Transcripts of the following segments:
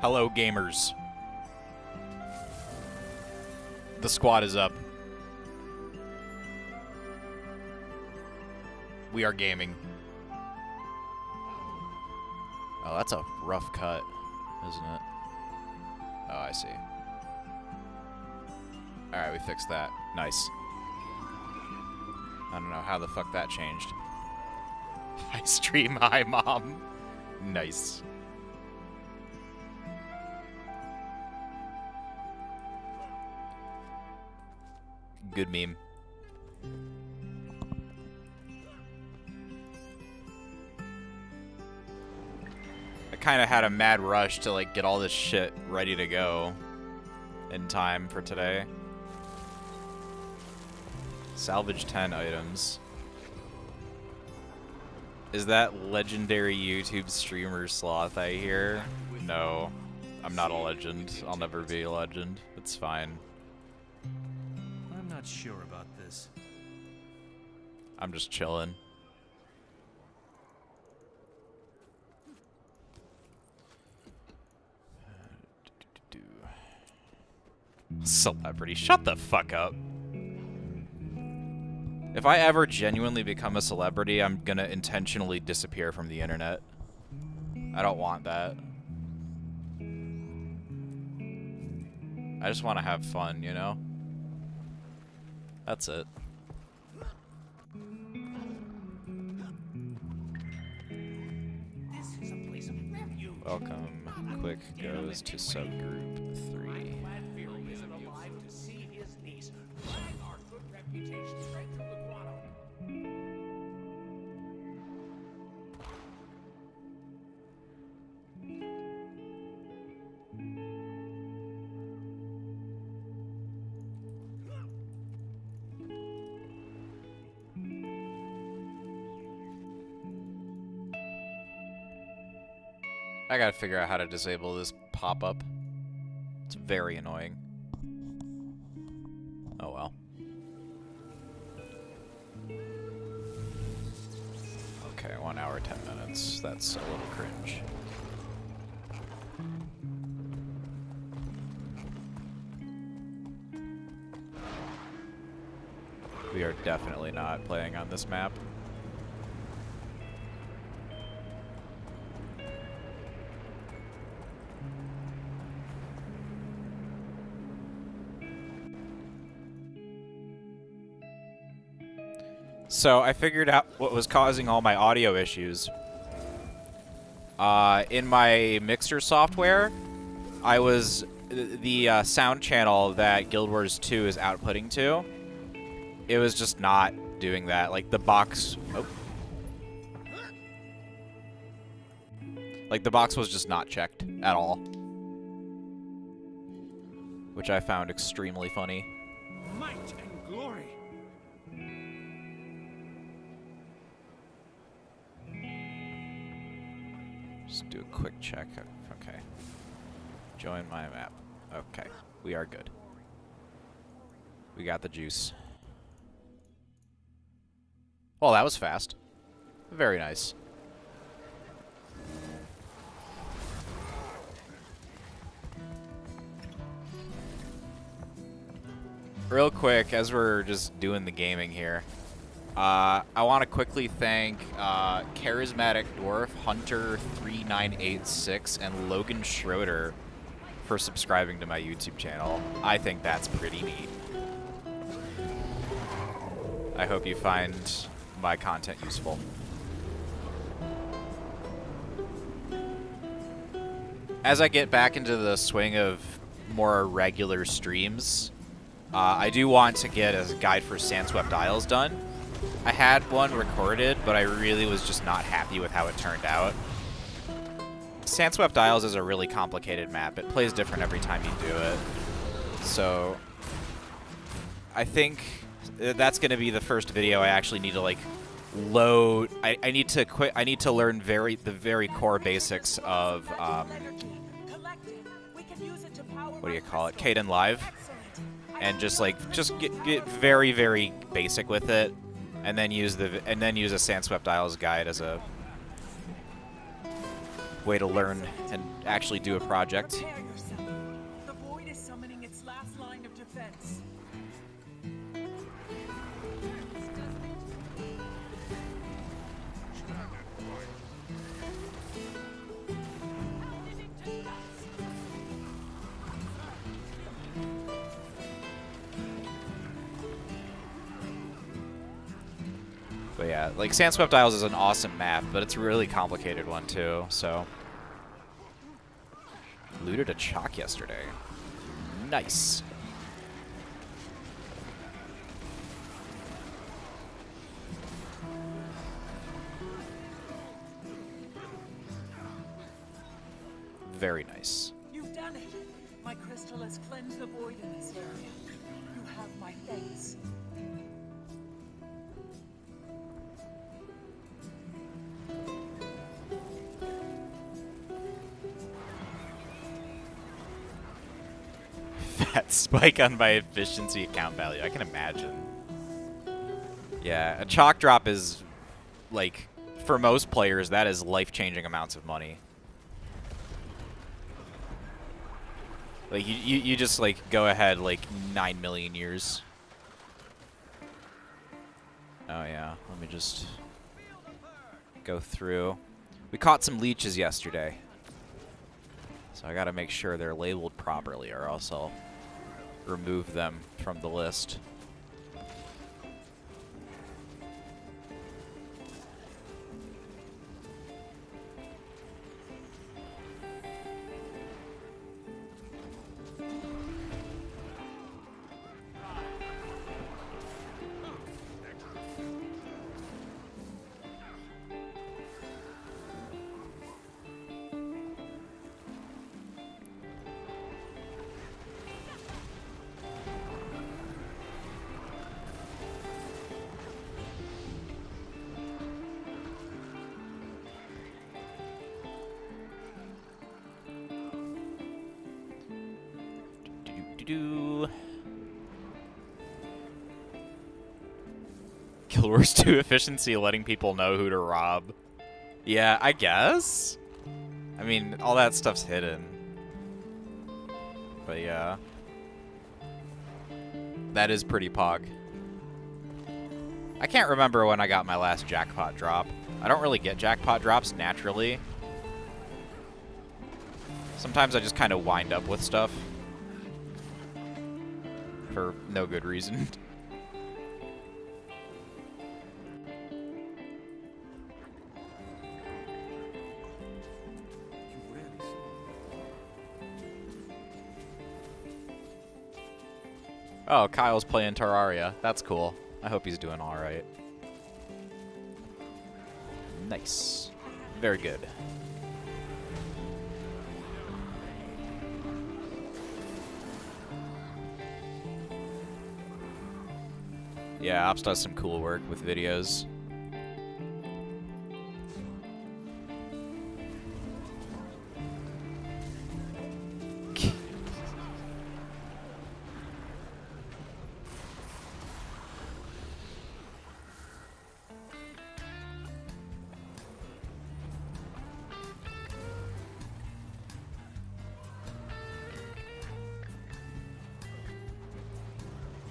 Hello, gamers. The squad is up. We are gaming. Oh, that's a rough cut, isn't it? Oh, I see. Alright, we fixed that. Nice. I don't know how the fuck that changed. I stream Hi Mom. Nice. Good meme. I kind of had a mad rush to like get all this shit ready to go in time for today. Salvage 10 items. Is that legendary YouTube streamer Sloth I hear? No. I'm not a legend. I'll never be a legend. It's fine. I'm not sure about this. I'm just chilling. Celebrity. Shut the fuck up. If I ever genuinely become a celebrity, I'm gonna intentionally disappear from the internet. I don't want that. I just want to have fun, you know? That's it. Welcome. Quick goes to subgroup 3. I gotta figure out how to disable this pop-up. It's very annoying. Oh well. Okay, 1 hour, 10 minutes. That's a little cringe. We are definitely not playing on this map. So I figured out what was causing all my audio issues. In my mixer software, the sound channel that Guild Wars 2 is outputting to, it was just not doing that. Like the box, like the box was just not checked at all, which I found extremely funny. Might and glory. Just do a quick check. Okay. Join my map. Okay. We are good. We got the juice. Well, that was fast. Very nice. Real quick, as we're just doing the gaming here, I want to quickly thank Charismatic Dwarf, Hunter3986, and Logan Schroeder for subscribing to my YouTube channel. I think that's pretty neat. I hope you find my content useful. As I get back into the swing of more regular streams, I do want to get a guide for Sandswept Isles done. I had one recorded, but I really was just not happy with how it turned out. Sandswept Isles is a really complicated map. It plays different every time you do it. So I think that's going to be the first video I actually need to like load. I need to quit. I need to learn the very core basics of what do you call it? Kden Live, and just get very, very basic with it. And then use a Sandswept Isles guide as a way to learn and actually do a project. Prepare yourself. The void is summoning its last line of defense. But yeah, like Sandswept Isles is an awesome map, but it's a really complicated one too, so. Looted a chalk yesterday. Nice. Very nice. You've done it. My crystal has cleansed the void in this area. You have my thanks. Fat spike on my efficiency account value. I can imagine. Yeah, a chalk drop is, like, for most players, that is life-changing amounts of money. Like, you just, like, go ahead, like, 9 million years. Oh, yeah. Let me just go through. We caught some leeches yesterday. So I gotta make sure they're labeled properly, or else I'll remove them from the list. Guild Wars 2 efficiency, letting people know who to rob. Yeah, I guess. I mean, all that stuff's hidden. But yeah. That is pretty pog. I can't remember when I got my last jackpot drop. I don't really get jackpot drops naturally. Sometimes I just kind of wind up with stuff. For no good reason. Oh, Kyle's playing Terraria. That's cool. I hope he's doing alright. Nice. Very good. Yeah, Ops does some cool work with videos.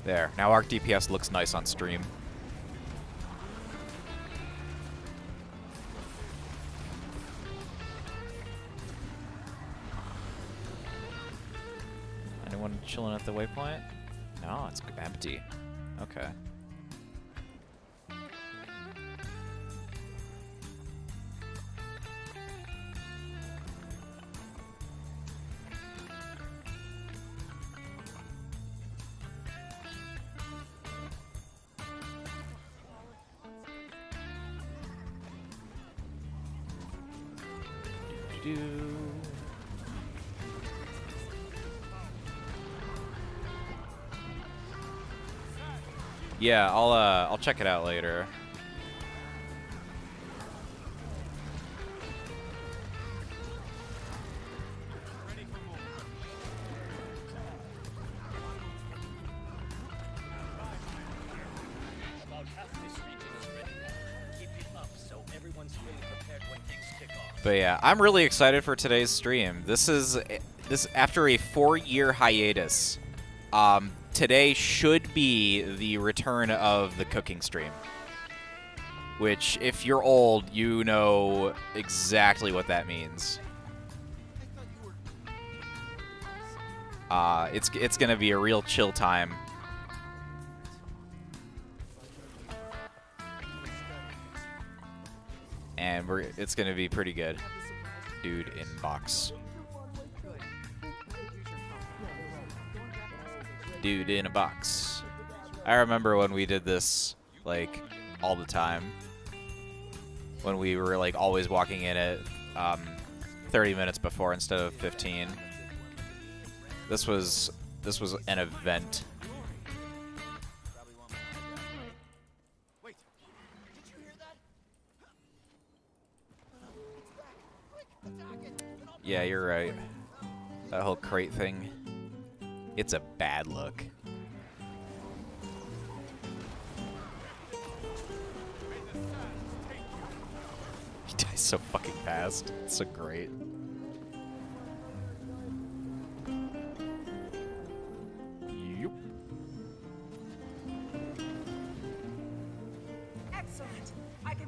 There. Now Arc DPS looks nice on stream. Anyone chilling at the waypoint? No, it's empty. Okay. Yeah, I'll check it out later. But yeah, I'm really excited for today's stream. This after a 4-year hiatus. Today should be the return of the cooking stream. Which, if you're old, you know exactly what that means. It's gonna be a real chill time. And it's gonna be pretty good. Dude in box. Dude in a box. I remember when we did this, like, all the time. When we were, like, always walking in at 30 minutes before instead of 15. This was an event. Yeah, you're right. That whole crate thing. It's a bad look. He dies so fucking fast. It's so great. Yup.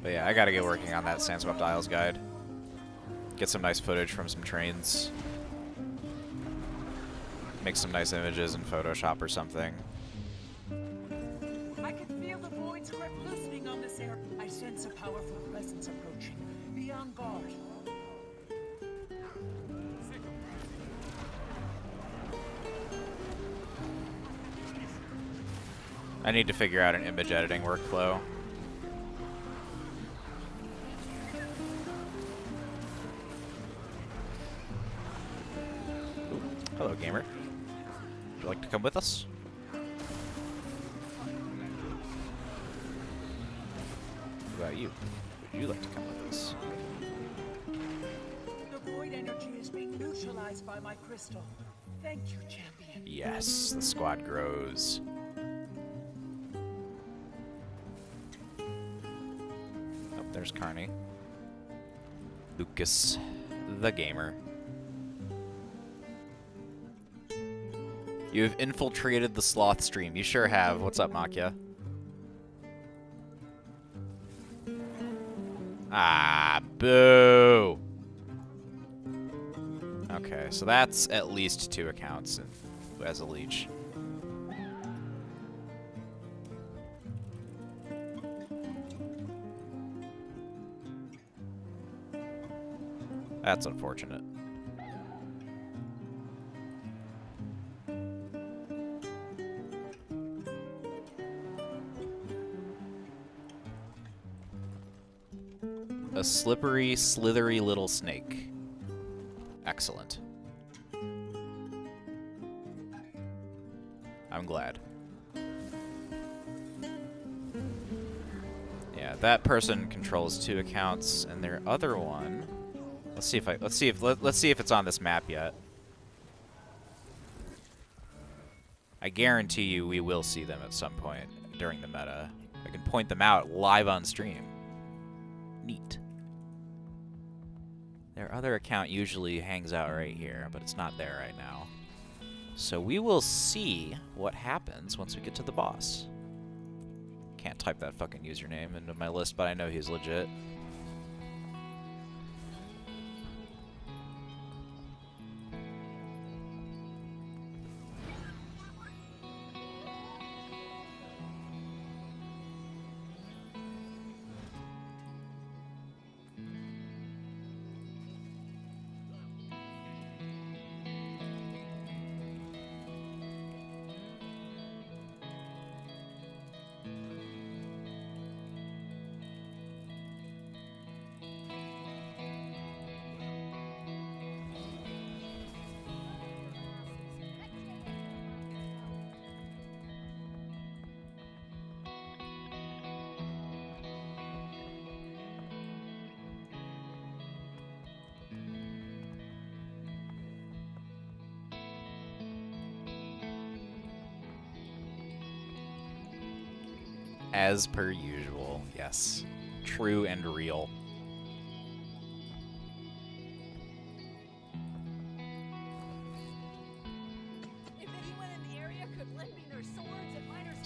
But yeah, I gotta get working on that Sandswept Isles guide. Get some nice footage from some trains. Make some nice images in Photoshop or something. I can feel the void's grip loosening on this air. I sense a powerful presence approaching. Be on guard. I need to figure out an image editing workflow. Ooh, hello, gamer. Would you like to come with us? What about you? Would you like to come with us? The void energy is being neutralized by my crystal. Thank you, champion. Yes, the squad grows. Oh, there's Carney. Lucas, the gamer. You have infiltrated the sloth stream. You sure have. What's up, Makia? Ah, boo! Okay, so that's at least 2 accounts as a leech. That's unfortunate. A slippery, slithery little snake. Excellent. I'm glad. Yeah, that person controls 2 accounts, and their other one. Let's see if it's on this map yet. I guarantee you we will see them at some point during the meta. I can point them out live on stream. Neat. Their other account usually hangs out right here, but it's not there right now. So we will see what happens once we get to the boss. Can't type that fucking username into my list, but I know he's legit. As per usual, yes. True and real.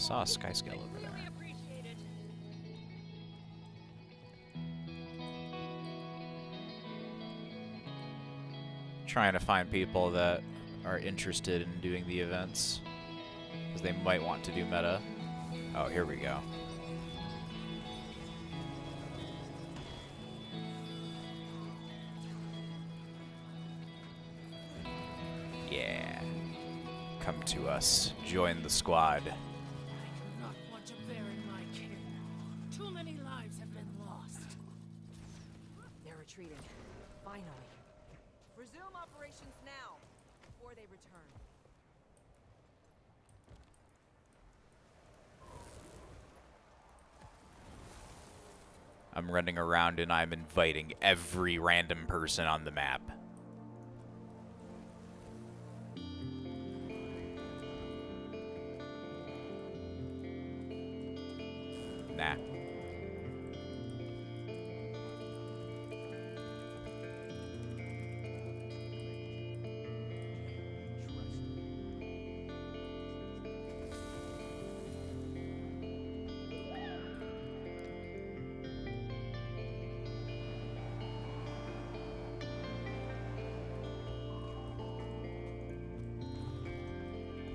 Saw a sky scale over there. Trying to find people that are interested in doing the events, because they might want to do meta. Oh, here we go. Yeah. Come to us. Join the squad. I do not want to bear in my kin. Too many lives have been lost. They're retreating. Finally. Resume operations now, before they return. I'm running around and I'm inviting every random person on the map. Nah.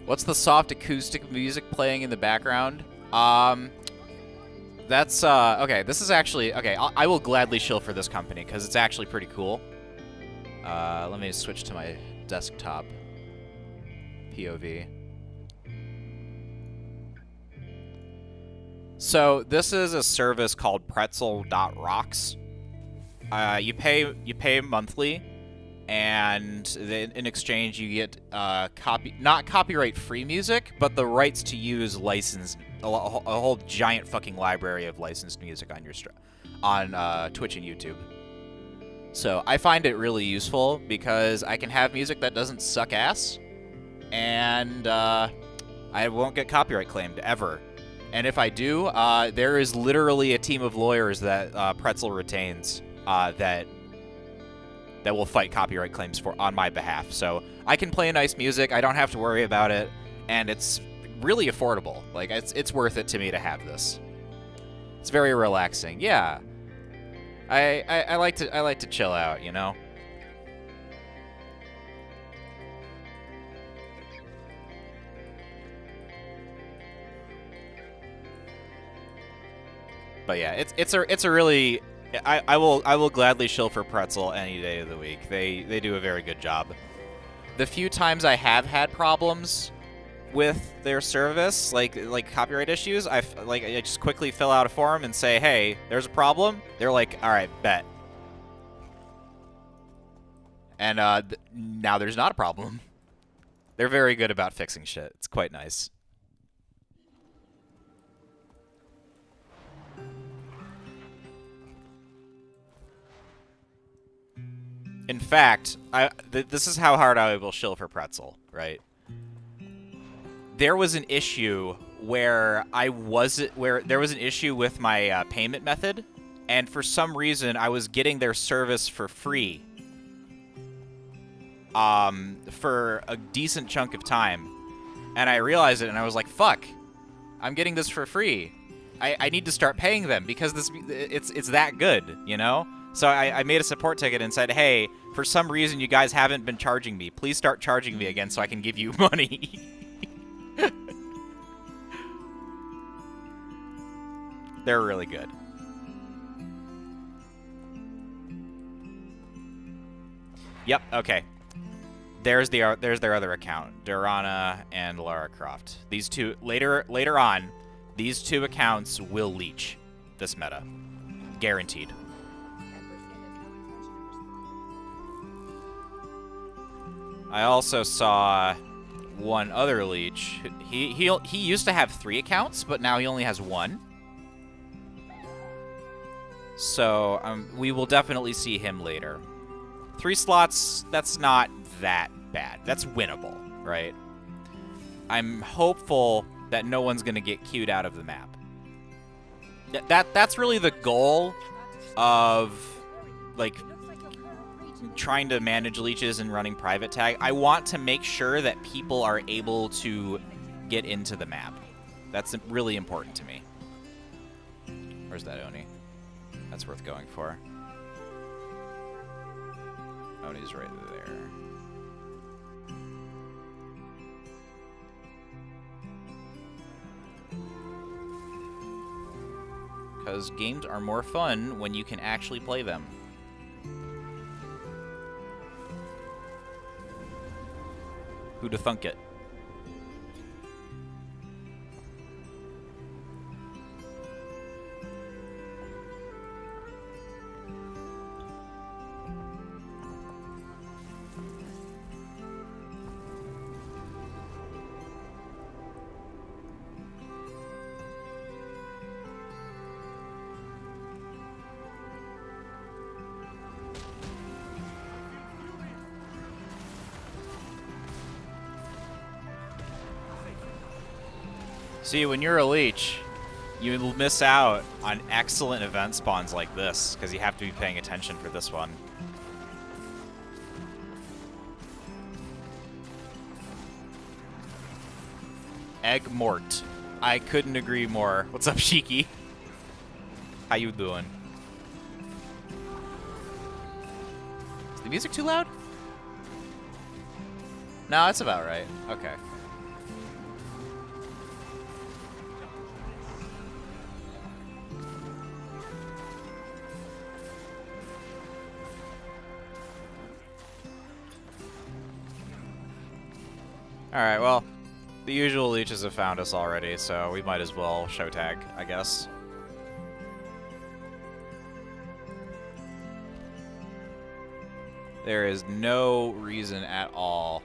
What's the soft acoustic music playing in the background? That's, okay, this is actually, okay, I will gladly shill for this company, because it's actually pretty cool. Let me switch to my desktop POV. So, this is a service called pretzel.rocks. You pay monthly, and in exchange you get not copyright-free music, but the rights to use licensed, a whole giant fucking library of licensed music on your on Twitch and YouTube. So I find it really useful because I can have music that doesn't suck ass, and I won't get copyright claimed ever. And if I do, there is literally a team of lawyers that Pretzel retains that will fight copyright claims on my behalf. So I can play nice music, I don't have to worry about it, and it's really affordable. Like, it's worth it to me to have this. It's very relaxing. Yeah. I like to chill out, you know? But yeah, it's a really I will gladly shill for Pretzel any day of the week. They do a very good job. The few times I have had problems with their service, like copyright issues, I just quickly fill out a form and say, hey, there's a problem. They're like, all right, bet. And now there's not a problem. They're very good about fixing shit. It's quite nice. In fact, this is how hard I will shill for Pretzel, right? There was an issue where there was an issue with my payment method, and for some reason I was getting their service for free for a decent chunk of time, and I realized it, and I was like, "Fuck, I'm getting this for free. I need to start paying them because it's that good, you know." So I made a support ticket and said, hey, for some reason you guys haven't been charging me. Please start charging me again so I can give you money. They're really good. Yep, okay. There's their other account, Durana and Lara Croft. These two, later on, these two accounts will leech this meta. Guaranteed. I also saw one other leech. He used to have 3 accounts, but now he only has 1. So we will definitely see him later. 3 slots, that's not that bad. That's winnable, right? I'm hopeful that no one's going to get queued out of the map. That's really the goal of, like, trying to manage leeches and running private tag. I want to make sure that people are able to get into the map. That's really important to me. Where's that Oni? That's worth going for. Oni's right there. Because games are more fun when you can actually play them. Who'da thunk it? See, when you're a leech, you miss out on excellent event spawns like this, because you have to be paying attention for this one. Egg Mort. I couldn't agree more. What's up, Shiki? How you doing? Is the music too loud? No, that's about right. Okay. Alright, well, the usual leeches have found us already, so we might as well show tag, I guess. There is no reason at all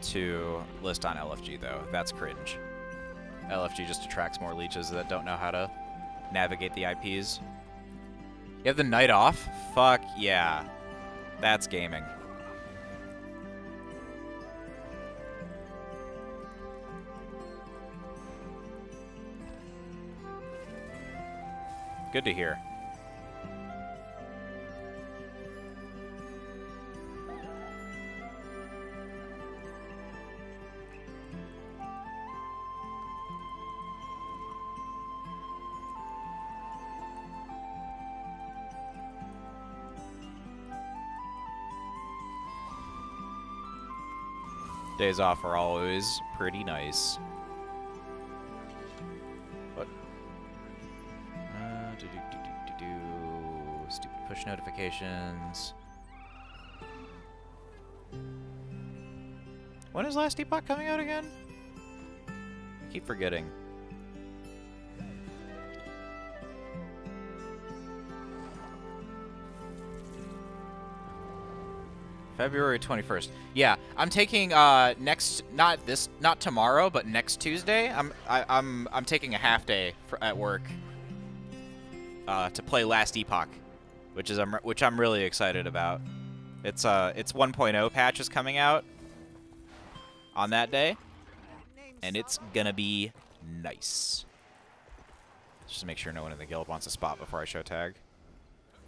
to list on LFG, though. That's cringe. LFG just attracts more leeches that don't know how to navigate the IPs. You have the night off? Fuck yeah. That's gaming. Good to hear. Days off are always pretty nice. What? Stupid push notifications. When is Last Epoch coming out again? I keep forgetting. February 21st. Yeah, I'm taking not tomorrow, but next Tuesday. I'm taking a half day at work to play Last Epoch, which I'm really excited about. It's 1.0 patch is coming out on that day, and it's gonna be nice. Just make sure no one in the guild wants a spot before I show tag.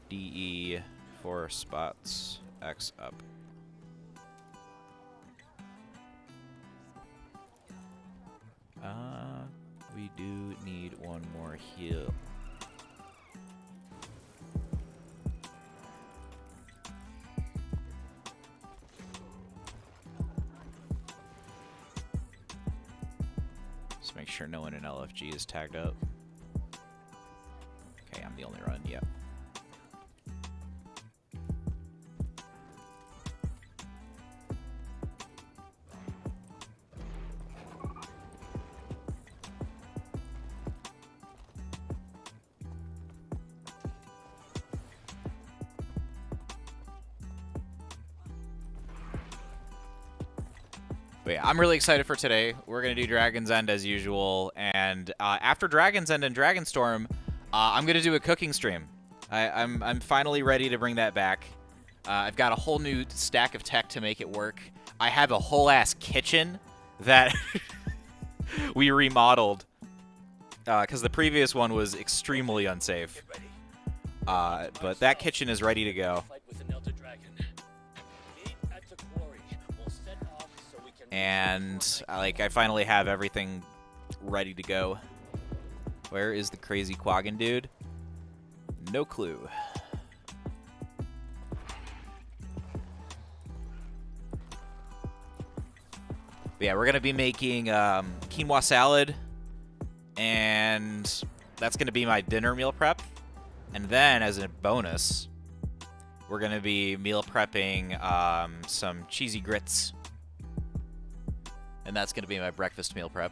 DE 4 spots X up. We do need one more heal. Just make sure no one in LFG is tagged up. Okay, I'm the only run, yep. But yeah, I'm really excited for today. We're going to do Dragon's End as usual, and after Dragon's End and Dragonstorm, I'm going to do a cooking stream. I'm finally ready to bring that back. I've got a whole new stack of tech to make it work. I have a whole-ass kitchen that we remodeled, because the previous one was extremely unsafe. But that kitchen is ready to go. And I finally have everything ready to go. Where is the crazy Quaggan dude? No clue. But yeah, we're going to be making quinoa salad, and that's going to be my dinner meal prep. And then, as a bonus, we're going to be meal prepping some cheesy grits. And that's going to be my breakfast meal prep.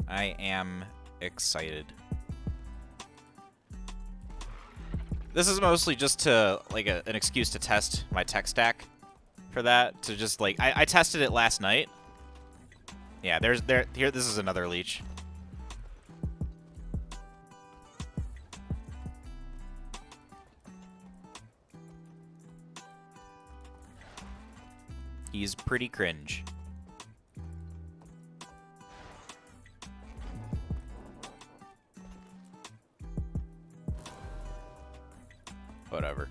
I am excited. This is mostly just to, like, an excuse to test my tech stack for that. To just, like, I tested it last night. Yeah, here, this is another leech. He's pretty cringe. Whatever.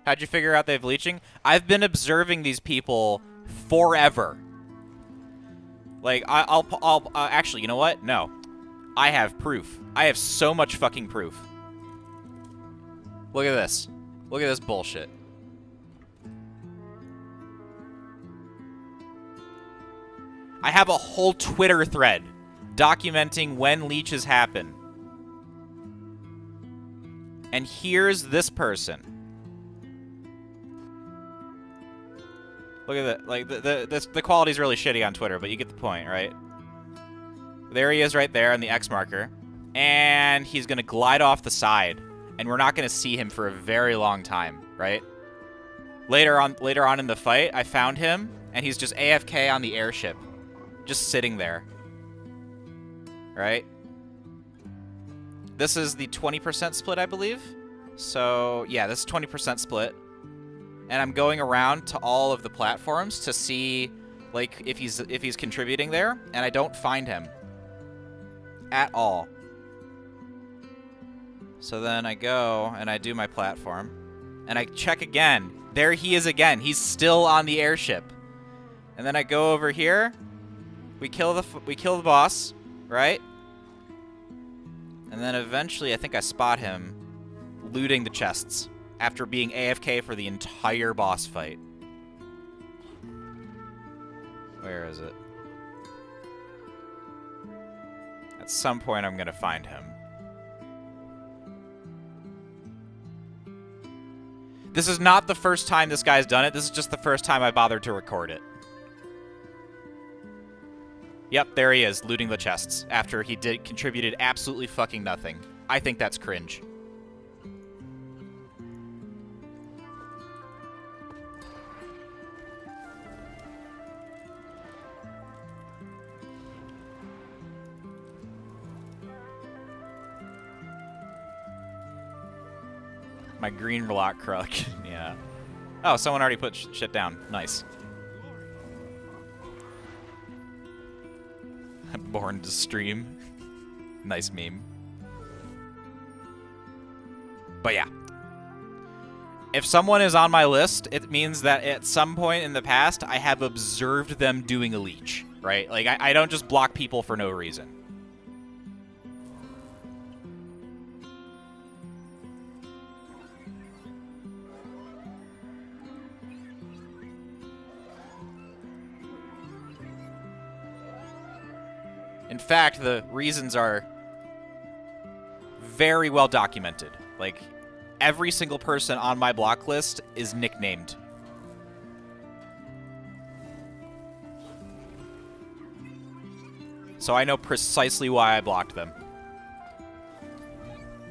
How'd you figure out they have leeching? I've been observing these people forever. Like, I'll actually, you know what? No. I have proof. I have so much fucking proof. Look at this. Look at this bullshit. I have a whole Twitter thread documenting when leeches happen. And here's this person. Look at that. Like, the quality's really shitty on Twitter, but you get the point, right? There he is right there on the X marker. And he's going to glide off the side. And we're not going to see him for a very long time, right? Later on in the fight, I found him, and he's just AFK on the airship. Just sitting there. Right? This is the 20% split, I believe. So, yeah, this is 20% split. And I'm going around to all of the platforms to see, like, if he's contributing there, and I don't find him at all. So then I go and I do my platform, and I check again. There he is again. He's still on the airship. And then I go over here. We kill the boss, right? And then eventually, I think I spot him looting the chests after being AFK for the entire boss fight. Where is it? At some point, I'm going to find him. This is not the first time this guy's done it. This is just the first time I bothered to record it. Yep, there he is, looting the chests after he contributed absolutely fucking nothing. I think that's cringe. My green block crook. Yeah. Oh, someone already put shit down. Nice. Born to stream. Nice meme. But yeah. If someone is on my list, it means that at some point in the past, I have observed them doing a leech, right? Like, I don't just block people for no reason. In fact, the reasons are very well documented. Like, every single person on my block list is nicknamed. So I know precisely why I blocked them.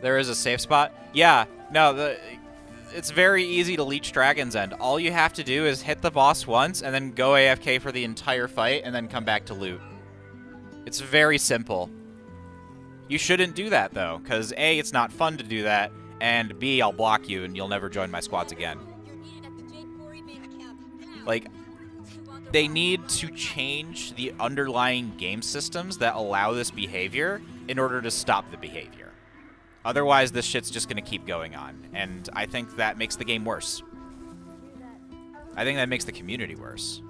There is a safe spot? Yeah, no, it's very easy to leech Dragon's End. All you have to do is hit the boss once and then go AFK for the entire fight and then come back to loot. It's very simple. You shouldn't do that, though, because A, it's not fun to do that, and B, I'll block you and you'll never join my squads again. Like, they need to change the underlying game systems that allow this behavior in order to stop the behavior. Otherwise, this shit's just going to keep going on, and I think that makes the game worse. I think that makes the community worse.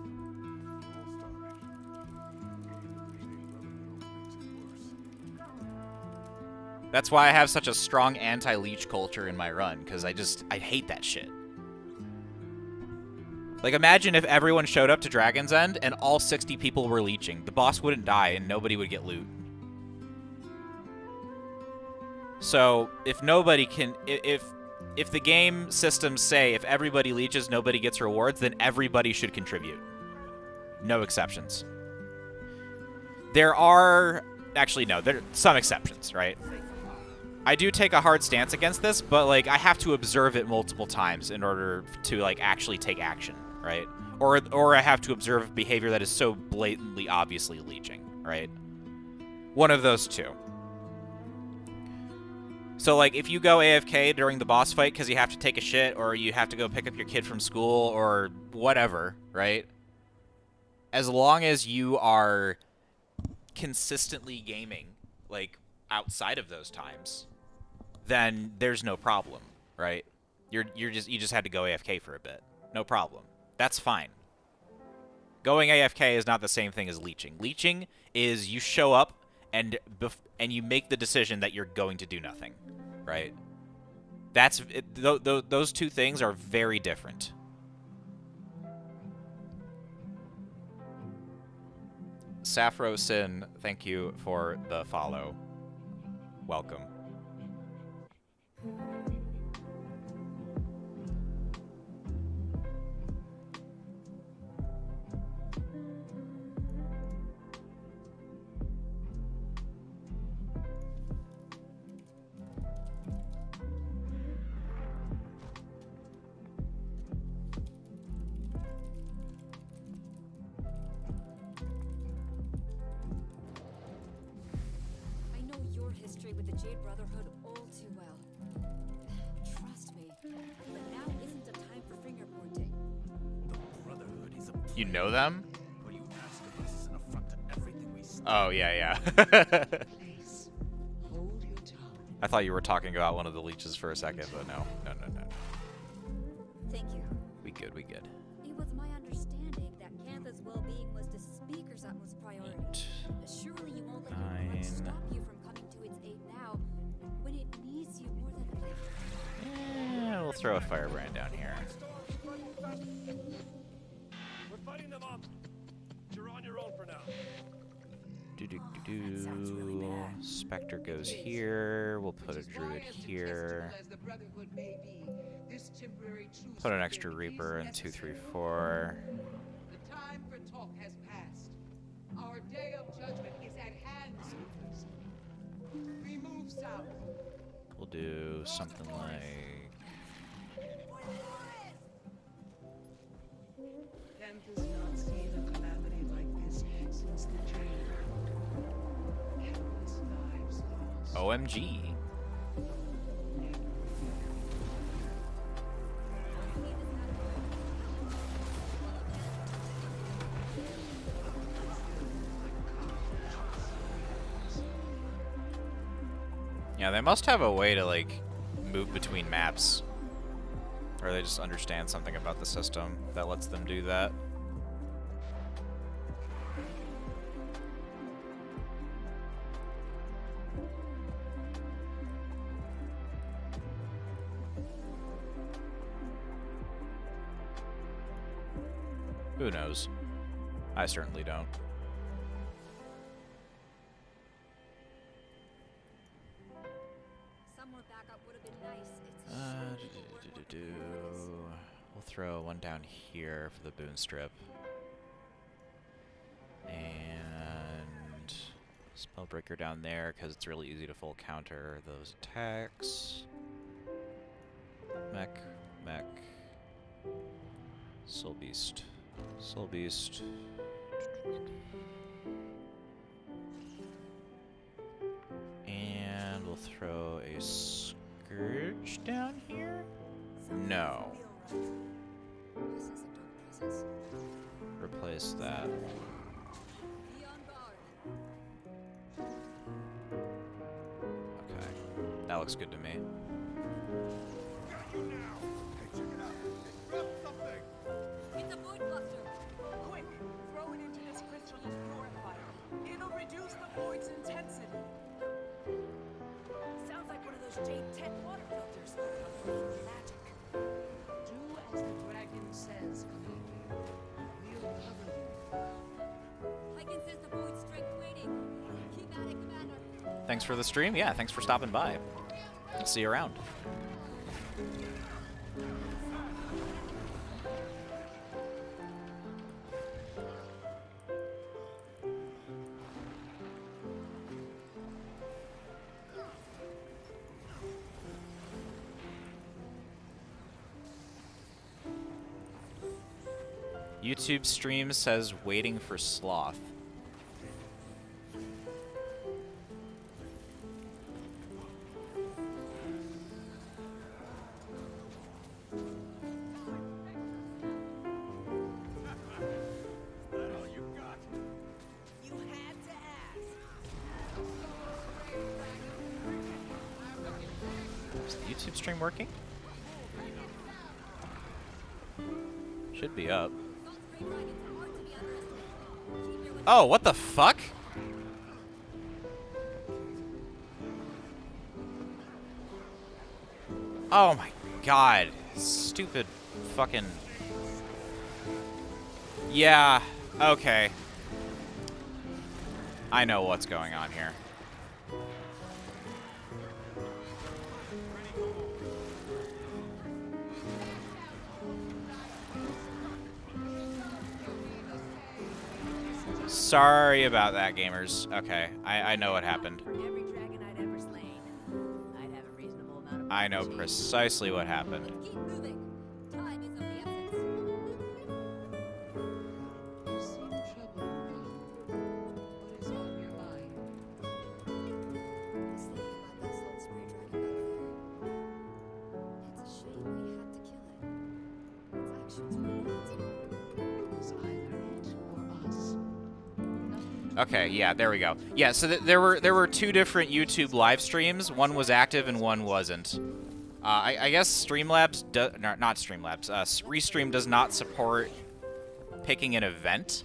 That's why I have such a strong anti-leech culture in my run, because I hate that shit. Like, imagine if everyone showed up to Dragon's End and all 60 people were leeching. The boss wouldn't die and nobody would get loot. So, if nobody can... If the game systems say if everybody leeches, nobody gets rewards, then everybody should contribute. No exceptions. There are... Actually, no. There are some exceptions, right? I do take a hard stance against this, but, like, I have to observe it multiple times in order to, like, actually take action, right? Or I have to observe behavior that is so blatantly, obviously leeching, right? One of those two. So, like, if you go AFK during the boss fight because you have to take a shit, or you have to go pick up your kid from school, or whatever, right? As long as you are consistently gaming, like, outside of those times, then there's no problem, right? You just had to go AFK for a bit. No problem. That's fine. Going AFK is not the same thing as leeching. Leeching is you show up and you make the decision that you're going to do nothing, right? Those two things are very different. Sappho Sin, thank you for the follow. Welcome. With the Jade Brotherhood all too well. Trust me, but now isn't the time for finger pointing. The Brotherhood is a You know them? What you ask of us is an affront to everything we stand. Oh, yeah. Please, hold your tongue. I thought you were talking about one of the leeches for a second, but no. Thank you. We good. It was my understanding that Cantha's well-being was the Speaker's utmost priority. Surely you won't let your grudge stop you from coming to its aid now, when it needs you more than ever. Yeah, we'll throw a firebrand down here. We're fighting them up. You're on your own for now. Spectre goes here. We'll put a druid here. Put an extra reaper in 2, 3, 4. The time for talk has passed. Our day of judgment is at hand, speakers. We move south. We'll do something like... Kent has not seen a calamity like this since the Jade. Countless lives lost. OMG. Yeah, they must have a way to, like, move between maps. Or they just understand something about the system that lets them do that. Who knows? I certainly don't. Somewhere backup would have been nice. We'll throw one down here for the boon strip. And Spellbreaker down there because it's really easy to full counter those attacks. Mech. Soul Beast. And we'll throw a Scourge down here? No. replace that. Be on guard. Okay. That looks good to me. It's a void cluster. Quick, throw it into this crystalline purifier. It'll reduce the void's intensity. Sounds like one of those Jade Tech water filters. Magic. Do as the dragon says, Queen. We'll cover you. I can sense the void strength waiting. Keep at it, Commander. Thanks for the stream. Yeah, thanks for stopping by. I'll see you around. YouTube stream says waiting for sloth. You had to ask. Is the YouTube stream working? Should be up. Those gray dragons are hard to be underestimated. Keep your Oh, what the fuck? Oh my god. Stupid fucking... Yeah, okay. I know what's going on here. Sorry about that, gamers. Okay, I know what happened. For every dragon I'd ever slain, I'd have a reasonable amount of I know appreciation. precisely what happened. Keep moving. Time is of the essence. You seem troubled, Ron. What is on your mind? Just thinking about that slow spray dragon back there. It's a shame we had to kill it. Its actions were not. It's either it or us. Nothing Okay, yeah, there we go. Yeah, so there were two different YouTube live streams. One was active and one wasn't. I guess Streamlabs not Streamlabs. Restream does not support picking an event.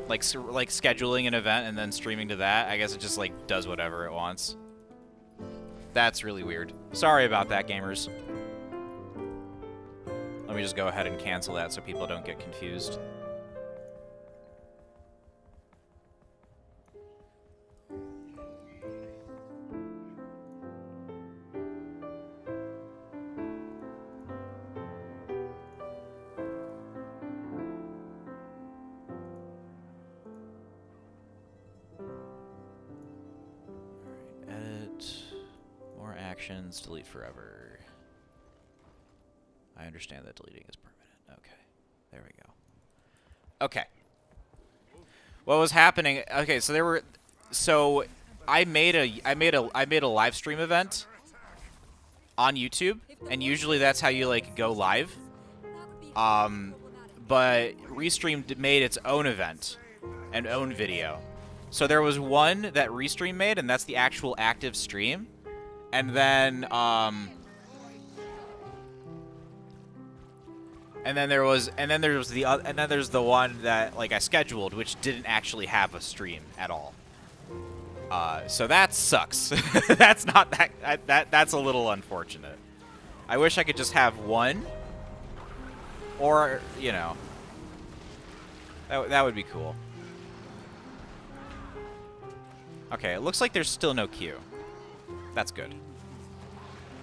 Like scheduling an event and then streaming to that. I guess it just like does whatever it wants. That's really weird. Sorry about that, gamers. Let me just go ahead and cancel that so people don't get confused. Alright, edit. More actions, delete forever. I understand that deleting is permanent. Okay. There we go. Okay. What was happening? Okay, so I made a live stream event on YouTube, and usually that's how you like go live. But Restream made its own event and own video. So there was one that Restream made, and that's the actual active stream. And then there's the one that like I scheduled, which didn't actually have a stream at all. So that sucks. That's not that's a little unfortunate. I wish I could just have one, or you know, that would be cool. Okay, it looks like there's still no queue. That's good.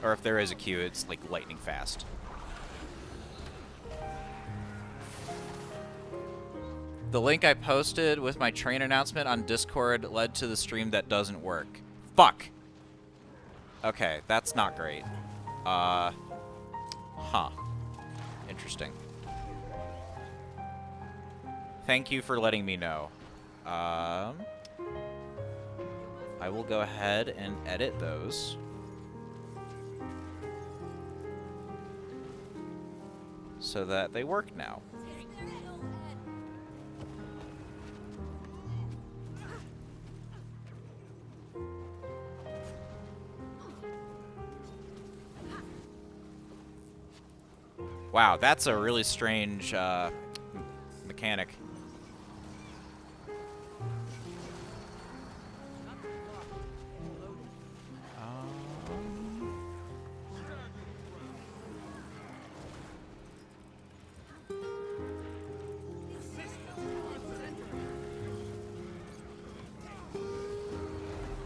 Or if there is a queue, it's like lightning fast. The link I posted with my train announcement on Discord led to the stream that doesn't work. Fuck! Okay, that's not great. Huh. Interesting. Thank you for letting me know. I will go ahead and edit those. so that they work now. Wow, that's a really strange mechanic.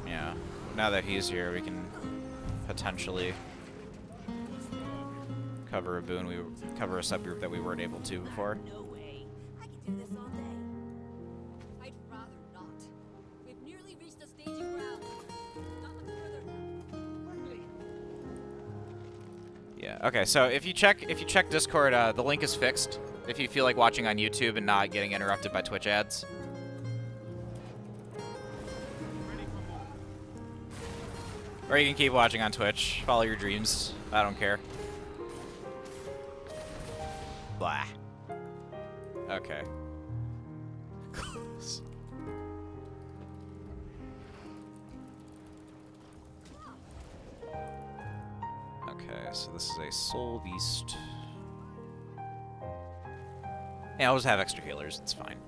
Yeah, now that he's here, we can potentially cover a cover a subgroup that we weren't able to before. No way. I could do this all day. I'd rather not. We've nearly reached the staging ground. Not much further now. Yeah. Okay. So if you check Discord, the link is fixed. If you feel like watching on YouTube and not getting interrupted by Twitch ads. Or you can keep watching on Twitch. Follow your dreams. I don't care. Blah. Okay. Close. Okay, so this is a soul beast. Yeah, I'll just have extra healers. It's fine.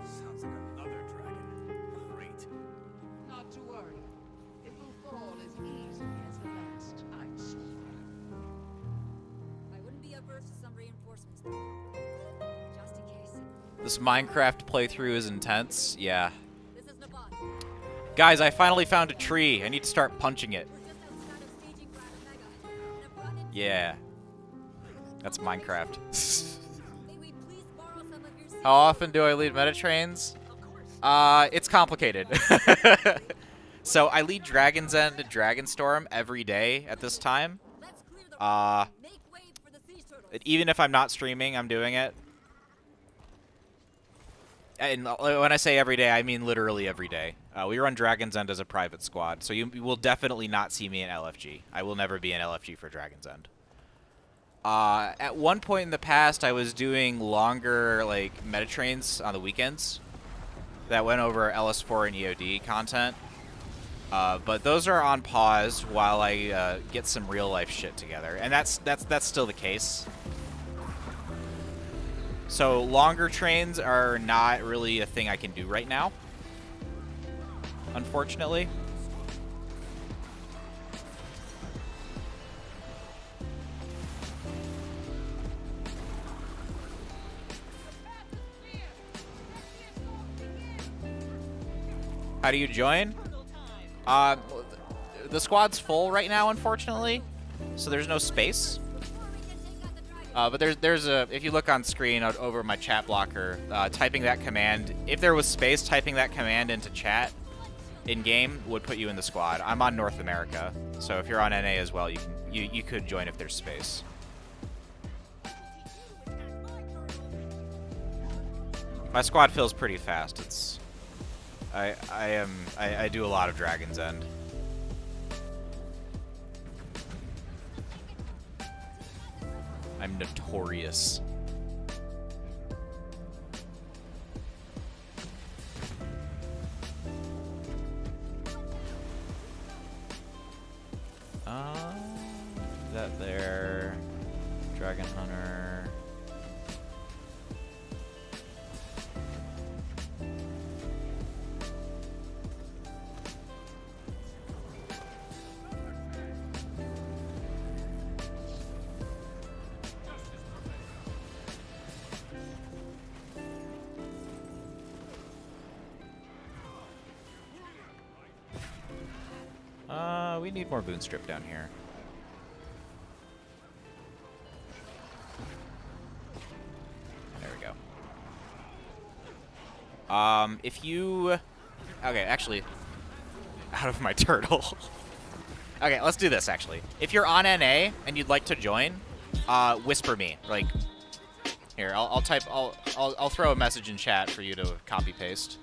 Sounds like another dragon. Great. Not to worry. It will fall as easily as the last I saw. I wouldn't be averse to some reinforcements, though. Just in case. This Minecraft playthrough is intense. Yeah. This is Nabat. Guys, I finally found a tree. I need to start punching it. We're just outside of staging ground Omega. And I've run into Yeah. That's Minecraft. May we please borrow some of your How often do I lead meta trains? It's complicated. So I lead Dragon's End and Dragonstorm every day at this time. Let's clear the road. Make way for the siege turtles. Even if I'm not streaming, I'm doing it. And when I say every day, I mean literally every day. We run Dragon's End as a private squad, so you will definitely not see me in LFG. I will never be in LFG for Dragon's End. At one point in the past, I was doing longer like meta trains on the weekends that went over LS4 and EOD content. But those are on pause while I get some real life shit together, and that's still the case. So longer trains are not really a thing I can do right now, unfortunately. How do you join? The squad's full right now, unfortunately, so there's no space. But there's a, if you look on screen over my chat blocker, typing that command, if there was space, typing that command into chat in-game would put you in the squad. I'm on North America, so if you're on NA as well, you could join if there's space. My squad fills pretty fast. It's I do a lot of Dragon's End. I'm notorious. That there, Dragon Hunter. We need more boon strip down here. There we go. If you... Okay, actually, out of my turtle. Okay, let's do this, actually. If you're on NA and you'd like to join, whisper me. Like, here, I'll type, I'll throw a message in chat for you to copy paste.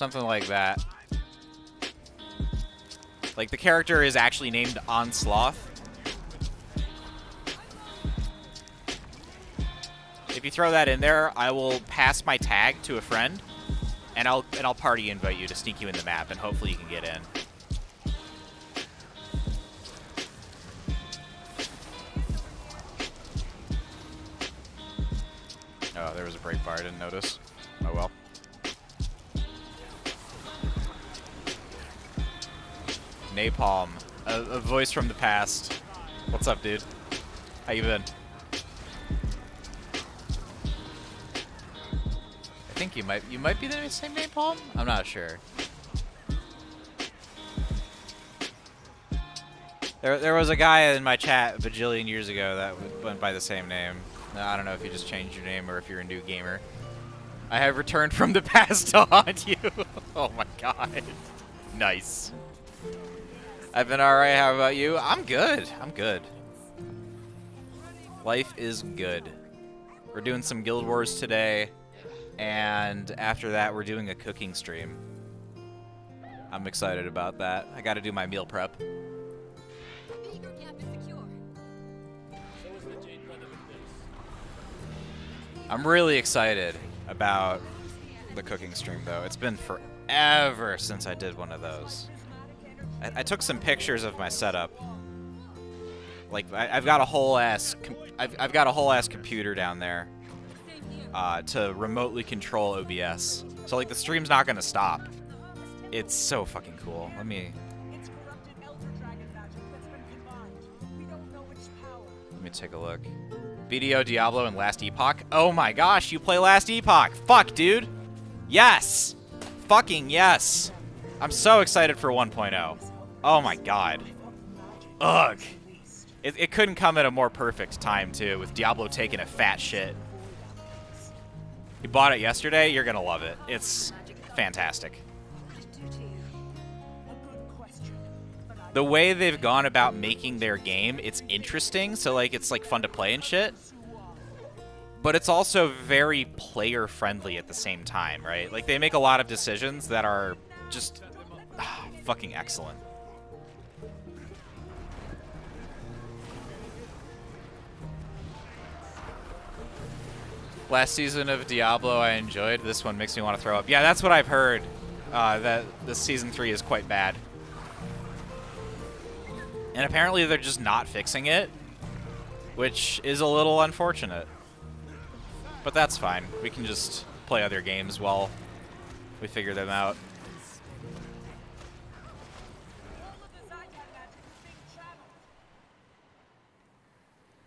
Something like that. Like, the character is actually named Onsloth. If you throw that in there, I will pass my tag to a friend, and I'll party invite you to sneak you in the map, and hopefully you can get in. Oh, there was a break bar, I didn't notice. Oh well. Napalm, a voice from the past. What's up, dude? How you been? I think you might be the same Napalm? I'm not sure. There was a guy in my chat a bajillion years ago that went by the same name. I don't know if you just changed your name or if you're a new gamer. I have returned from the past to haunt you. Oh my god. Nice. I've been alright, how about you? I'm good. I'm good. Life is good. We're doing some Guild Wars today, and after that we're doing a cooking stream. I'm excited about that. I gotta do my meal prep. I'm really excited about the cooking stream, though. It's been forever since I did one of those. I took some pictures of my setup. Like, I've got a whole ass computer down there to remotely control OBS. So like the stream's not gonna stop. It's so fucking cool. Let me take a look. BDO, Diablo, and Last Epoch. Oh my gosh, you play Last Epoch. Fuck, dude. Yes. Fucking yes. I'm so excited for 1.0. Oh my god. Ugh. It couldn't come at a more perfect time, too, with Diablo taking a fat shit. You bought it yesterday? You're gonna love it. It's fantastic. The way they've gone about making their game, it's interesting, so like it's like fun to play and shit. But it's also very player-friendly at the same time, right? Like they make a lot of decisions that are just fucking excellent. Last season of Diablo I enjoyed. This one makes me want to throw up. Yeah, that's what I've heard. That the season 3 is quite bad. And apparently they're just not fixing it, which is a little unfortunate. But that's fine. We can just play other games while we figure them out.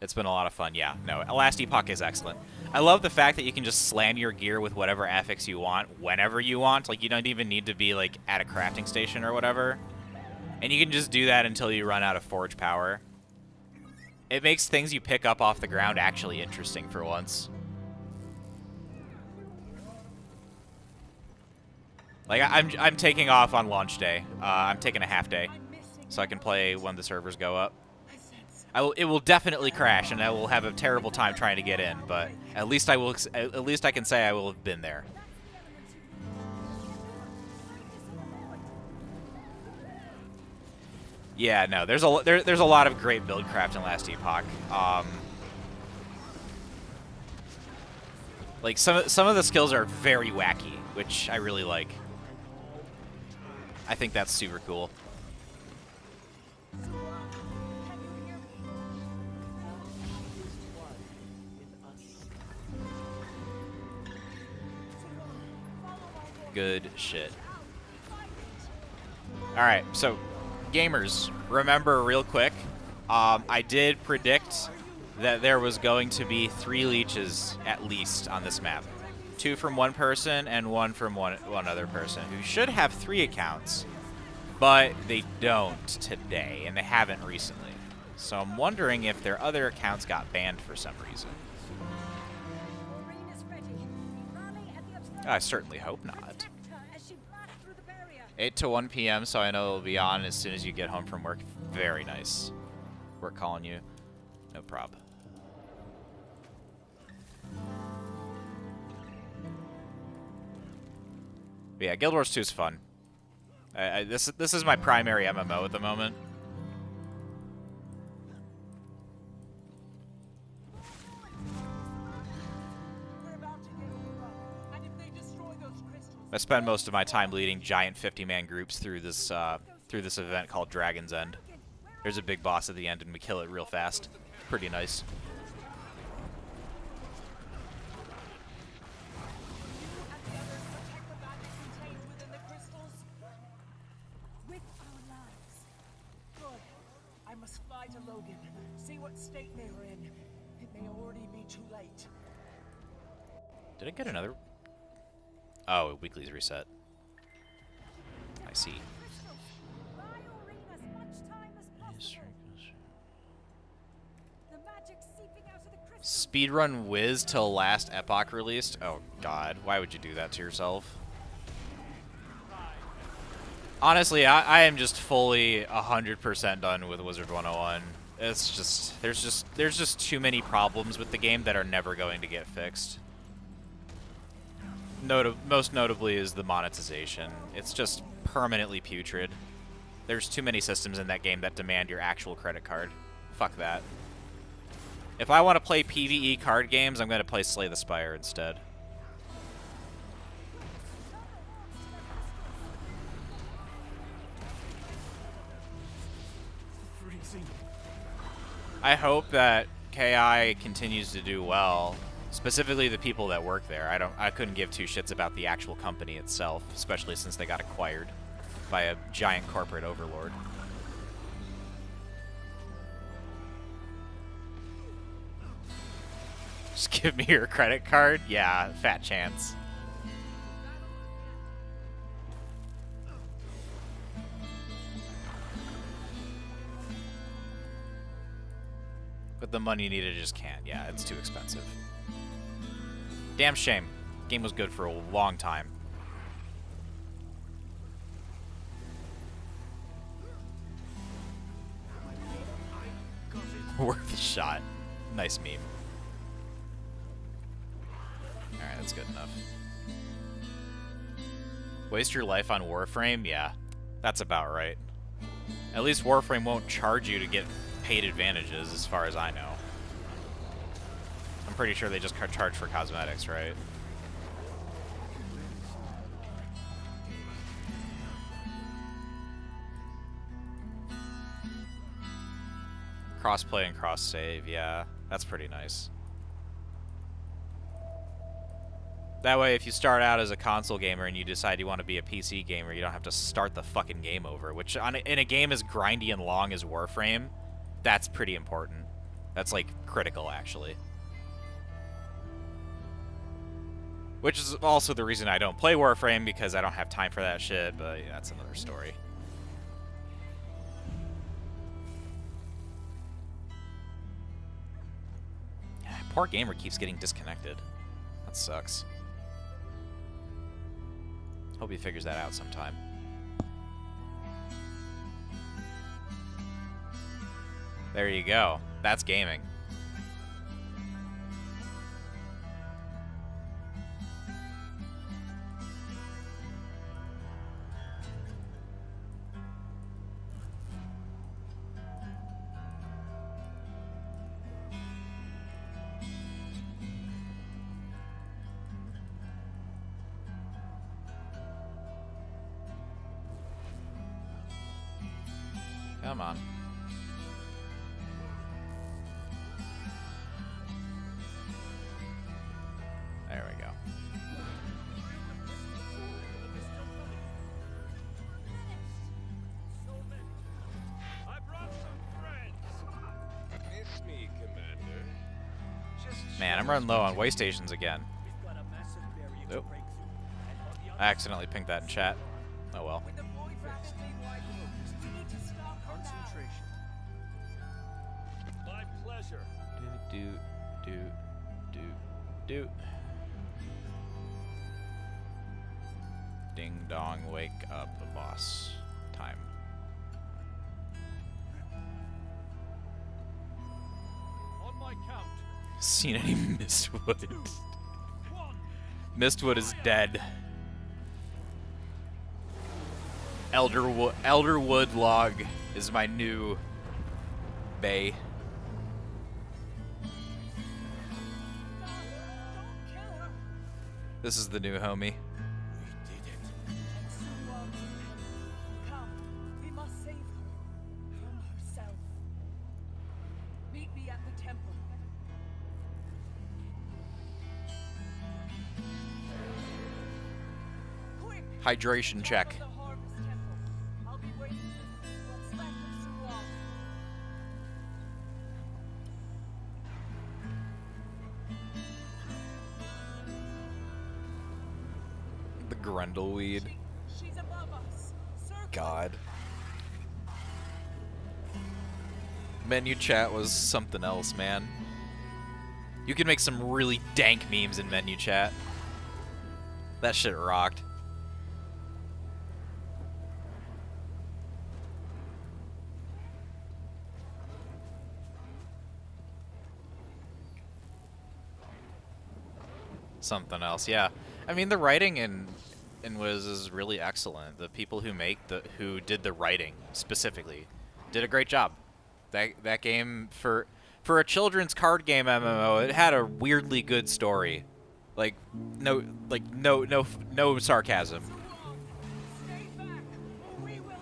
It's been a lot of fun, yeah. No, Last Epoch is excellent. I love the fact that you can just slam your gear with whatever affix you want, whenever you want. Like, you don't even need to be, like, at a crafting station or whatever. And you can just do that until you run out of forge power. It makes things you pick up off the ground actually interesting for once. Like, I'm taking off on launch day. I'm taking a half day, so I can play when the servers go up. It will definitely crash, and I will have a terrible time trying to get in. But at least I will. At least I can say I will have been there. Yeah, no. There's a lot of great buildcraft in Last Epoch. Like some of the skills are very wacky, which I really like. I think that's super cool. Good shit. Alright, so, gamers, remember real quick, I did predict that there was going to be 3 leeches, at least, on this map. 2 from one person and 1 from one other person, who should have 3 accounts, but they don't today, and they haven't recently. So I'm wondering if their other accounts got banned for some reason. I certainly hope not. 8 to 1 p.m., so I know it'll be on as soon as you get home from work. Very nice. We're calling you. No prob. But yeah, Guild Wars 2 is fun. This is my primary MMO at the moment. We're about to get overrun, and if they destroy those crystals, I spend most of my time leading giant 50-man groups through this event called Dragon's End. There's a big boss at the end, and we kill it real fast. Pretty nice. and the others protect the magic contained within the crystals. With our lives. Good. I must fly to Logan, see what state they are in. It may already be too late. Did I get another? Oh, weekly's reset. I see. Speedrun Wiz till last epoch released? Oh god, why would you do that to yourself? Honestly, I am just fully 100% done with Wizard 101. It's just there's just too many problems with the game that are never going to get fixed. Most notably is the monetization. It's just permanently putrid. There's too many systems in that game that demand your actual credit card. Fuck that. If I want to play PvE card games, I'm going to play Slay the Spire instead. Freezing. I hope that KI continues to do well. Specifically the people that work there. I couldn't give two shits about the actual company itself, especially since they got acquired by a giant corporate overlord. Just give me your credit card? Yeah, fat chance. But the money needed just can't. Yeah, it's too expensive. Damn shame. Game was good for a long time. Worth a shot. Nice meme. Alright, that's good enough. Waste your life on Warframe? Yeah, that's about right. At least Warframe won't charge you to get paid advantages, as far as I know. I'm pretty sure they just charge for cosmetics, right? Crossplay and cross-save, yeah. That's pretty nice. That way, if you start out as a console gamer and you decide you want to be a PC gamer, you don't have to start the fucking game over, which in a game as grindy and long as Warframe, that's pretty important. That's, like, critical, actually. Which is also the reason I don't play Warframe, because I don't have time for that shit, but yeah, that's another story. Poor gamer keeps getting disconnected. That sucks. Hope he figures that out sometime. There you go. That's gaming. Come on. There we go. I brought some friends. Miss me, Commander. Man, I'm running low on way stations again. We've got a massive barrier to Nope. break through. And on the other I accidentally pinged that in chat. Oh well. With the void rapidly widening, we need to stop her now. concentration. My pleasure. Do. Ding dong, wake up, boss. Time. On my count. Seen any Mistwood? 1. Mistwood is dead. Elderwood log is my new bay. Don't kill her. This is the new homie. Come, we must save her from herself. Meet me at the temple. Quick! Hydration check. The Harvest Temple. I'll be waiting for what's left of Sual. The Grundleweed. She's above us. Circle. God. Menu chat was something else, man. You can make some really dank memes in menu chat. That shit rocked. Something else, yeah. I mean, the writing in Wiz is really excellent. The people who did the writing specifically did a great job. That game for a children's card game MMO, it had a weirdly good story. Like no sarcasm. Stay back, or we will.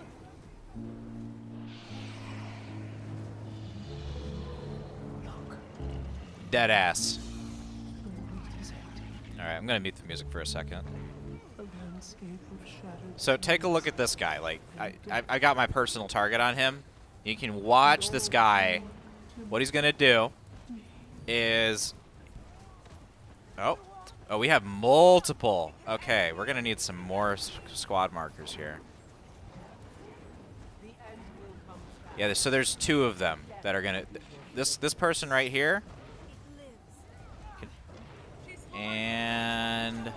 Dead ass. Alright, I'm gonna mute the music for a second. So take a look at this guy. Like, I got my personal target on him. You can watch this guy. What he's gonna do is... Oh, we have multiple. Okay, we're gonna need some more squad markers here. Yeah, so there's two of them that are gonna... This person right here. And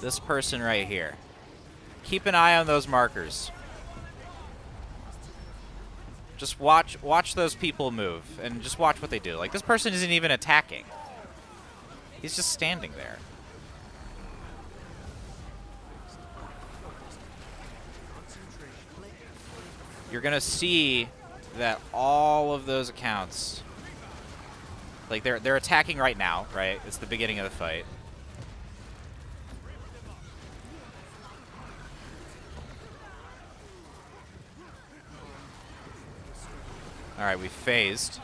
this person right here. Keep an eye on those markers. Just watch those people move and just watch what they do. Like, this person isn't even attacking. He's just standing there. You're gonna see that all of those accounts, like, they're attacking right now, right? It's the beginning of the fight. All right, we phased.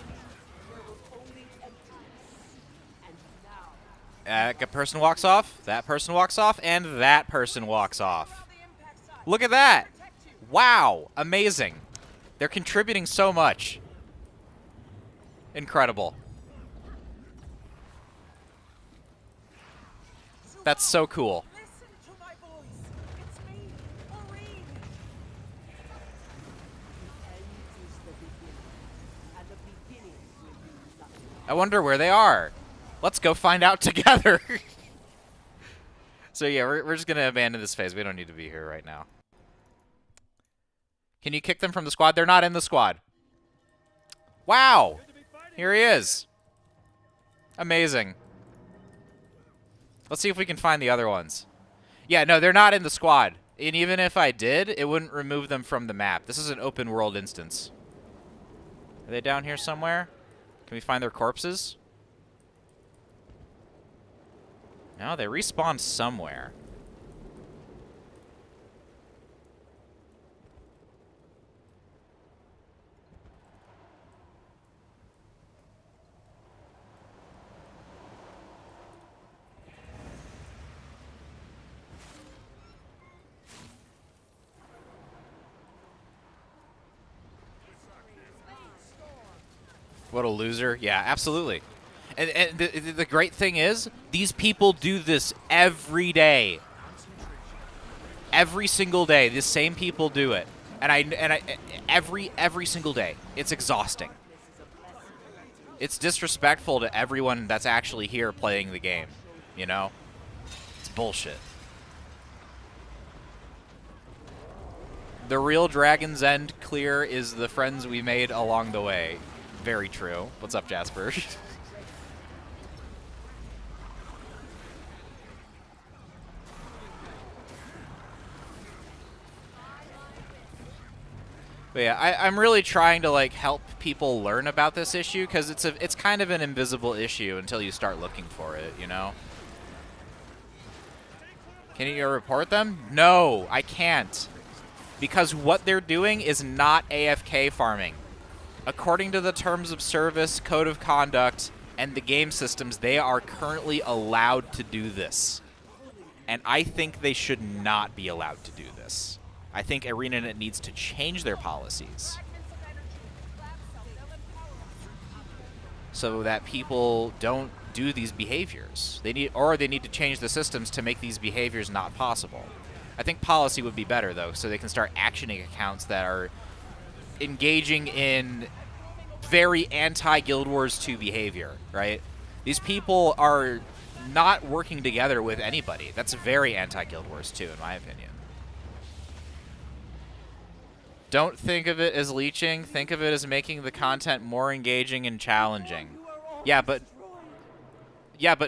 A person walks off, that person walks off, and that person walks off. Look at that! Wow, amazing. They're contributing so much. Incredible. That's so cool. Listen to my voice. It's me, Maureen. I wonder where they are. Let's go find out together. So yeah, we're just gonna abandon this phase. We don't need to be here right now. Can you kick them from the squad? They're not in the squad. Wow. Here he is. Amazing. Let's see if we can find the other ones. Yeah, no, they're not in the squad. And even if I did, it wouldn't remove them from the map. This is an open world instance. Are they down here somewhere? Can we find their corpses? No, they respawned somewhere. What a loser. Yeah, absolutely. And the great thing is, these people do this every day. Every single day, the same people do it. And every single day. It's exhausting. It's disrespectful to everyone that's actually here playing the game, you know? It's bullshit. The real Dragon's End clear is the friends we made along the way. Very true. What's up, Jasper? But yeah, I'm really trying to like help people learn about this issue because it's kind of an invisible issue until you start looking for it, you know? Can you report them? No, I can't. Because what they're doing is not AFK farming. According to the terms of service, code of conduct, and the game systems, they are currently allowed to do this. And I think they should not be allowed to do this. I think ArenaNet needs to change their policies so that people don't do these behaviors. They need to change the systems to make these behaviors not possible. I think policy would be better though, so they can start actioning accounts that are engaging in very anti-Guild Wars 2 behavior, right? These people are not working together with anybody. That's very anti-Guild Wars 2 in my opinion. Don't think of it as leeching. Think of it as making the content more engaging and challenging. Yeah, but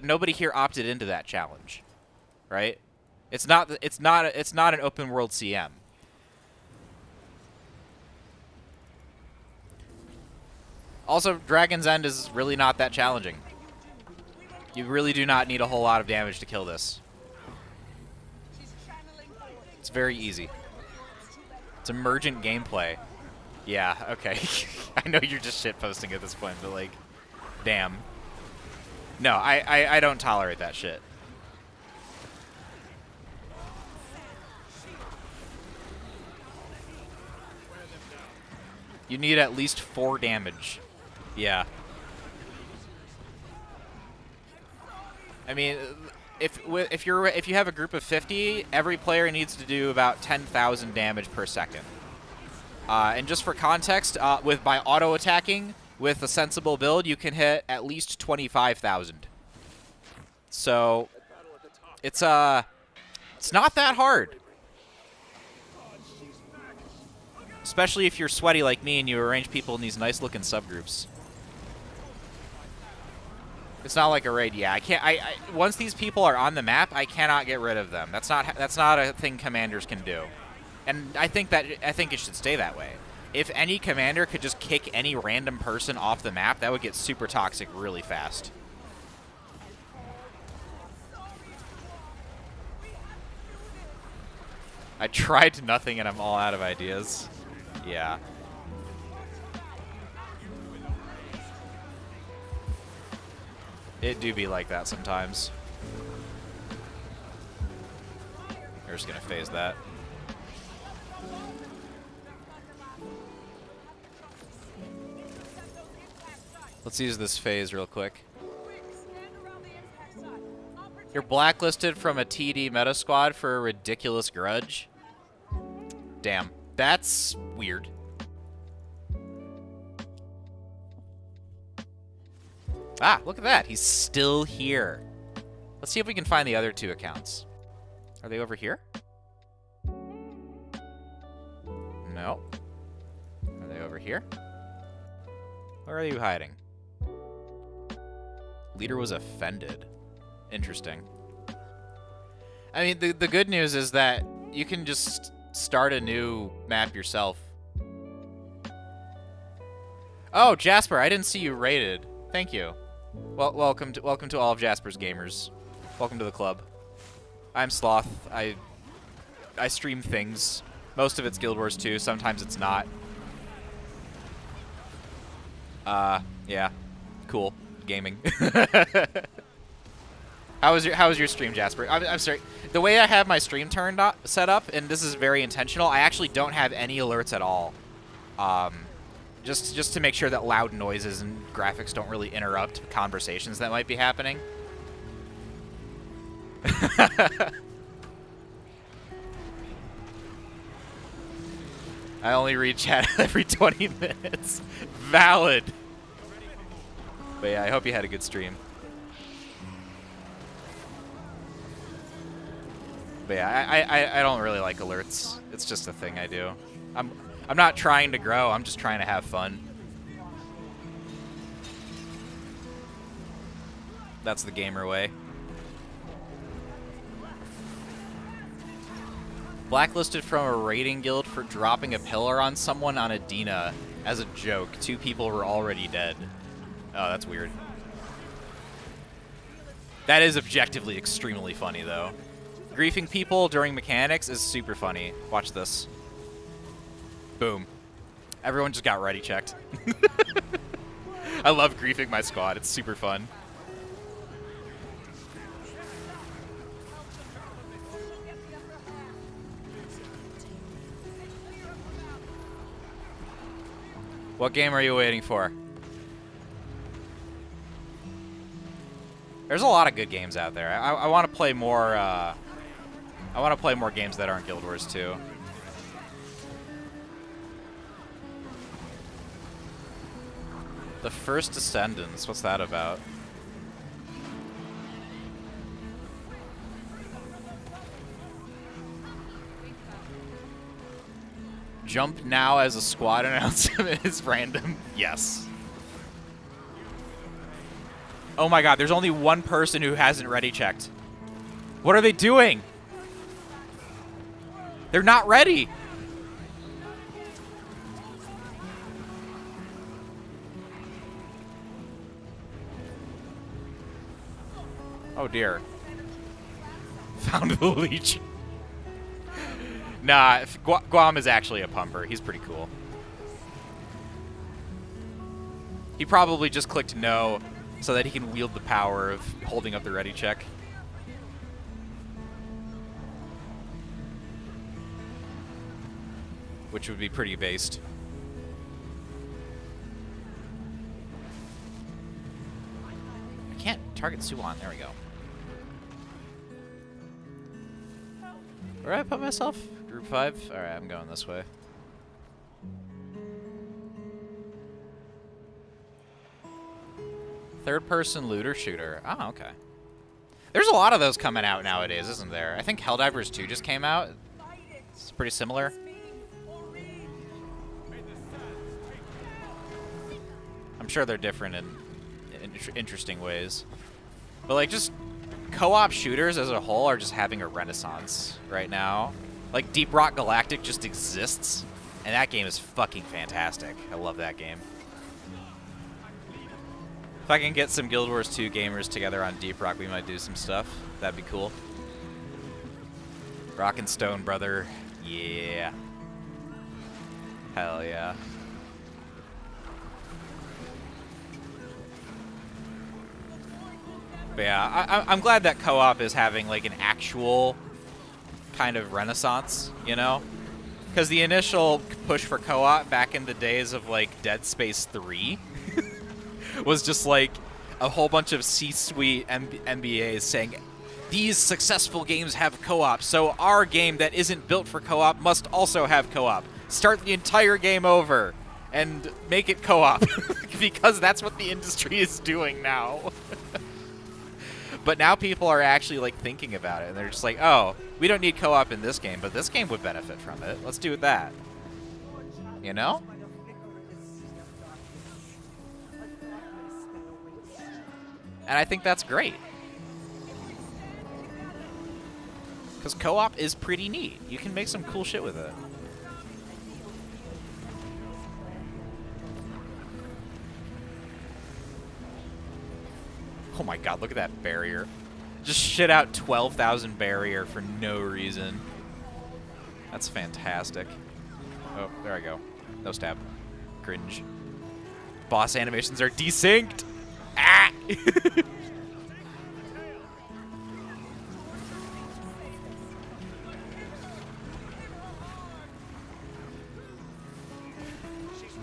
nobody here opted into that challenge, right? It's not an open world CM. Also, Dragon's End is really not that challenging. You really do not need a whole lot of damage to kill this. It's very easy. It's emergent gameplay. Yeah, okay. I know you're just shitposting at this point, but like, damn. No, I don't tolerate that shit. You need at least 4 damage. Yeah. I mean, if you have a group of 50, every player needs to do about 10,000 damage per second. And just for context, by auto attacking with a sensible build, you can hit at least 25,000. So it's not that hard. Especially if you're sweaty like me and you arrange people in these nice looking subgroups. It's not like a raid. Yeah, I can't. Once these people are on the map, I cannot get rid of them. That's not a thing commanders can do, and I think it should stay that way. If any commander could just kick any random person off the map, that would get super toxic really fast. I tried nothing and I'm all out of ideas. Yeah. It do be like that sometimes. We're just gonna phase that. Let's use this phase real quick. You're blacklisted from a TD meta squad for a ridiculous grudge. Damn, that's weird. Ah, look at that. He's still here. Let's see if we can find the other 2 accounts. Are they over here? No. Are they over here? Where are you hiding? Leader was offended. Interesting. I mean, the good news is that you can just start a new map yourself. Oh, Jasper, I didn't see you rated. Thank you. Well, welcome to all of Jasper's gamers. Welcome to the club. I'm Sloth. I stream things. Most of it's Guild Wars 2. Sometimes it's not. Yeah. Cool. Gaming. How was your stream, Jasper? I'm sorry. The way I have my stream set up, and this is very intentional, I actually don't have any alerts at all. Just to make sure that loud noises and graphics don't really interrupt conversations that might be happening. I only read chat every 20 minutes. Valid. But yeah, I hope you had a good stream. But yeah, I don't really like alerts. It's just a thing I do. I'm not trying to grow, I'm just trying to have fun. That's the gamer way. Blacklisted from a raiding guild for dropping a pillar on someone on Adina as a joke. 2 people were already dead. Oh, that's weird. That is objectively extremely funny, though. Griefing people during mechanics is super funny. Watch this. Boom. Everyone just got ready checked. I love griefing my squad. It's super fun. What game are you waiting for? There's a lot of good games out there. I want to play more. I want to play more games that aren't Guild Wars 2. The First Descendants. What's that about? Jump now as a squad announcement is random. Yes. Oh my god, there's only one person who hasn't ready checked. What are they doing? They're not ready. Oh dear. Found the leech. Nah, Guam is actually a pumper. He's pretty cool. He probably just clicked no so that he can wield the power of holding up the ready check. Which would be pretty based. I can't target Suwon. There we go. Where did I put myself? Group 5? Alright, I'm going this way. Third-person looter shooter. Oh, okay. There's a lot of those coming out nowadays, isn't there? I think Helldivers 2 just came out. It's pretty similar. I'm sure they're different in interesting ways. But, like, just co-op shooters as a whole are just having a renaissance right now. Like, Deep Rock Galactic just exists, and that game is fucking fantastic. I love that game. If I can get some Guild Wars 2 gamers together on Deep Rock, we might do some stuff. That'd be cool. Rock and Stone, brother. Yeah. Hell yeah. But yeah, I'm glad that co-op is having, like, an actual kind of renaissance, you know? Because the initial push for co-op back in the days of, like, Dead Space 3 was just, like, a whole bunch of C-suite MBAs saying, these successful games have co-op, so our game that isn't built for co-op must also have co-op. Start the entire game over and make it co-op. Because that's what the industry is doing now. But now people are actually, like, thinking about it, and they're just like, oh, we don't need co-op in this game, but this game would benefit from it. Let's do that. You know? And I think that's great. Because co-op is pretty neat. You can make some cool shit with it. Oh my god, look at that barrier. Just shit out 12,000 barrier for no reason. That's fantastic. Oh, there I go. No stab. Cringe. Boss animations are desynced! Ah! She's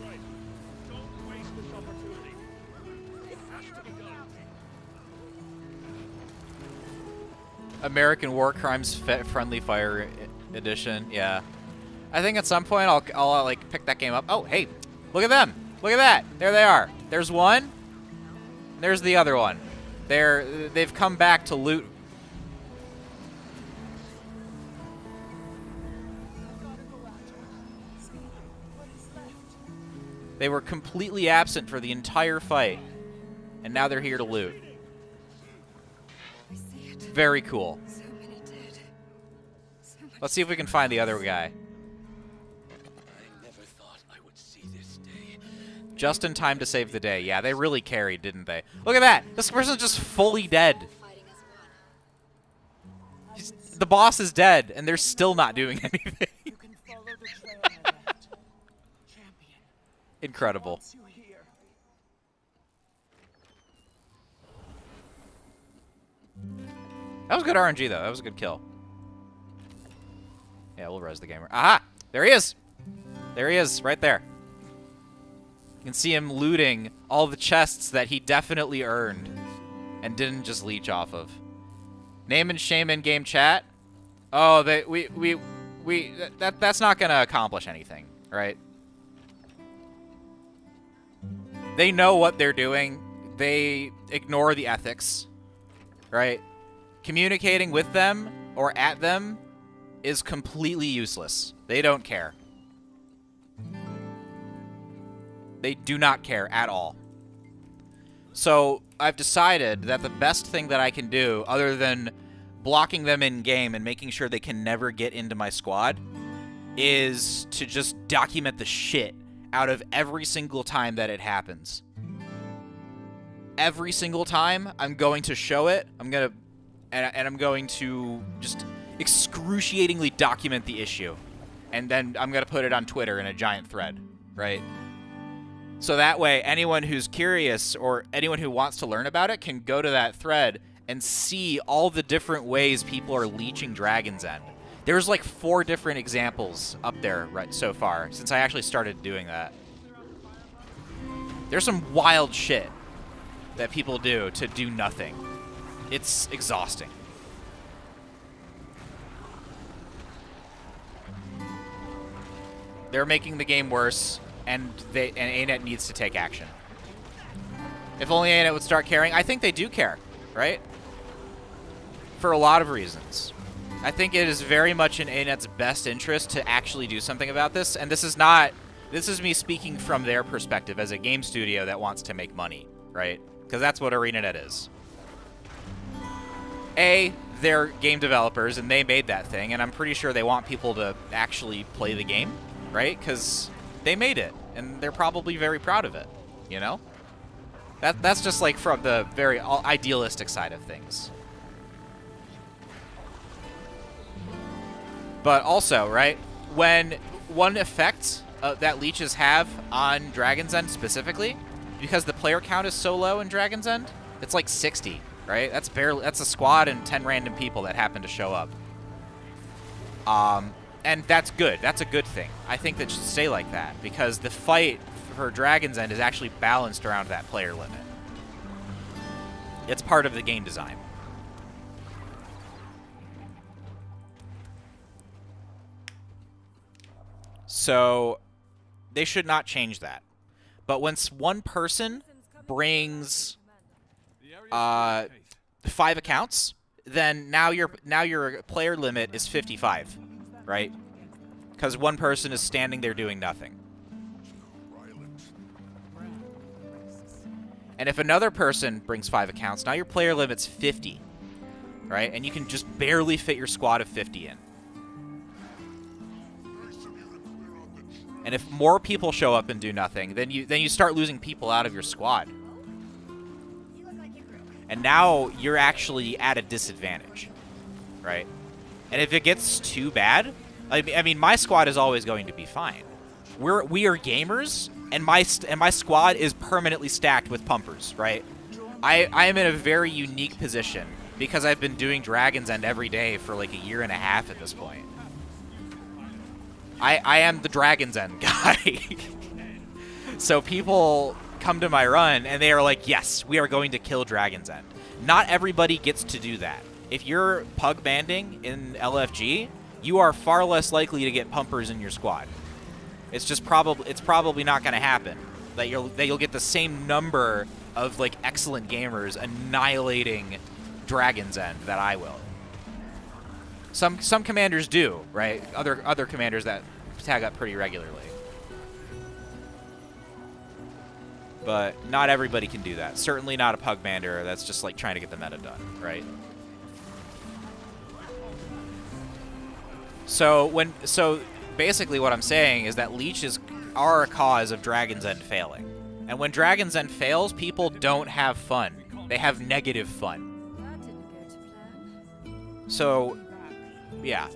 right. Don't waste this opportunity. It has to be done. American War Crimes Friendly Fire Edition, yeah. I think at some point I'll like pick that game up. Oh, hey, look at them! Look at that! There they are. There's one. There's the other one. They've come back to loot. They were completely absent for the entire fight, and now they're here to loot. I see it. Very cool. So many dead. So much Let's see if we can find the other guy. I never thought I would see this day. Just in time to save the day. Yeah, they really carried, didn't they? Look at that! This person's just fully dead. Fighting as one. The boss is dead, and they're still not doing anything. You can follow the trail I left. Champion. Incredible. Wants you here. That was good RNG, though. That was a good kill. Yeah, we'll res the gamer. Aha! There he is! There he is, right there. You can see him looting all the chests that he definitely earned and didn't just leech off of. Name and shame in game chat. Oh, that's not gonna accomplish anything, right? They know what they're doing. They ignore the ethics, right? Communicating with them or at them is completely useless. They don't care. They do not care at all. So I've decided that the best thing that I can do, other than blocking them in game and making sure they can never get into my squad, is to just document the shit out of every single time that it happens. Every single time, I'm going to show it. I'm going to just excruciatingly document the issue. And then I'm going to put it on Twitter in a giant thread, right? So that way, anyone who's curious or anyone who wants to learn about it can go to that thread and see all the different ways people are leeching Dragon's End. There's like 4 different examples up there right so far since I actually started doing that. There's some wild shit that people do to do nothing. It's exhausting. They're making the game worse, and ANET needs to take action. If only ANET would start caring. I think they do care, right? For a lot of reasons. I think it is very much in ANET's best interest to actually do something about this, and this is me speaking from their perspective as a game studio that wants to make money, right? Because that's what ArenaNet is. They're game developers, and they made that thing, and I'm pretty sure they want people to actually play the game, right? Because they made it, and they're probably very proud of it, you know? That's just like from the very idealistic side of things. But also, right, when one effect that leeches have on Dragon's End specifically, because the player count is so low in Dragon's End, it's like 60, right? That's a squad and 10 random people that happen to show up. And that's good. That's a good thing. I think that should stay like that, because the fight for Dragon's End is actually balanced around that player limit. It's part of the game design. So they should not change that. But once one person brings 5 accounts, then now your player limit is 55, right? Because one person is standing there doing nothing. And if another person brings 5 accounts, now your player limit's 50, right? And you can just barely fit your squad of 50 in. And if more people show up and do nothing, then you start losing people out of your squad. And now you're actually at a disadvantage, right? And if it gets too bad, I mean, my squad is always going to be fine. We are gamers, and my squad is permanently stacked with pumpers, right? I am in a very unique position because I've been doing Dragon's End every day for like a year and a half at this point. I am the Dragon's End guy. So people come to my run and they are like, yes, we are going to kill Dragon's End. Not everybody gets to do that. If you're pug banding in LFG, you are far less likely to get pumpers in your squad. It's just probably not going to happen. That you'll get the same number of like excellent gamers annihilating Dragon's End that I will. Some commanders do, right? Other commanders that tag up pretty regularly. But not everybody can do that. Certainly not a pug bander that's just like trying to get the meta done, right? So basically what I'm saying is that leeches are a cause of Dragon's End failing. And when Dragon's End fails, people don't have fun. They have negative fun. That didn't go to plan. So, yeah.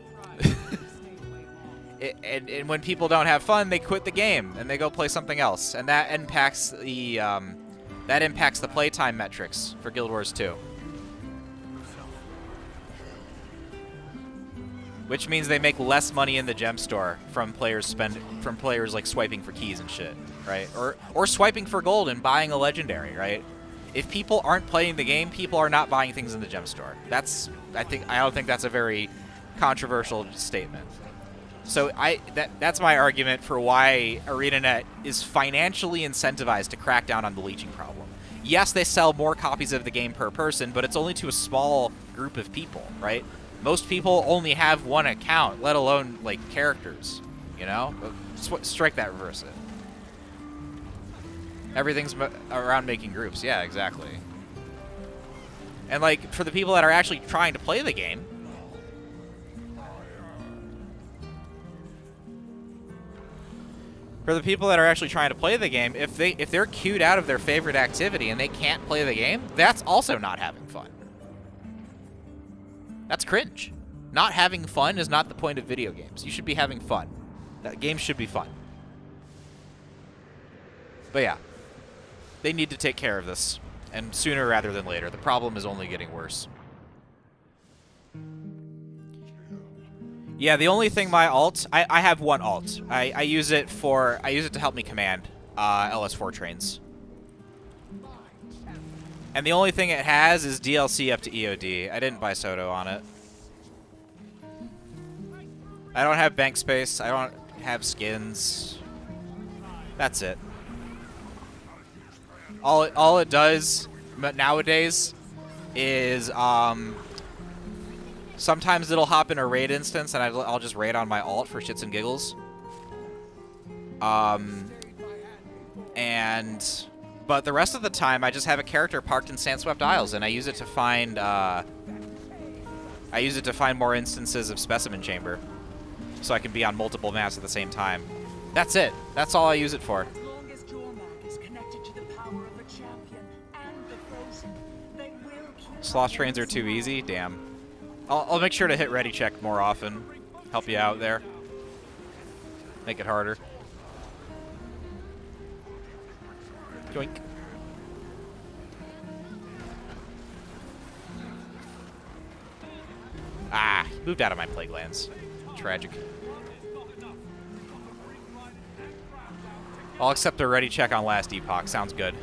And when people don't have fun, they quit the game and they go play something else, and that impacts the playtime metrics for Guild Wars 2. Which means they make less money in the gem store from players like swiping for keys and shit, right? Or swiping for gold and buying a legendary, right? If people aren't playing the game, people are not buying things in the gem store. I don't think that's a very controversial statement. So that's my argument for why ArenaNet is financially incentivized to crack down on the leeching problem. Yes, they sell more copies of the game per person, but it's only to a small group of people, right? Most people only have one account, let alone, like, characters, you know? Strike that, reverse it. Everything's around making groups. Yeah, exactly. And, like, for the people that are actually trying to play the game, if they're queued out of their favorite activity and they can't play the game, that's also not having fun. That's cringe. Not having fun is not the point of video games. You should be having fun. That game should be fun. But yeah, they need to take care of this, and sooner rather than later. The problem is only getting worse. Yeah, the only thing my alt, I have one alt. I use it to help me command LS4 trains. And the only thing it has is DLC up to EOD. I didn't buy Soto on it. I don't have bank space. I don't have skins. That's it. All it does nowadays is sometimes it'll hop in a raid instance and I'll just raid on my alt for shits and giggles. But the rest of the time, I just have a character parked in Sandswept Isles, and I use it to find more instances of Specimen Chamber, so I can be on multiple maps at the same time. That's it. That's all I use it for. As long as Jormak is connected to the power of a champion and the Frozen, they will keep Sloth trains are too easy? Damn. I'll make sure to hit ready check more often. Help you out there. Make it harder. Joink. Ah, moved out of my plague lands. Tragic. I'll accept a ready check on last epoch. Sounds good.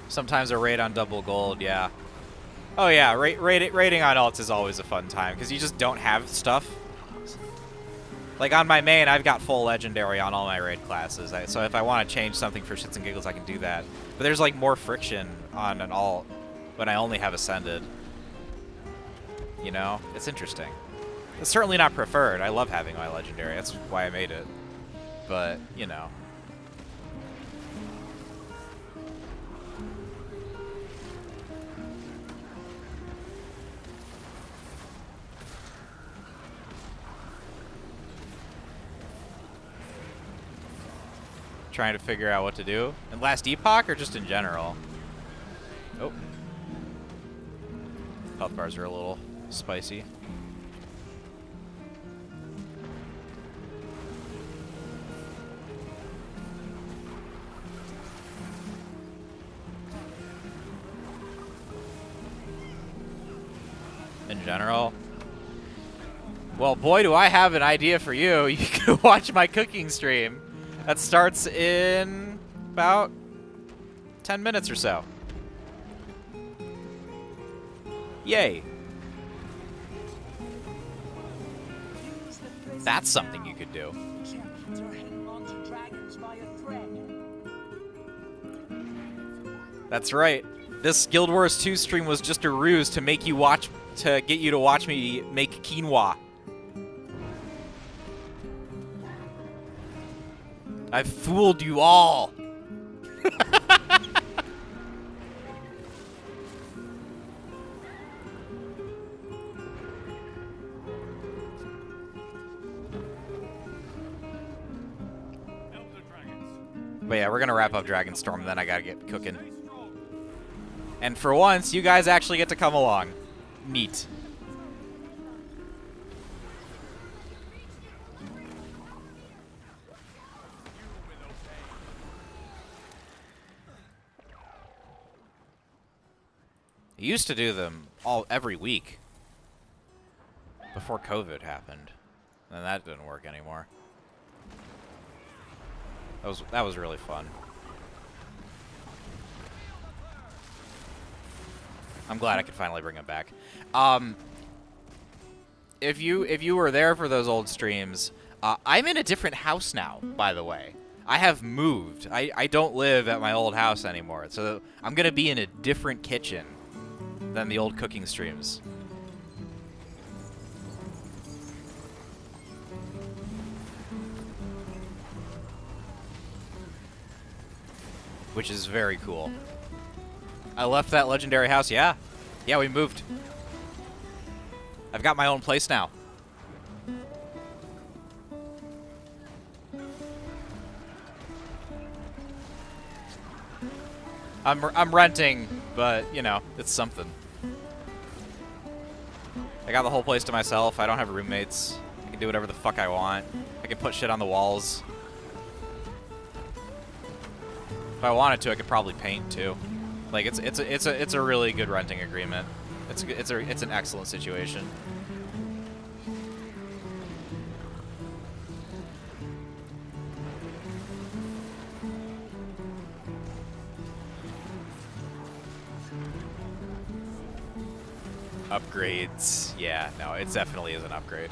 Sometimes a raid on double gold, yeah. Oh yeah, raiding on alts is always a fun time, because you just don't have stuff. Like on my main, I've got full legendary on all my raid classes, so if I want to change something for shits and giggles, I can do that. But there's like more friction on an alt when I only have Ascended. You know? It's interesting. It's certainly not preferred. I love having my legendary, that's why I made it. But, you know. Trying to figure out what to do. In last epoch or just in general? Oh. Health bars are a little spicy. In general? Well, boy, do I have an idea for you. You can watch my cooking stream. That starts in about 10 minutes or so. Yay. That's something you could do. champions are hanging on to dragons by a thread. That's right. This Guild Wars 2 stream was just a ruse to make you watch, to get you to watch me make quinoa. I've fooled you all. Elder dragons. But yeah, we're gonna wrap up Dragonstorm, then I gotta get cooking. Stay strong. And for once, you guys actually get to come along. Neat. I used to do them every week before COVID happened, and that didn't work anymore. That was really fun. I'm glad I could finally bring it back. If you were there for those old streams, I'm in a different house now, by the way. I have moved. I don't live at my old house anymore, so I'm gonna be in a different kitchen than the old cooking streams. Which is very cool. I left that legendary house, yeah. Yeah, we moved. I've got my own place now. I'm renting, but, you know, it's something. I got the whole place to myself. I don't have roommates. I can do whatever the fuck I want. I can put shit on the walls. If I wanted to, I could probably paint too. Like it's a really good renting agreement. It's an excellent situation. Upgrades. Yeah, no, it definitely is an upgrade.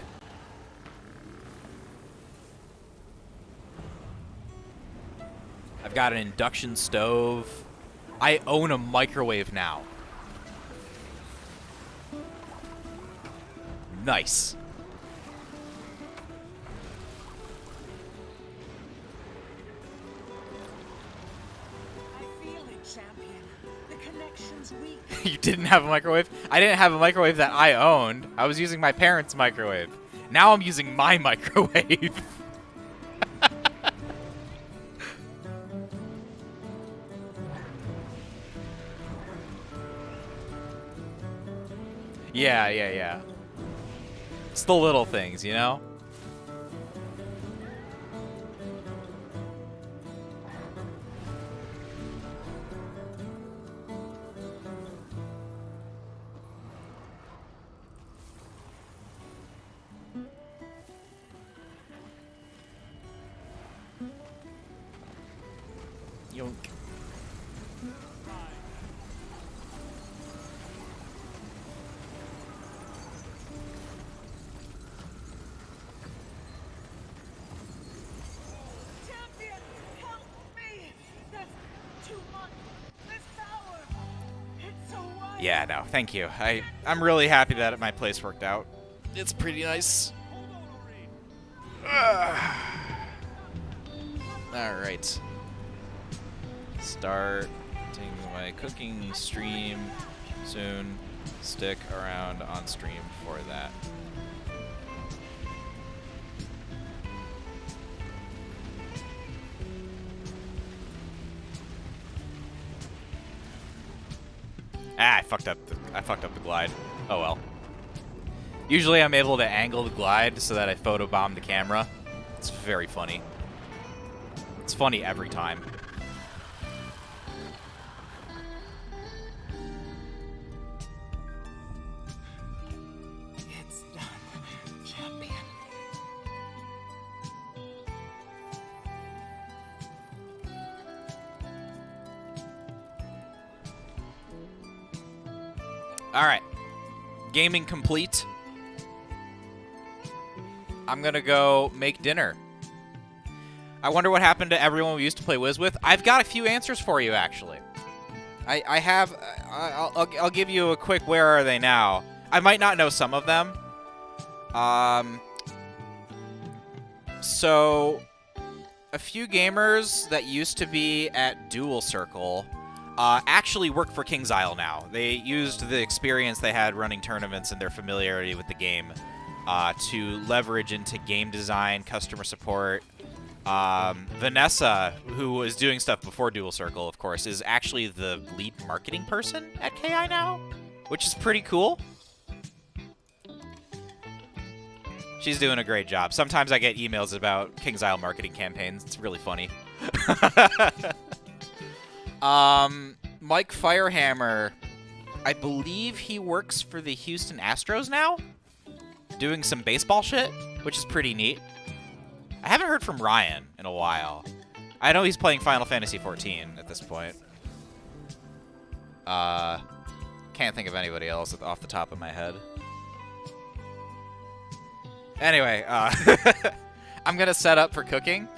I've got an induction stove. I own a microwave now. Nice. I feel it, champion. The connection's weak. You didn't have a microwave? I didn't have a microwave that I owned. I was using my parents' microwave. Now I'm using my microwave. Yeah. It's the little things, you know? Yoink. Champion, help me! There's too much. This power. It's so wide. Yeah, no, thank you. I'm really happy that my place worked out. It's pretty nice. Alright. Starting my cooking stream soon. Stick around on stream for that. Ah, I fucked up the glide. Oh well. Usually I'm able to angle the glide so that I photobomb the camera. It's very funny. It's funny every time. It's done, champion. Alright. Gaming complete. I'm gonna go make dinner. I wonder what happened to everyone we used to play Wiz with. I've got a few answers for you, actually. I'll give you a quick where are they now. I might not know some of them. So a few gamers that used to be at Dual Circle actually work for King's Isle now. They used the experience they had running tournaments and their familiarity with the game to leverage into game design, customer support. Vanessa, who was doing stuff before Dual Circle, of course, is actually the lead marketing person at KI now, which is pretty cool. She's doing a great job. Sometimes I get emails about King's Isle marketing campaigns. It's really funny. Mike Firehammer, I believe he works for the Houston Astros now, doing some baseball shit, which is pretty neat. I haven't heard from Ryan in a while. I know he's playing Final Fantasy XIV at this point. Can't think of anybody else off the top of my head. Anyway, I'm gonna set up for cooking.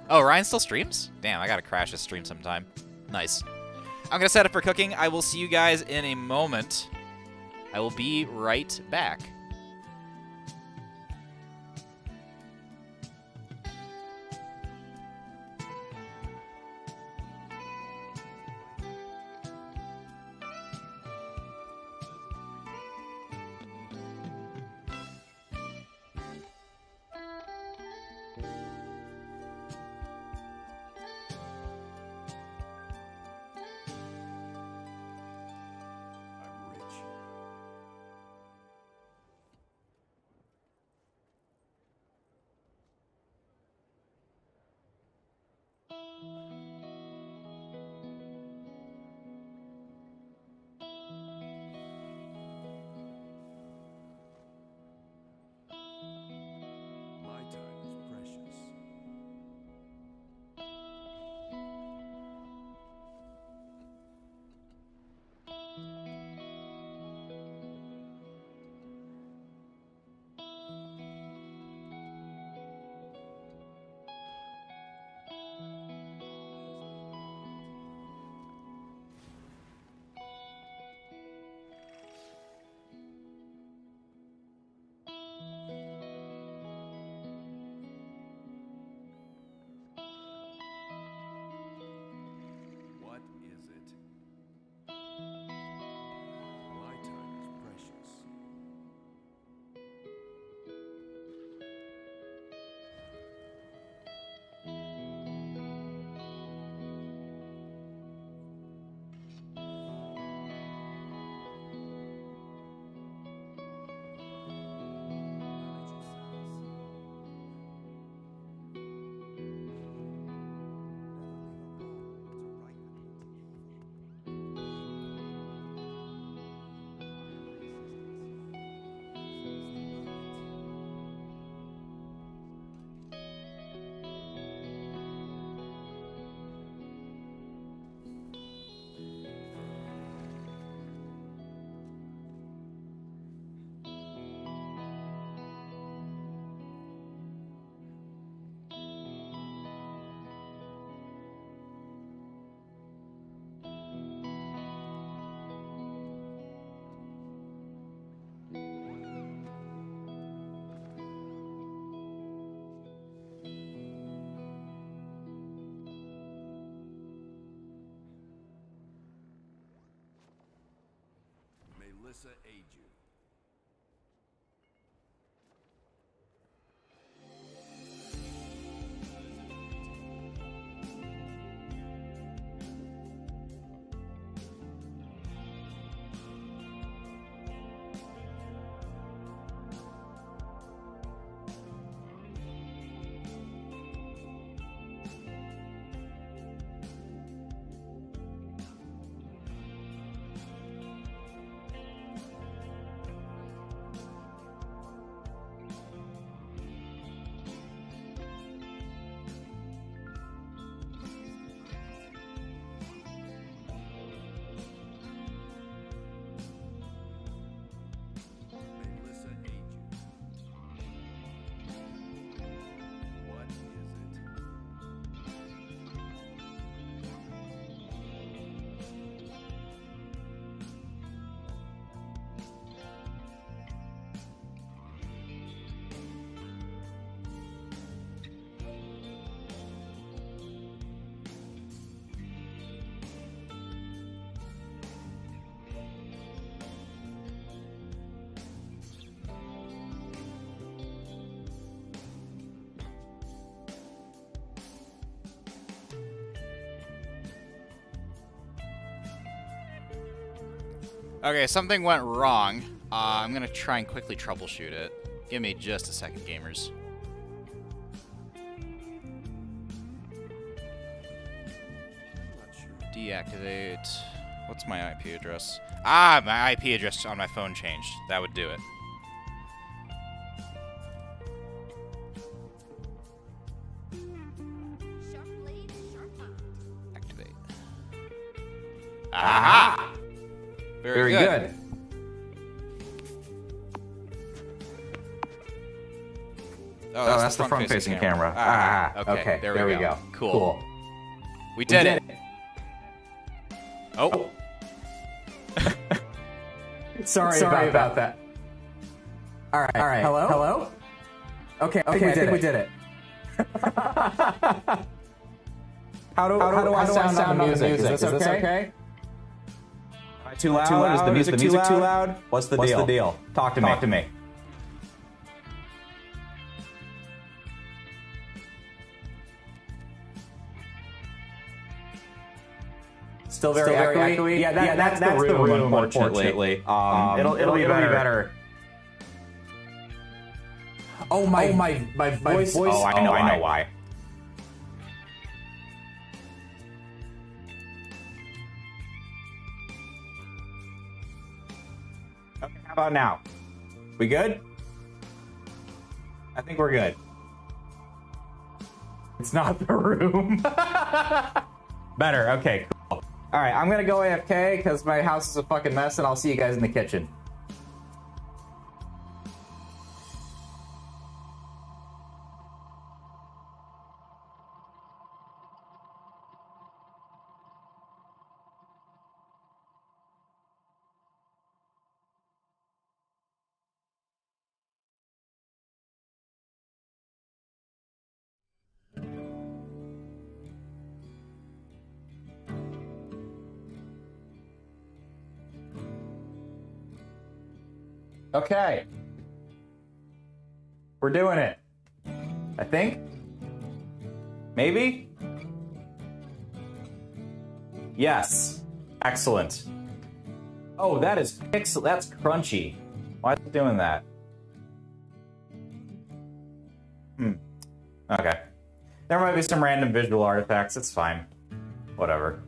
Oh, Ryan still streams? Damn, I gotta crash his stream sometime. Nice. I'm gonna set up for cooking. I will see you guys in a moment. I will be right back. Melissa aid you. Okay, something went wrong. I'm gonna try and quickly troubleshoot it. Give me just a second, gamers. Deactivate. What's my IP address? Ah, my IP address on my phone changed. That would do it. Sharp blade, sharp mind. Activate. Aha! Very good. Oh, that's the front-facing camera. Ah, okay. There we go. Cool. We did it. Oh. Sorry about that. All right. Hello? Okay, I think we did it. How do I sound on the music? Is this okay? Am I too loud? Is the music too loud? What's the deal? Talk to me. Still very echoey? Yeah, that's the room, unfortunately. It'll be better. Oh, my voice. Oh, I know why. Okay, how about now? We good? I think we're good. It's not the room. Better, okay, cool. Alright, I'm gonna go AFK because my house is a fucking mess, and I'll see you guys in the kitchen. Okay. We're doing it. I think. Maybe? Yes. Excellent. Oh, that is pixel. That's crunchy. Why is it doing that? Okay. There might be some random visual artifacts. It's fine. Whatever.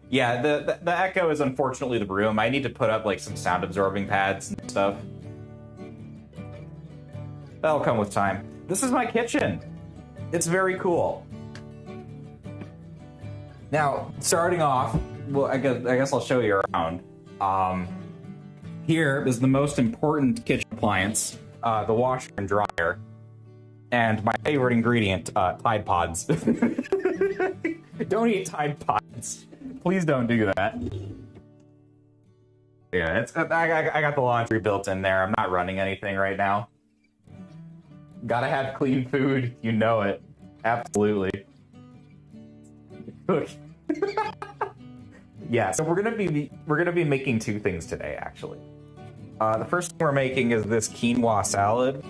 Yeah, the echo is unfortunately the room. I need to put up like some sound absorbing pads and stuff. That'll come with time. This is my kitchen. It's very cool. Now, starting off, well, I guess I'll show you around. Here is the most important kitchen appliance, the washer and dryer, and my favorite ingredient, Tide Pods. Don't eat Tide Pods. Please don't do that. Yeah, I got the laundry built in there. I'm not running anything right now. Gotta have clean food. You know it. Absolutely. Yeah, so we're gonna be making two things today, actually. The first thing we're making is this quinoa salad.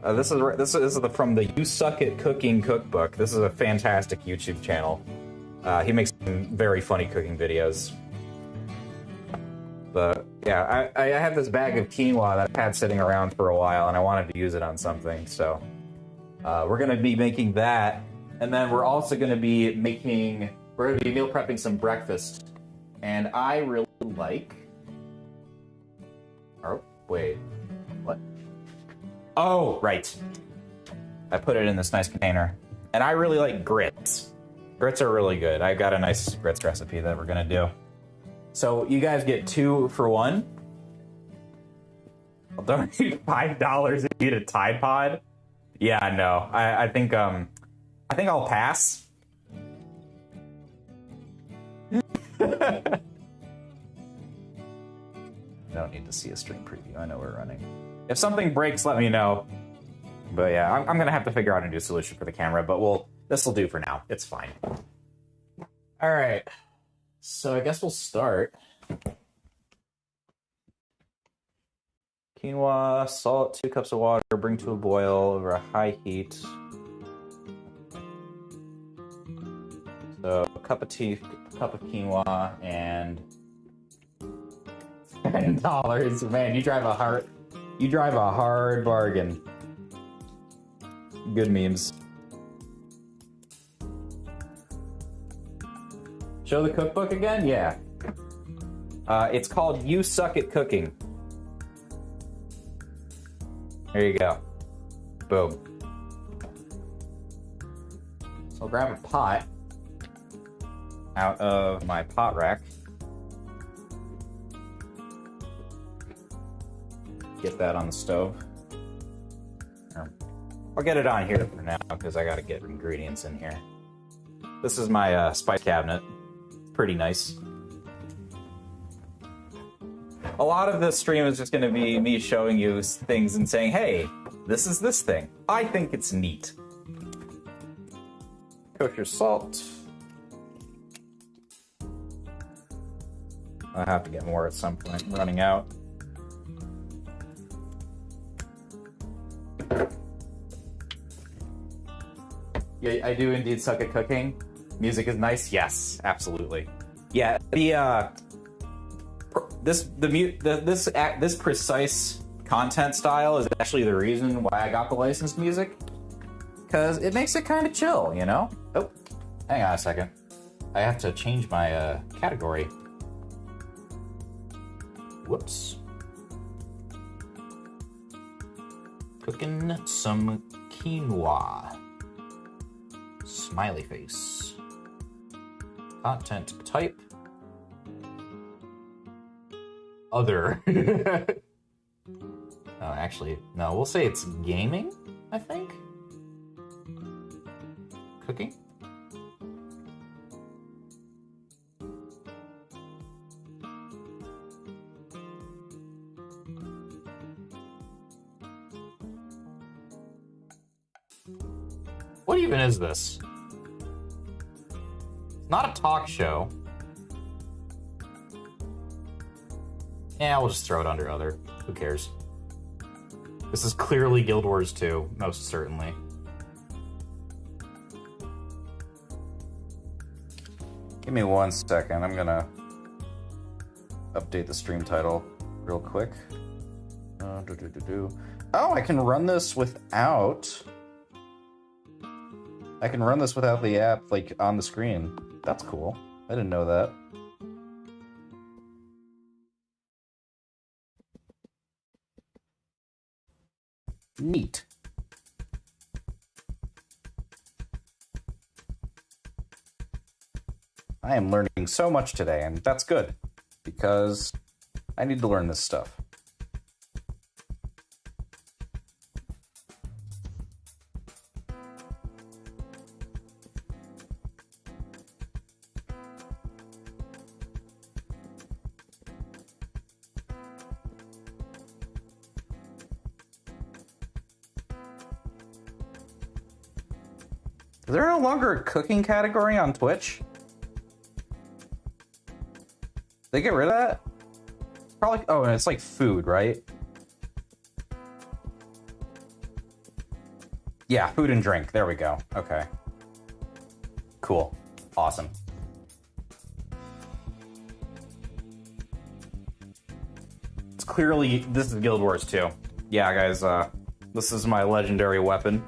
This is from the You Suck at Cooking cookbook. This is a fantastic YouTube channel. He makes some very funny cooking videos. But yeah, I have this bag of quinoa that I've had sitting around for a while, and I wanted to use it on something. So we're gonna be making that, and then we're also gonna be meal prepping some breakfast. And I really like. Oh wait, what? Oh right, I put it in this nice container, and I really like grits. Grits are really good. I've got a nice grits recipe that we're gonna do. So you guys get 2 for 1. I'll donate $5 if you eat a Tide Pod. Yeah, no. I think I'll pass. Don't need to see a stream preview. I know we're running. If something breaks, let me know. But yeah, I'm gonna have to figure out a new solution for the camera, but this'll do for now. It's fine. All right. So I guess we'll start. Quinoa, salt, 2 cups of water, bring to a boil over a high heat. So a cup of quinoa and $10. Man, you drive a hard bargain. Good memes. Show the cookbook again? Yeah. It's called You Suck at Cooking. There you go. Boom. So I'll grab a pot out of my pot rack. Get that on the stove. I'll get it on here for now because I gotta get ingredients in here. This is my spice cabinet. Pretty nice. A lot of this stream is just gonna be me showing you things and saying, hey, this is this thing. I think it's neat. Kosher salt. I'll have to get more at some point. I'm running out. Yeah, I do indeed suck at cooking. Music is nice. Yes, absolutely. Yeah, this precise content style is actually the reason why I got the licensed music, because it makes it kind of chill, you know. Oh, hang on a second. I have to change my category. Whoops. Cooking some quinoa. Smiley face. Content type. Other. Oh, actually, no, we'll say it's gaming, I think. Cooking. What even is this? It's not a talk show. Yeah, we'll just throw it under other. Who cares? This is clearly Guild Wars 2, most certainly. Give me 1 second. I'm gonna update the stream title real quick. Oh, I can run this without... I can run this without the app, like, on the screen. That's cool. I didn't know that. Neat. I am learning so much today, and that's good, because I need to learn this stuff. Is there no longer a cooking category on Twitch? They get rid of that? Probably. Oh, and it's like food, right? Yeah, food and drink. There we go. Okay. Cool. Awesome. It's clearly, this is Guild Wars 2. Yeah, guys, this is my legendary weapon.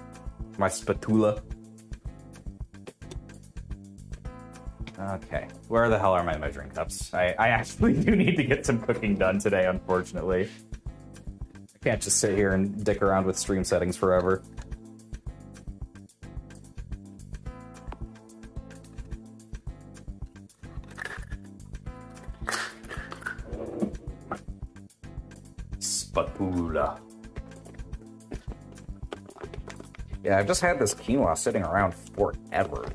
My spatula. Okay, where the hell are my measuring cups? I actually do need to get some cooking done today, unfortunately. I can't just sit here and dick around with stream settings forever. Spatula. Yeah, I've just had this quinoa sitting around forever.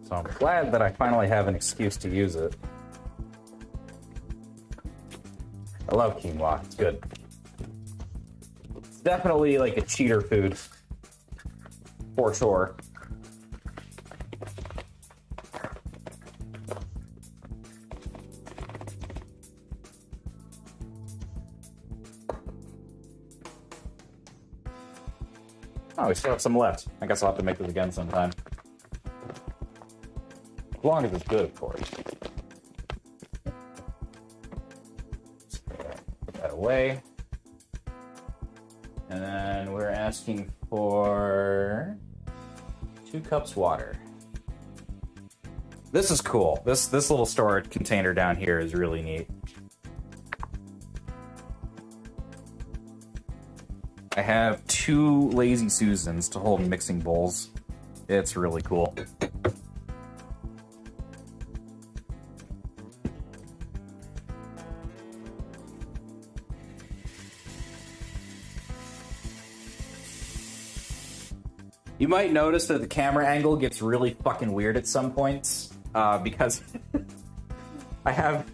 So I'm glad that I finally have an excuse to use it. I love quinoa, it's good. It's definitely like a cheater food. For sure. Oh, we still have some left. I guess I'll have to make this again sometime. As long as it's good, of course. way. And then we're asking for 2 cups water. This is cool. This little storage container down here is really neat. I have 2 Lazy Susans to hold mixing bowls. It's really cool. You might notice that the camera angle gets really fucking weird at some points, because I have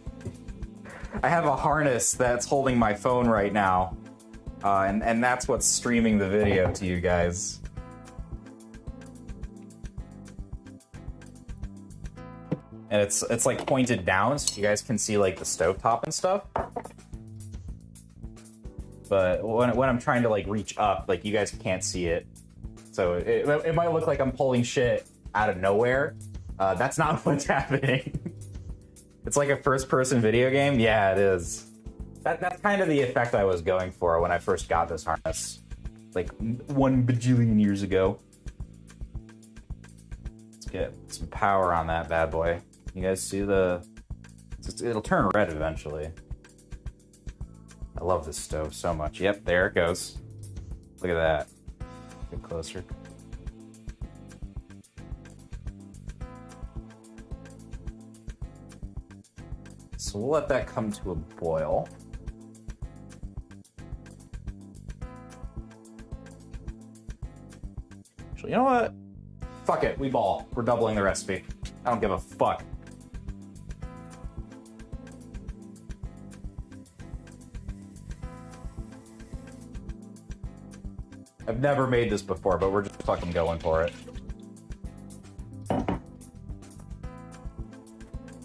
a harness that's holding my phone right now, and that's what's streaming the video to you guys. And it's like pointed down, so you guys can see like the stovetop and stuff. But when I'm trying to like reach up, like you guys can't see it. So it might look like I'm pulling shit out of nowhere. That's not what's happening. It's like a first-person video game. Yeah, it is. That's kind of the effect I was going for when I first got this harness, like 1 bajillion years ago. Let's get some power on that bad boy. You guys see it'll turn red eventually. I love this stove so much. Yep, there it goes. Look at that. Get closer. So we'll let that come to a boil. Actually, you know what? Fuck it, we ball. We're doubling the recipe. I don't give a fuck. I've never made this before, but we're just fucking going for it.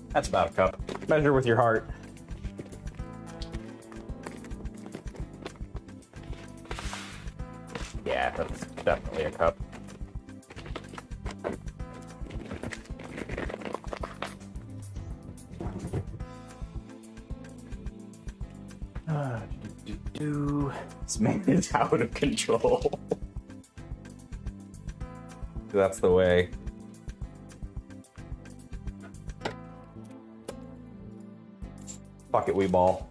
That's about a cup. Measure with your heart. Yeah, that's definitely a cup. This man is out of control. That's the way. Fuck it, we ball.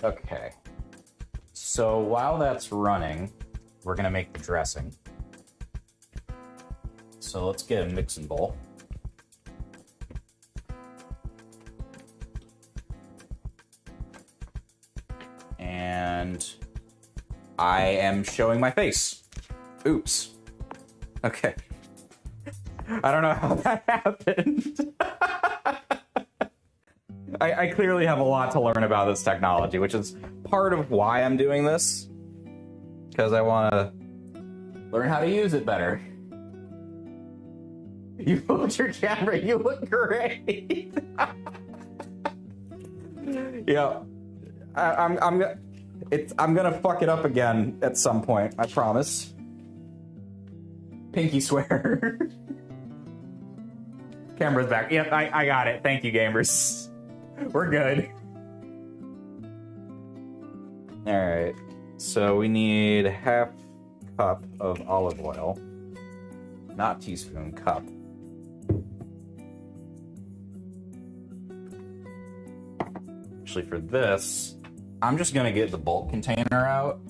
Okay. So while that's running, we're gonna make the dressing. So let's get a mixing bowl. And I am showing my face. Oops. Okay. I don't know how that happened. I clearly have a lot to learn about this technology, which is part of why I'm doing this. Because I want to learn how to use it better. You moved your camera, you look great. Yeah, I'm gonna fuck it up again at some point. I promise. Pinky swear. Camera's back. Yep, I got it. Thank you, gamers. We're good. All right. So we need half cup of olive oil, not teaspoon, cup. Actually, for this, I'm just gonna get the bulk container out.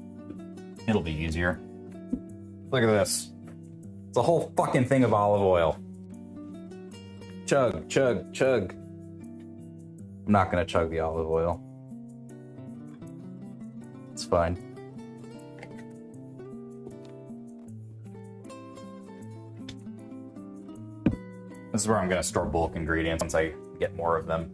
It'll be easier. Look at this. It's a whole fucking thing of olive oil. Chug, chug, chug. I'm not gonna chug the olive oil. It's fine. This is where I'm gonna store bulk ingredients once I get more of them.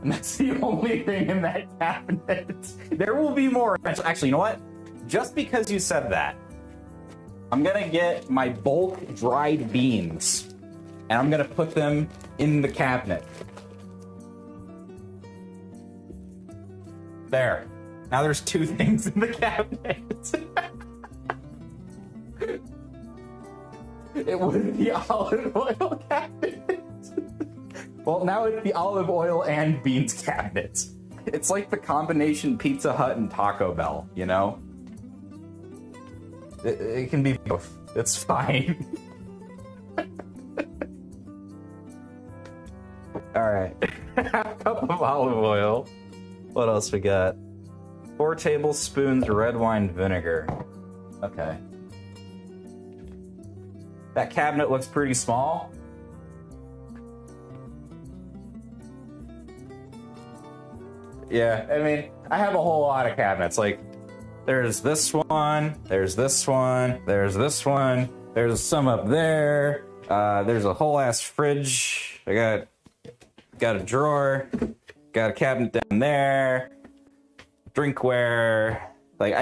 And that's the only thing in that cabinet. There will be more. Actually, you know what? Just because you said that, I'm gonna get my bulk dried beans and I'm gonna put them in the cabinet. There. Now there's two things in the cabinet. It was the olive oil cabinet. Well, now it's the olive oil and beans cabinet. It's like the combination Pizza Hut and Taco Bell, you know? It can be both. It's fine. Alright. Half cup of olive oil. What else we got? 4 tablespoons red wine vinegar. Okay. That cabinet looks pretty small. Yeah, I mean, I have a whole lot of cabinets. Like, there's this one, there's this one, there's this one, there's some up there. There's a whole ass fridge. I got a drawer, got a cabinet down there, drinkware. Like,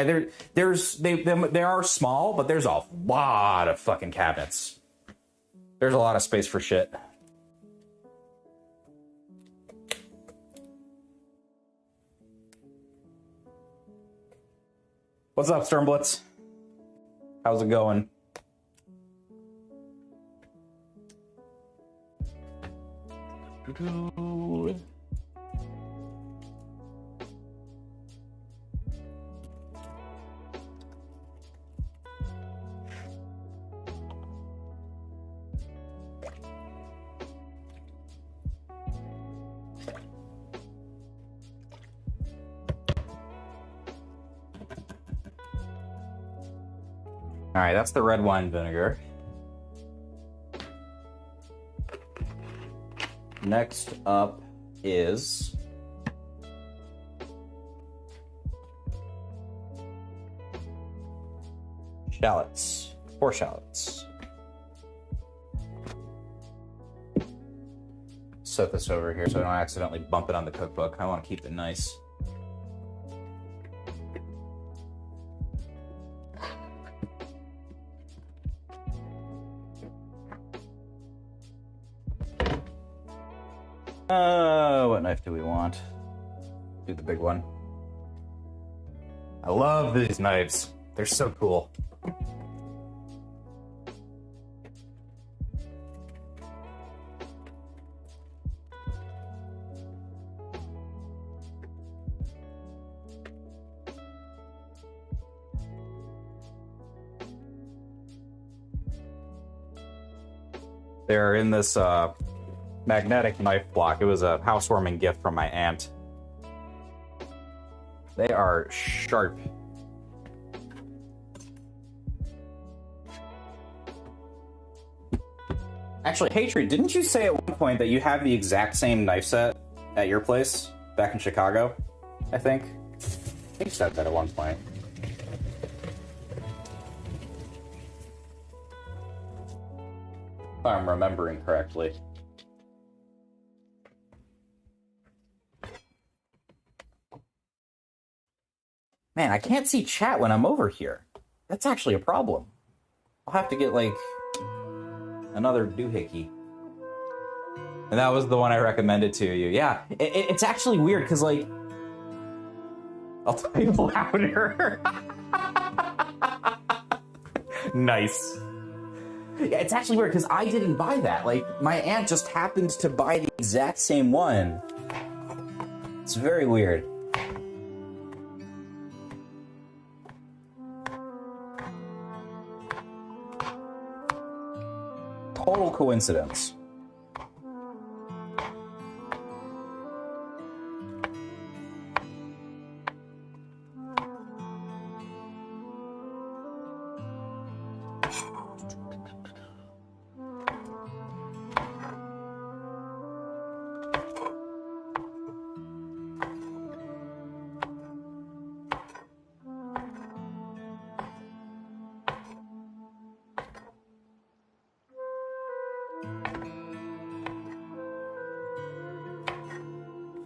they are small, but there's a lot of fucking cabinets. There's a lot of space for shit. What's up, Sternblitz? How's it going? All right, that's the red wine vinegar. Next up is shallots. 4 shallots. Set this over here so I don't accidentally bump it on the cookbook. I want to keep it nice. What knife do we want? Do the big one. I love these knives. They're so cool. They're in this magnetic knife block. It was a housewarming gift from my aunt. They are sharp. Actually, Hatred, didn't you say at one point that you have the exact same knife set at your place back in Chicago? I think you said that at one point. If I'm remembering correctly. Man, I can't see chat when I'm over here. That's actually a problem. I'll have to get, like, another doohickey. And that was the one I recommended to you. Yeah, it's actually weird, because, like... I'll tell you louder. Nice. Yeah, it's actually weird, because I didn't buy that. Like, my aunt just happened to buy the exact same one. It's very weird. Total coincidence.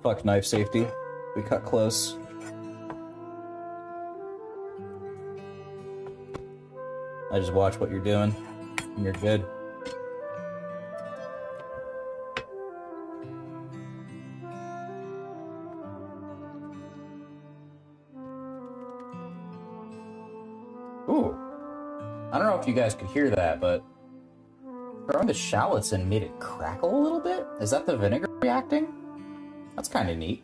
Fuck knife safety. We cut close. I just watch what you're doing, and you're good. Ooh. I don't know if you guys could hear that, but throwing the shallots in made it crackle a little bit? Is that the vinegar reacting? That's kind of neat.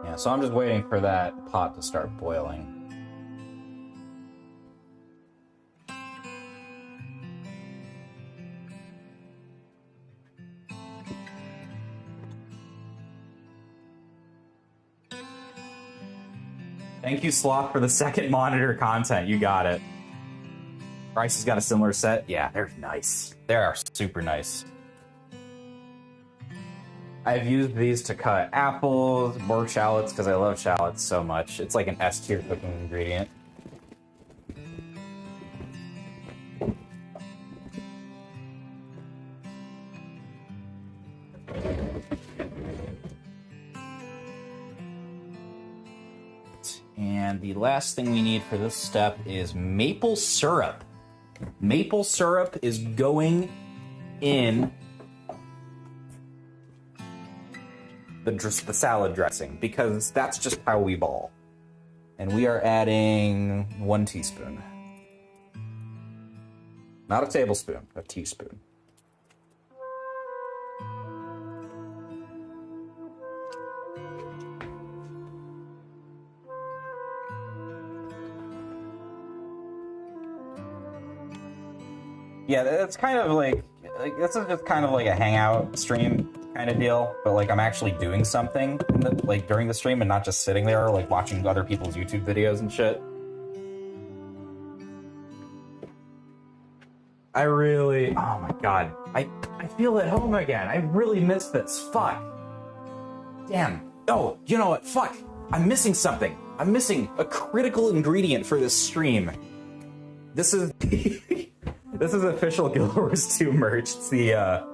Yeah, so I'm just waiting for that pot to start boiling. Thank you, Sloth, for the second monitor content. You got it. Bryce has got a similar set. Yeah, they're nice. They are super nice. I've used these to cut apples, more shallots, because I love shallots so much. It's like an S-tier cooking ingredient. And the last thing we need for this step is maple syrup. Maple syrup is going in the salad dressing, because that's just how we ball. And we are adding 1 teaspoon. Not a tablespoon, a teaspoon. Yeah, it's kind of like this is just kind of like a hangout stream kind of deal, but like I'm actually doing something in the, like during the stream and not just sitting there like watching other people's YouTube videos and shit. I really, oh my god, I feel at home again. I really miss this. Fuck. Damn. Oh, you know what? Fuck. I'm missing something. I'm missing a critical ingredient for this stream. This is this is official Guild Wars 2 merch. It's the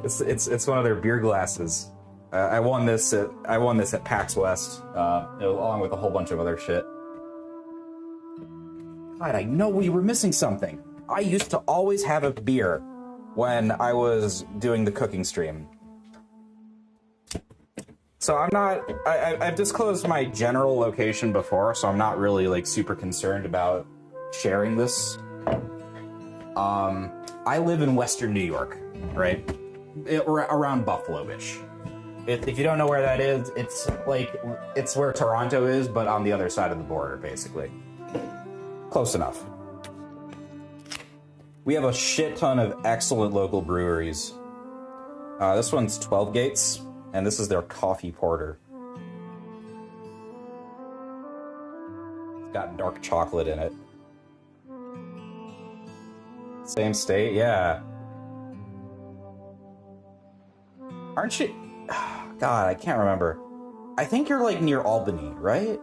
it's one of their beer glasses. I won this at PAX West, along with a whole bunch of other shit. God, I know we were missing something. I used to always have a beer when I was doing the cooking stream. So I'm not, I've disclosed my general location before, so I'm not really like super concerned about sharing this. I live in Western New York, right? Around Buffalo-ish. If you don't know where that is, it's where Toronto is, but on the other side of the border, basically. Close enough. We have a shit ton of excellent local breweries. This one's 12 Gates, and this is their coffee porter. It's got dark chocolate in it. Same state, yeah. Aren't you? God, I can't remember. I think you're like near Albany, right? If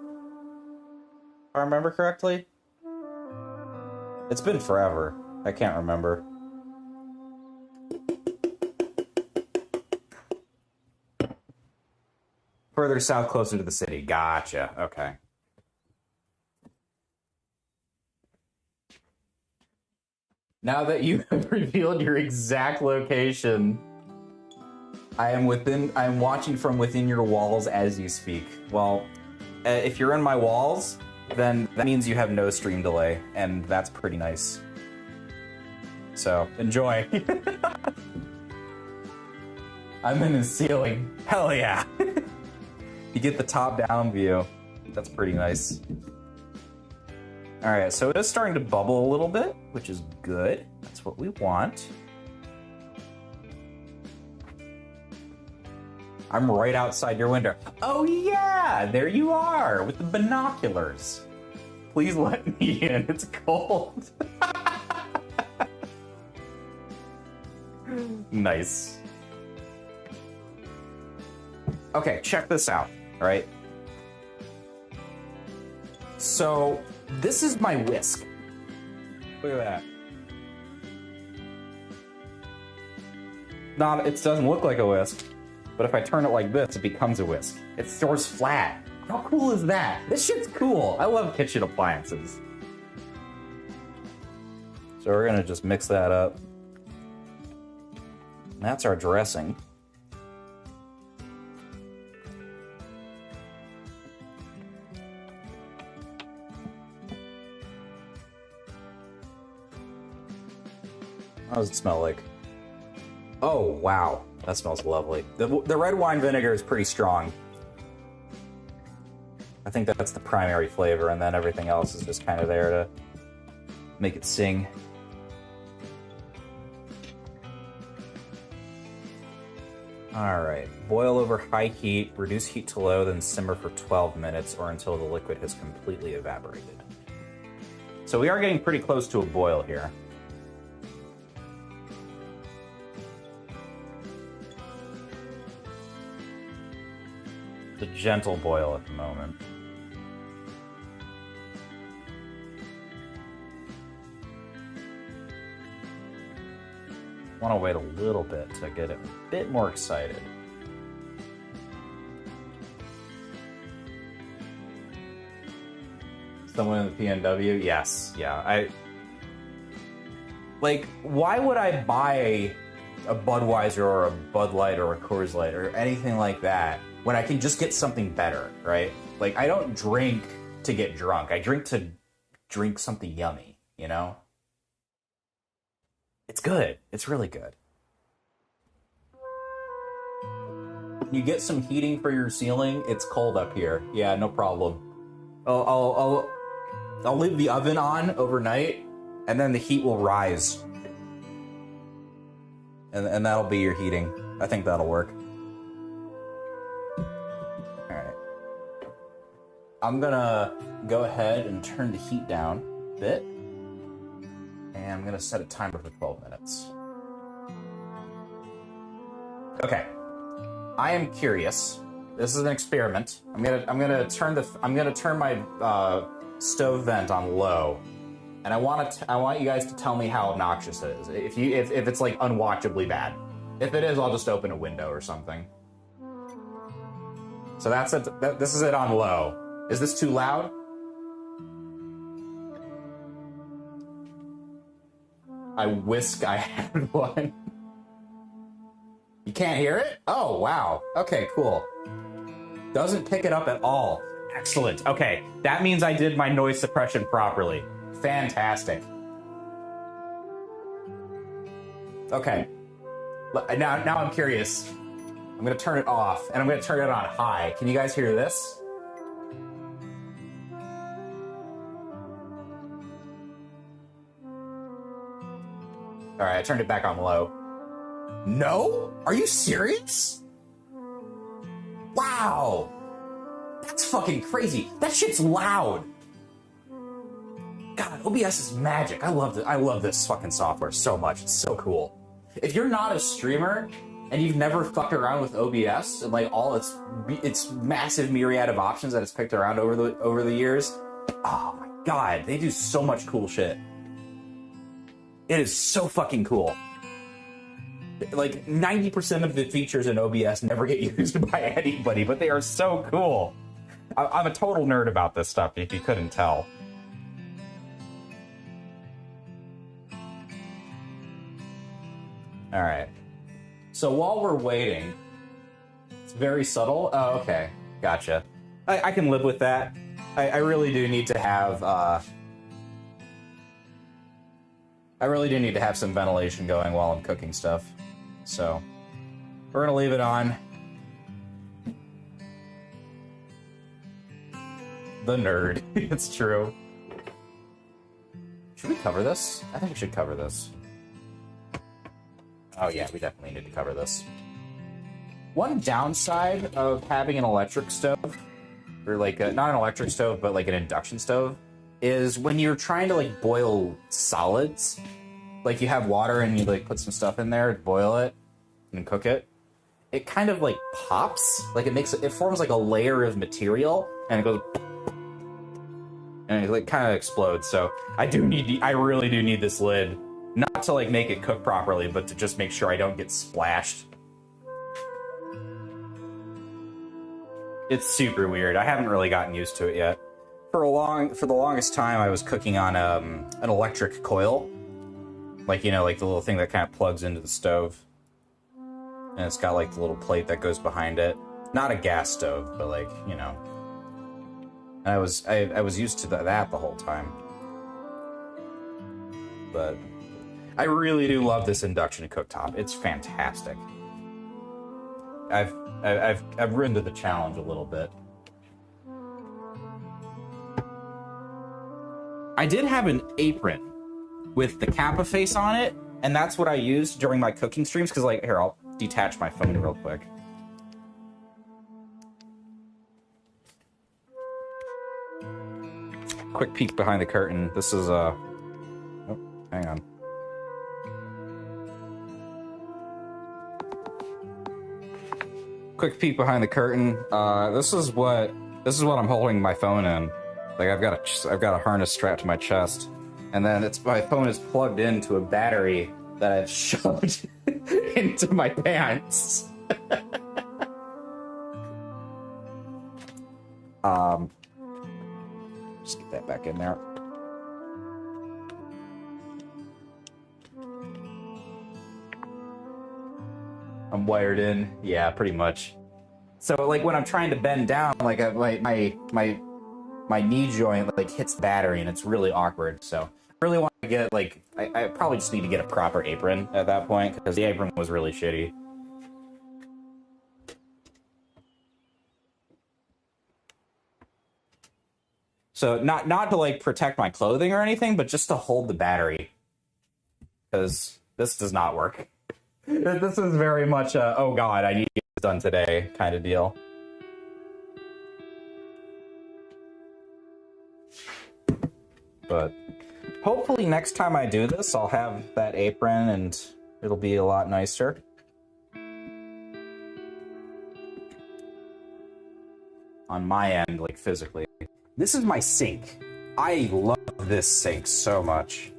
I remember correctly. It's been forever. I can't remember. Further south, closer to the city. Gotcha. Okay. Now that you have revealed your exact location, I'm watching from within your walls as you speak. Well, if you're in my walls, then that means you have no stream delay, and that's pretty nice. So, enjoy. I'm in the ceiling. Hell yeah. You get the top-down view. That's pretty nice. Alright, so it is starting to bubble a little bit, which is good. That's what we want. I'm right outside your window. Oh yeah! There you are, with the binoculars. Please let me in, it's cold. Nice. Okay, check this out, alright? So, this is my whisk. Look at that. It doesn't look like a whisk, but if I turn it like this, it becomes a whisk. It stores flat. How cool is that? This shit's cool. I love kitchen appliances. So we're gonna just mix that up. And that's our dressing. What does it smell like? Oh, wow. That smells lovely. The red wine vinegar is pretty strong. I think that's the primary flavor, and then everything else is just kind of there to make it sing. Alright. Boil over high heat, reduce heat to low, then simmer for 12 minutes or until the liquid has completely evaporated. So we are getting pretty close to a boil here. It's a gentle boil at the moment. I want to wait a little bit to get it a bit more excited. Someone in the PNW? Yes. Yeah. Like, why would I buy a Budweiser or a Bud Light or a Coors Light or anything like that when I can just get something better, right? Like, I don't drink to get drunk. I drink to drink something yummy, you know? It's good. It's really good. You get some heating for your ceiling. It's cold up here. Yeah, no problem. I'll leave the oven on overnight, and then the heat will rise. And that'll be your heating. I think that'll work. Alright. I'm gonna go ahead and turn the heat down a bit. And I'm gonna set a timer for 12 minutes. Okay. I am curious. This is an experiment. I'm gonna turn my stove vent on low. And I want you guys to tell me how obnoxious it is. If it's like unwatchably bad. If it is, I'll just open a window or something. So that's it. This is it on low. Is this too loud? I had one. You can't hear it? Oh, wow. Okay, cool. Doesn't pick it up at all. Excellent. Okay, that means I did my noise suppression properly. Fantastic. Okay. Now I'm curious. I'm gonna turn it off, and I'm gonna turn it on high. Can you guys hear this? Alright, I turned it back on low. No? Are you serious? Wow! That's fucking crazy. That shit's loud. God, OBS is magic. I love this fucking software so much. It's so cool. If you're not a streamer and you've never fucked around with OBS and like all its massive myriad of options that it's picked around over the years, oh my god, they do so much cool shit. It is so fucking cool. Like 90% of the features in OBS never get used by anybody, but they are so cool. I'm a total nerd about this stuff, if you couldn't tell. Alright. So while we're waiting, it's very subtle. Oh, okay. Gotcha. I can live with that. I really do need to have, I really do need to have some ventilation going while I'm cooking stuff. So, we're gonna leave it on. The nerd. It's true. Should we cover this? I think we should cover this. Oh yeah, we definitely need to cover this. One downside of having an electric stove, or like not an electric stove, but like an induction stove, is when you're trying to like boil solids, like you have water and you like put some stuff in there to boil it and cook it, it kind of like pops, like it forms like a layer of material and it goes and it like kind of explodes. So I really do need this lid, not to like make it cook properly, but to just make sure I don't get splashed. It's super weird. I haven't really gotten used to it yet. For the longest time, I was cooking on an electric coil, Like, you know, like the little thing that kind of plugs into the stove. And it's got like the little plate that goes behind it. Not a gas stove, but like, you know. And I was used to that the whole time. But I really do love this induction cooktop. It's fantastic. I've risen to the challenge a little bit. I did have an apron with the Kappa face on it, and that's what I used during my cooking streams, because, like, here, I'll detach my phone real quick. Quick peek behind the curtain. This is, oh, hang on. Quick peek behind the curtain. This is what I'm holding my phone in. Like, I've got a harness strapped to my chest, and then my phone is plugged into a battery that I've shoved into my pants. Just get that back in there. I'm wired in, yeah, pretty much. So, like, when I'm trying to bend down, like, my knee joint, like, hits the battery, and it's really awkward. So I really want to get, like, I probably just need to get a proper apron at that point, because the apron was really shitty. So not to, like, protect my clothing or anything, but just to hold the battery, because this does not work. This is very much a, oh god, I need to get this done today kind of deal. But hopefully next time I do this, I'll have that apron and it'll be a lot nicer. On my end, like, physically. This is my sink. I love this sink so much.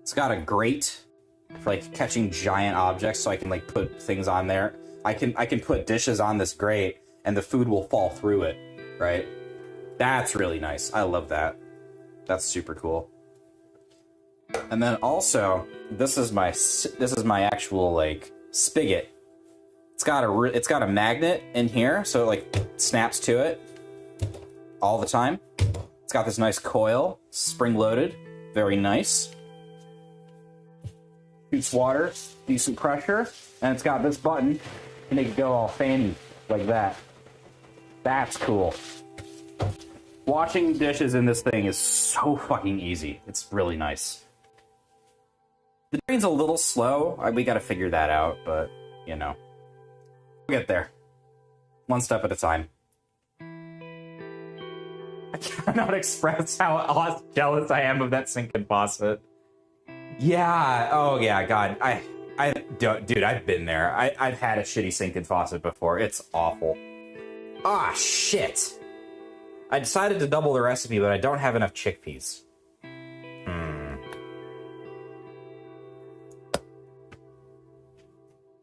It's got a grate for, like, catching giant objects, so I can, like, put things on there. I can put dishes on this grate and the food will fall through it, right? That's really nice. I love that. That's super cool. And then also, this is my actual, like, spigot. It's got a magnet in here, so it, like, snaps to it all the time. It's got this nice coil, spring loaded, very nice. Shoots water, decent pressure, and it's got this button, and it can go all fanny like that. That's cool. Washing dishes in this thing is so fucking easy. It's really nice. The drain's a little slow. We gotta figure that out, but, you know. We'll get there. One step at a time. I cannot express how jealous I am of that sink and faucet. Yeah, oh yeah, god. Dude, I've been there. I've had a shitty sink and faucet before. It's awful. Ah, shit. I decided to double the recipe, but I don't have enough chickpeas.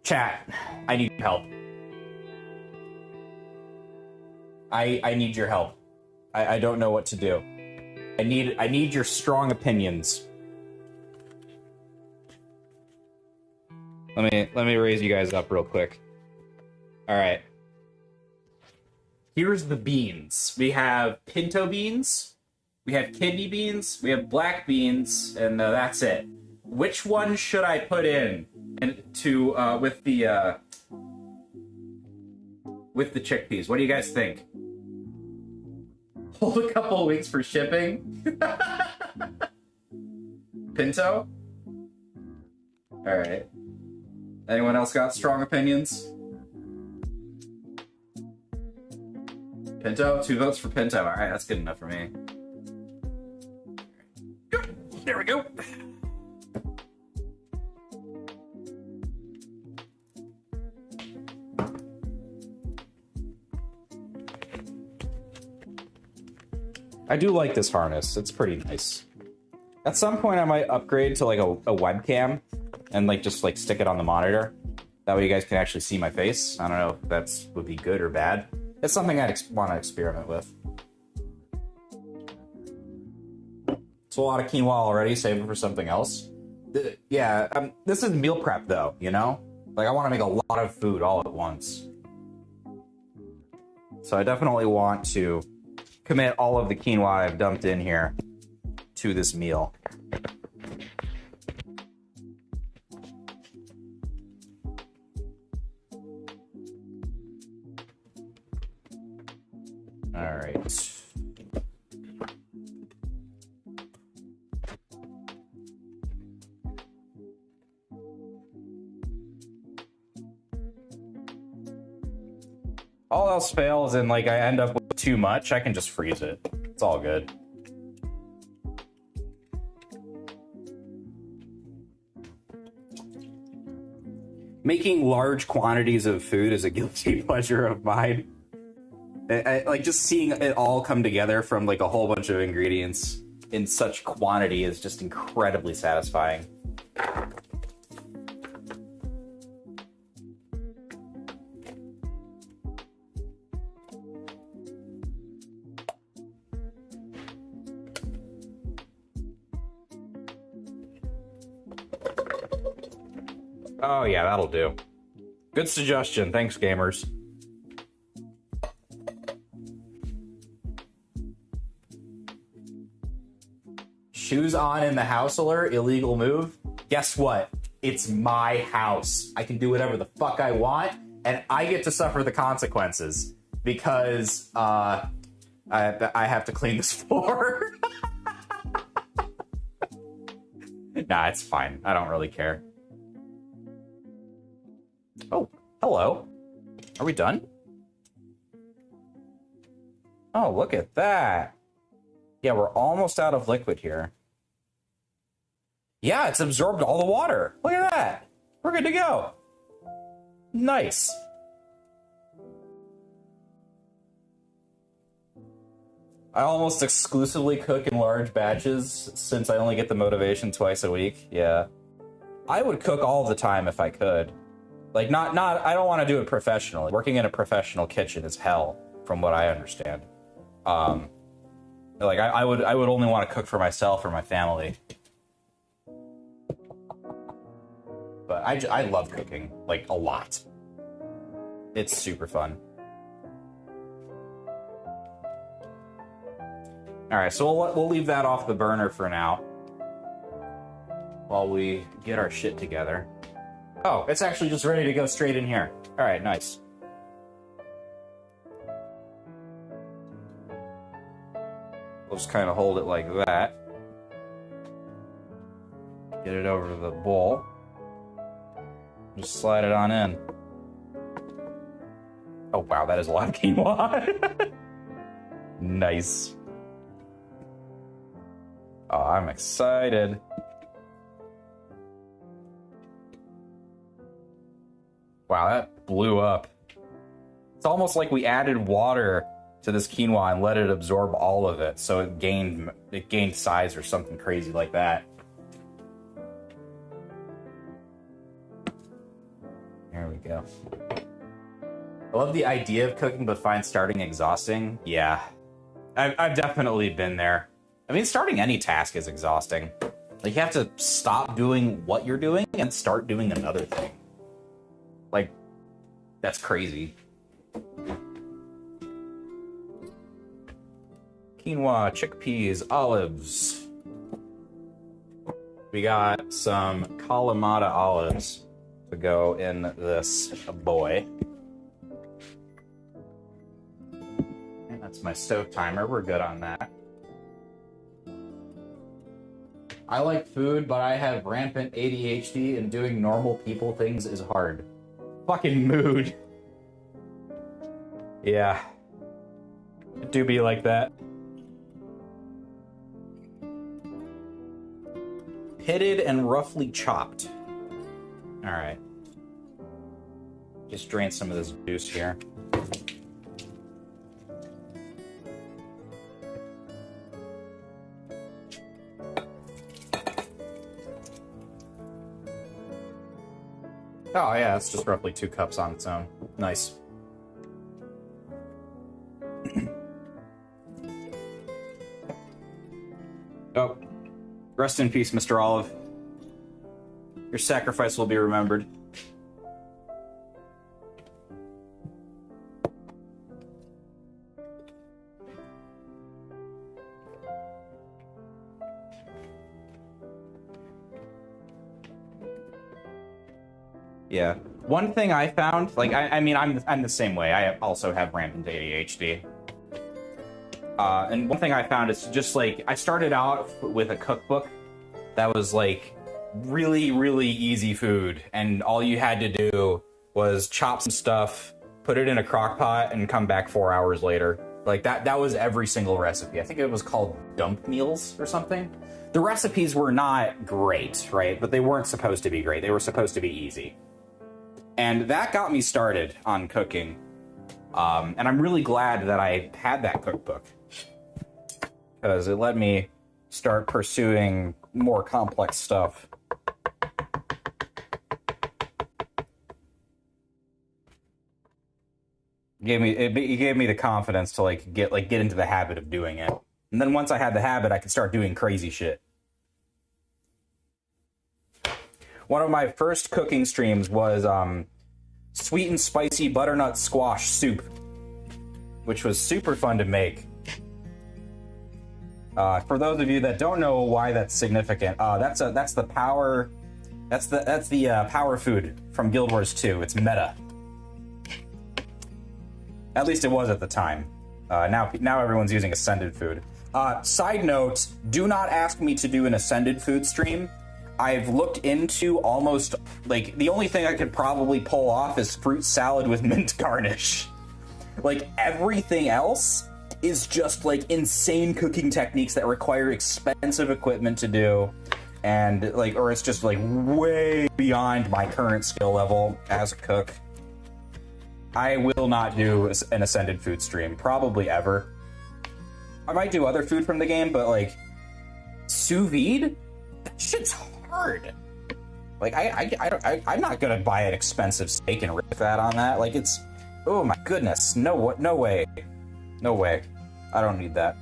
Chat, I need help. I need your help. I don't know what to do. I need your strong opinions. Let me raise you guys up real quick. All right. Here's the beans. We have pinto beans, we have kidney beans, we have black beans, and that's it. Which one should I put in with the chickpeas? What do you guys think? Hold a couple of weeks for shipping. Pinto? All right. Anyone else got strong opinions? Pinto? 2 votes for Pinto. All right, that's good enough for me. Good. There we go. I do like this harness. It's pretty nice. At some point, I might upgrade to, like, a webcam and, like, just, like, stick it on the monitor. That way you guys can actually see my face. I don't know if that would be good or bad. It's something I'd want to experiment with. It's a lot of quinoa already, save it for something else. This is meal prep though, you know? Like, I want to make a lot of food all at once. So I definitely want to commit all of the quinoa I've dumped in here to this meal. All right. All else fails and like I end up with too much, I can just freeze it. It's all good. Making large quantities of food is a guilty pleasure of mine. I like just seeing it all come together from like a whole bunch of ingredients in such quantity is just incredibly satisfying. Oh yeah, that'll do. Good suggestion. Thanks, gamers. Shoes on in the house alert, illegal move. Guess what? It's my house. I can do whatever the fuck I want, and I get to suffer the consequences because I have to clean this floor. Nah, it's fine. I don't really care. Oh, hello. Are we done? Oh, look at that. Yeah, we're almost out of liquid here. Yeah, it's absorbed all the water. Look at that. We're good to go. Nice. I almost exclusively cook in large batches since I only get the motivation twice a week. Yeah. I would cook all the time if I could. Like, I don't want to do it professionally. Working in a professional kitchen is hell, from what I understand. Like, I would only want to cook for myself or my family. But I love cooking, like, a lot. It's super fun. Alright, so we'll leave that off the burner for now. While we get our shit together. Oh, it's actually just ready to go straight in here. Alright, nice. We'll just kind of hold it like that. Get it over to the bowl. Just slide it on in. Oh wow, that is a lot of quinoa. Nice. Oh, I'm excited. Wow, that blew up. It's almost like we added water to this quinoa and let it absorb all of it, so it gained size or something crazy like that. There we go. I love the idea of cooking, but find starting exhausting. Yeah, I've definitely been there. I mean, starting any task is exhausting. Like, you have to stop doing what you're doing and start doing another thing. Like, that's crazy. Quinoa, chickpeas, olives. We got some Kalamata olives to go in this boy. And that's my stove timer. We're good on that. I like food, but I have rampant ADHD, and doing normal people things is hard. Fucking mood. Yeah. It do be like that. Pitted and roughly chopped. Alright. Just drain some of this juice here. Oh yeah, it's just roughly 2 cups on its own. Nice. Oh. Rest in peace, Mr. Olive. Your sacrifice will be remembered. Yeah. One thing I found, like, I mean, I'm the same way. I also have rampant ADHD. And one thing I found is just, like, I started out with a cookbook that was, like, really, really easy food. And all you had to do was chop some stuff, put it in a crock pot, and come back 4 hours later. Like, that was every single recipe. I think it was called dump meals or something. The recipes were not great, right? But they weren't supposed to be great. They were supposed to be easy. And that got me started on cooking. And I'm really glad that I had that cookbook, because it let me start pursuing more complex stuff. It gave me the confidence to get into the habit of doing it. And then once I had the habit, I could start doing crazy shit. One of my first cooking streams was sweet and spicy butternut squash soup, which was super fun to make. For those of you that don't know why that's significant, that's the power food from Guild Wars 2. It's meta. At least it was at the time. Now everyone's using Ascended food. Side note, do not ask me to do an Ascended food stream. I've looked into almost, like, the only thing I could probably pull off is fruit salad with mint garnish. Like, everything else is just, like, insane cooking techniques that require expensive equipment to do. And, like, or it's just, like, way beyond my current skill level as a cook. I will not do an Ascended food stream, probably ever. I might do other food from the game, but, like, sous vide? That shit's hard. Like, I'm not gonna buy an expensive steak and riff that on that. Like, it's, oh my goodness, no way, no way. I don't need that.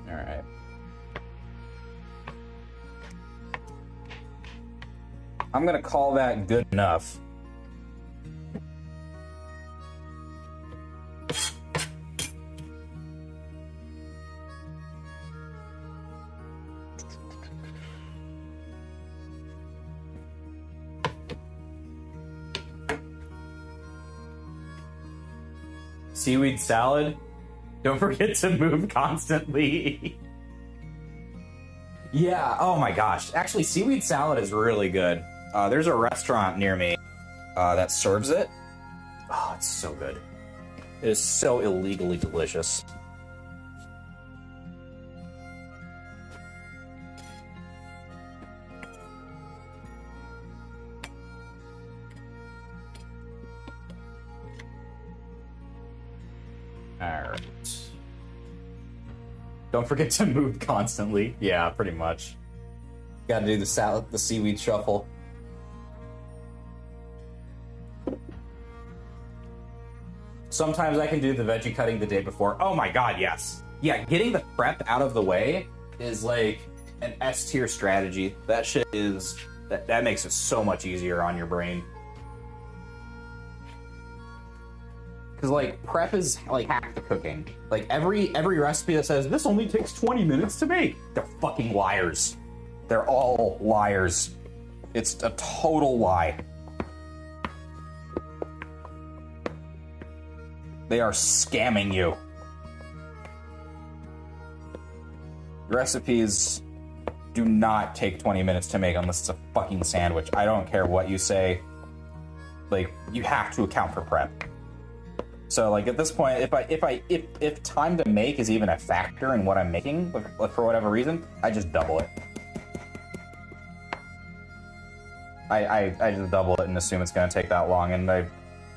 All right. I'm gonna call that good enough. Seaweed salad? Don't forget to move constantly. Yeah, oh my gosh. Actually, seaweed salad is really good. There's a restaurant near me that serves it. Oh, it's so good. It is so illegally delicious. Alright. Don't forget to move constantly. Yeah, pretty much. Gotta do the seaweed shuffle. Sometimes I can do the veggie cutting the day before. Oh my god, yes. Yeah, getting the prep out of the way is like an S tier strategy. That shit is... That makes it so much easier on your brain. Because, like, prep is, like, half the cooking. Like, every recipe that says, this only takes 20 minutes to make, they're fucking liars. They're all liars. It's a total lie. They are scamming you. Recipes do not take 20 minutes to make unless it's a fucking sandwich. I don't care what you say. Like, you have to account for prep. So, like, at this point, if time to make is even a factor in what I'm making, for whatever reason, I just double it. I just double it and assume it's going to take that long, and I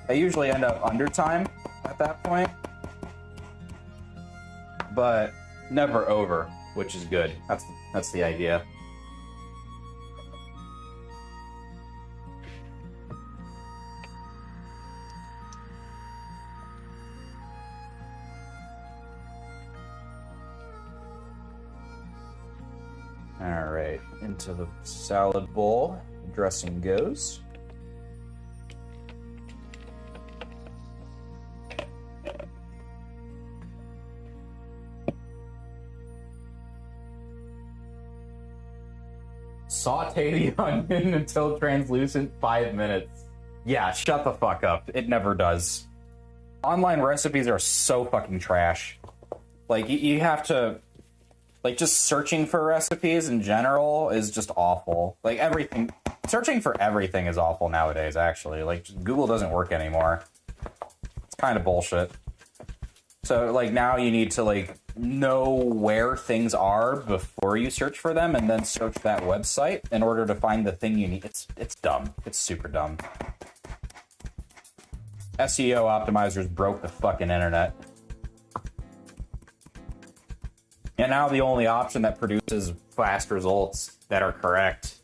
usually end up under time at that point, but never over, which is good. That's the idea. All right, into the salad bowl. Dressing goes. Saute the onion until translucent, 5 minutes. Yeah, shut the fuck up. It never does. Online recipes are so fucking trash. Like, you have to... Like, just searching for recipes in general is just awful. Like, everything... Searching for everything is awful nowadays, actually. Like, Google doesn't work anymore. It's kind of bullshit. So, like, now you need to, like, know where things are before you search for them, and then search that website in order to find the thing you need. It's dumb. It's super dumb. SEO optimizers broke the fucking internet. And now the only option that produces fast results that are correct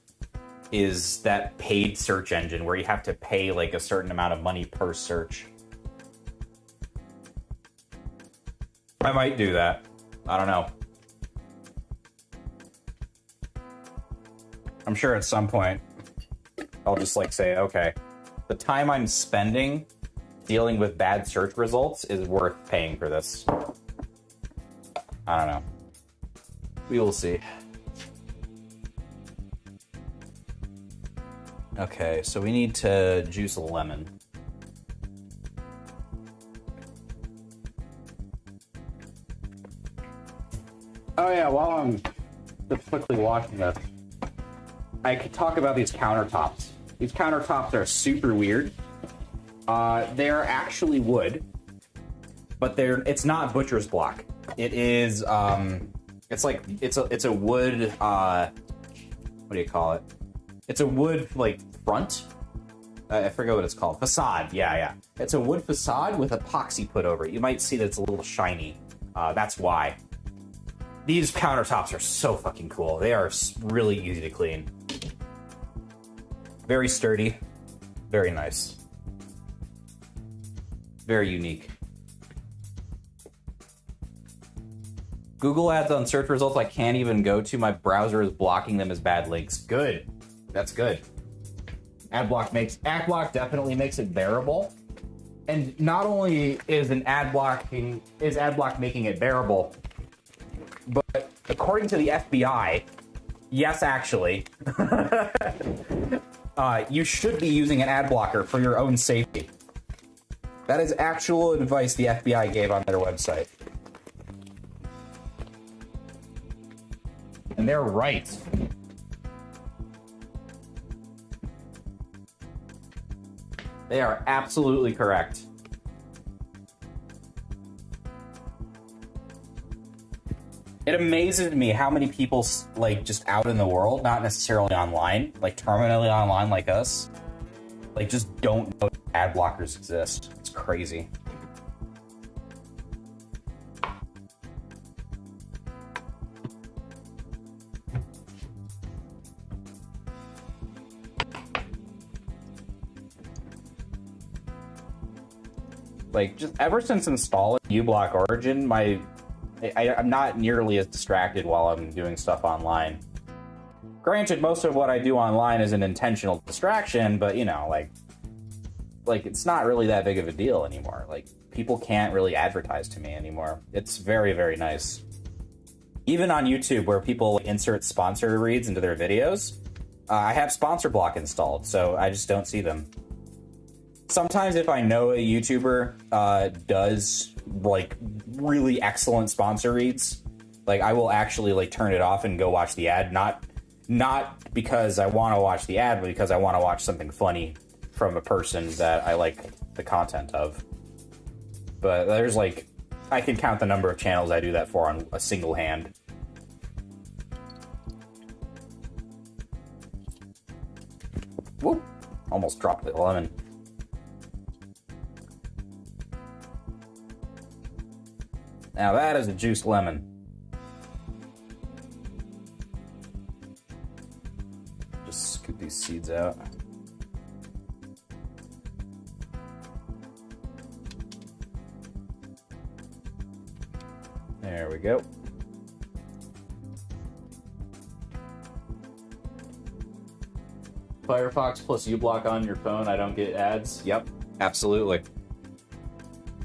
is that paid search engine where you have to pay like a certain amount of money per search. I might do that. I don't know. I'm sure at some point I'll just like say, okay, the time I'm spending dealing with bad search results is worth paying for this. I don't know. We will see. Okay, so we need to juice a lemon. Oh yeah, while I'm just quickly watching this, I could talk about these countertops. These countertops are super weird. They're actually wood, but it's not butcher's block. It is it's a wood what do you call it? It's a wood like front. I forget what it's called. Facade. Yeah. It's a wood facade with epoxy put over it. You might see that it's a little shiny. That's why. These countertops are so fucking cool. They are really easy to clean. Very sturdy. Very nice. Very unique. Google ads on search results I can't even go to. My browser is blocking them as bad links. Good. That's good. Adblock definitely makes it bearable. And not only is adblock making it bearable, but according to the FBI, yes, actually, you should be using an ad blocker for your own safety. That is actual advice the FBI gave on their website. And they're right. They are absolutely correct. It amazes me how many people, like, just out in the world, not necessarily online, like terminally online like us, like, just don't know ad blockers exist. It's crazy. Like, just ever since installing uBlock Origin, I'm not nearly as distracted while I'm doing stuff online. Granted, most of what I do online is an intentional distraction, but, you know, like it's not really that big of a deal anymore. Like, people can't really advertise to me anymore. It's very, very nice. Even on YouTube, where people insert sponsor reads into their videos, I have sponsor block installed, so I just don't see them. Sometimes if I know a YouTuber does like really excellent sponsor reads, like I will actually like turn it off and go watch the ad, not because I want to watch the ad, but because I want to watch something funny from a person that I like the content of. But there's like, I can count the number of channels I do that for on a single hand. Whoop! Almost dropped the lemon. Now that is a juiced lemon. Just scoop these seeds out. There we go. Firefox plus uBlock on your phone, I don't get ads? Yep, absolutely.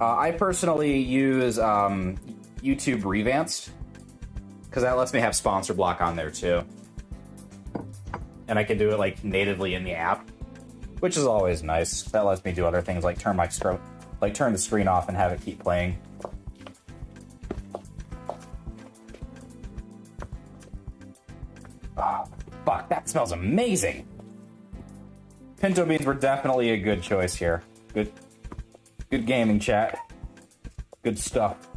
I personally use YouTube Revanced, because that lets me have sponsor block on there too. And I can do it like natively in the app, which is always nice. That lets me do other things like turn the screen off and have it keep playing. Oh, fuck, that smells amazing. Pinto beans were definitely a good choice here. Good gaming chat. Good stuff.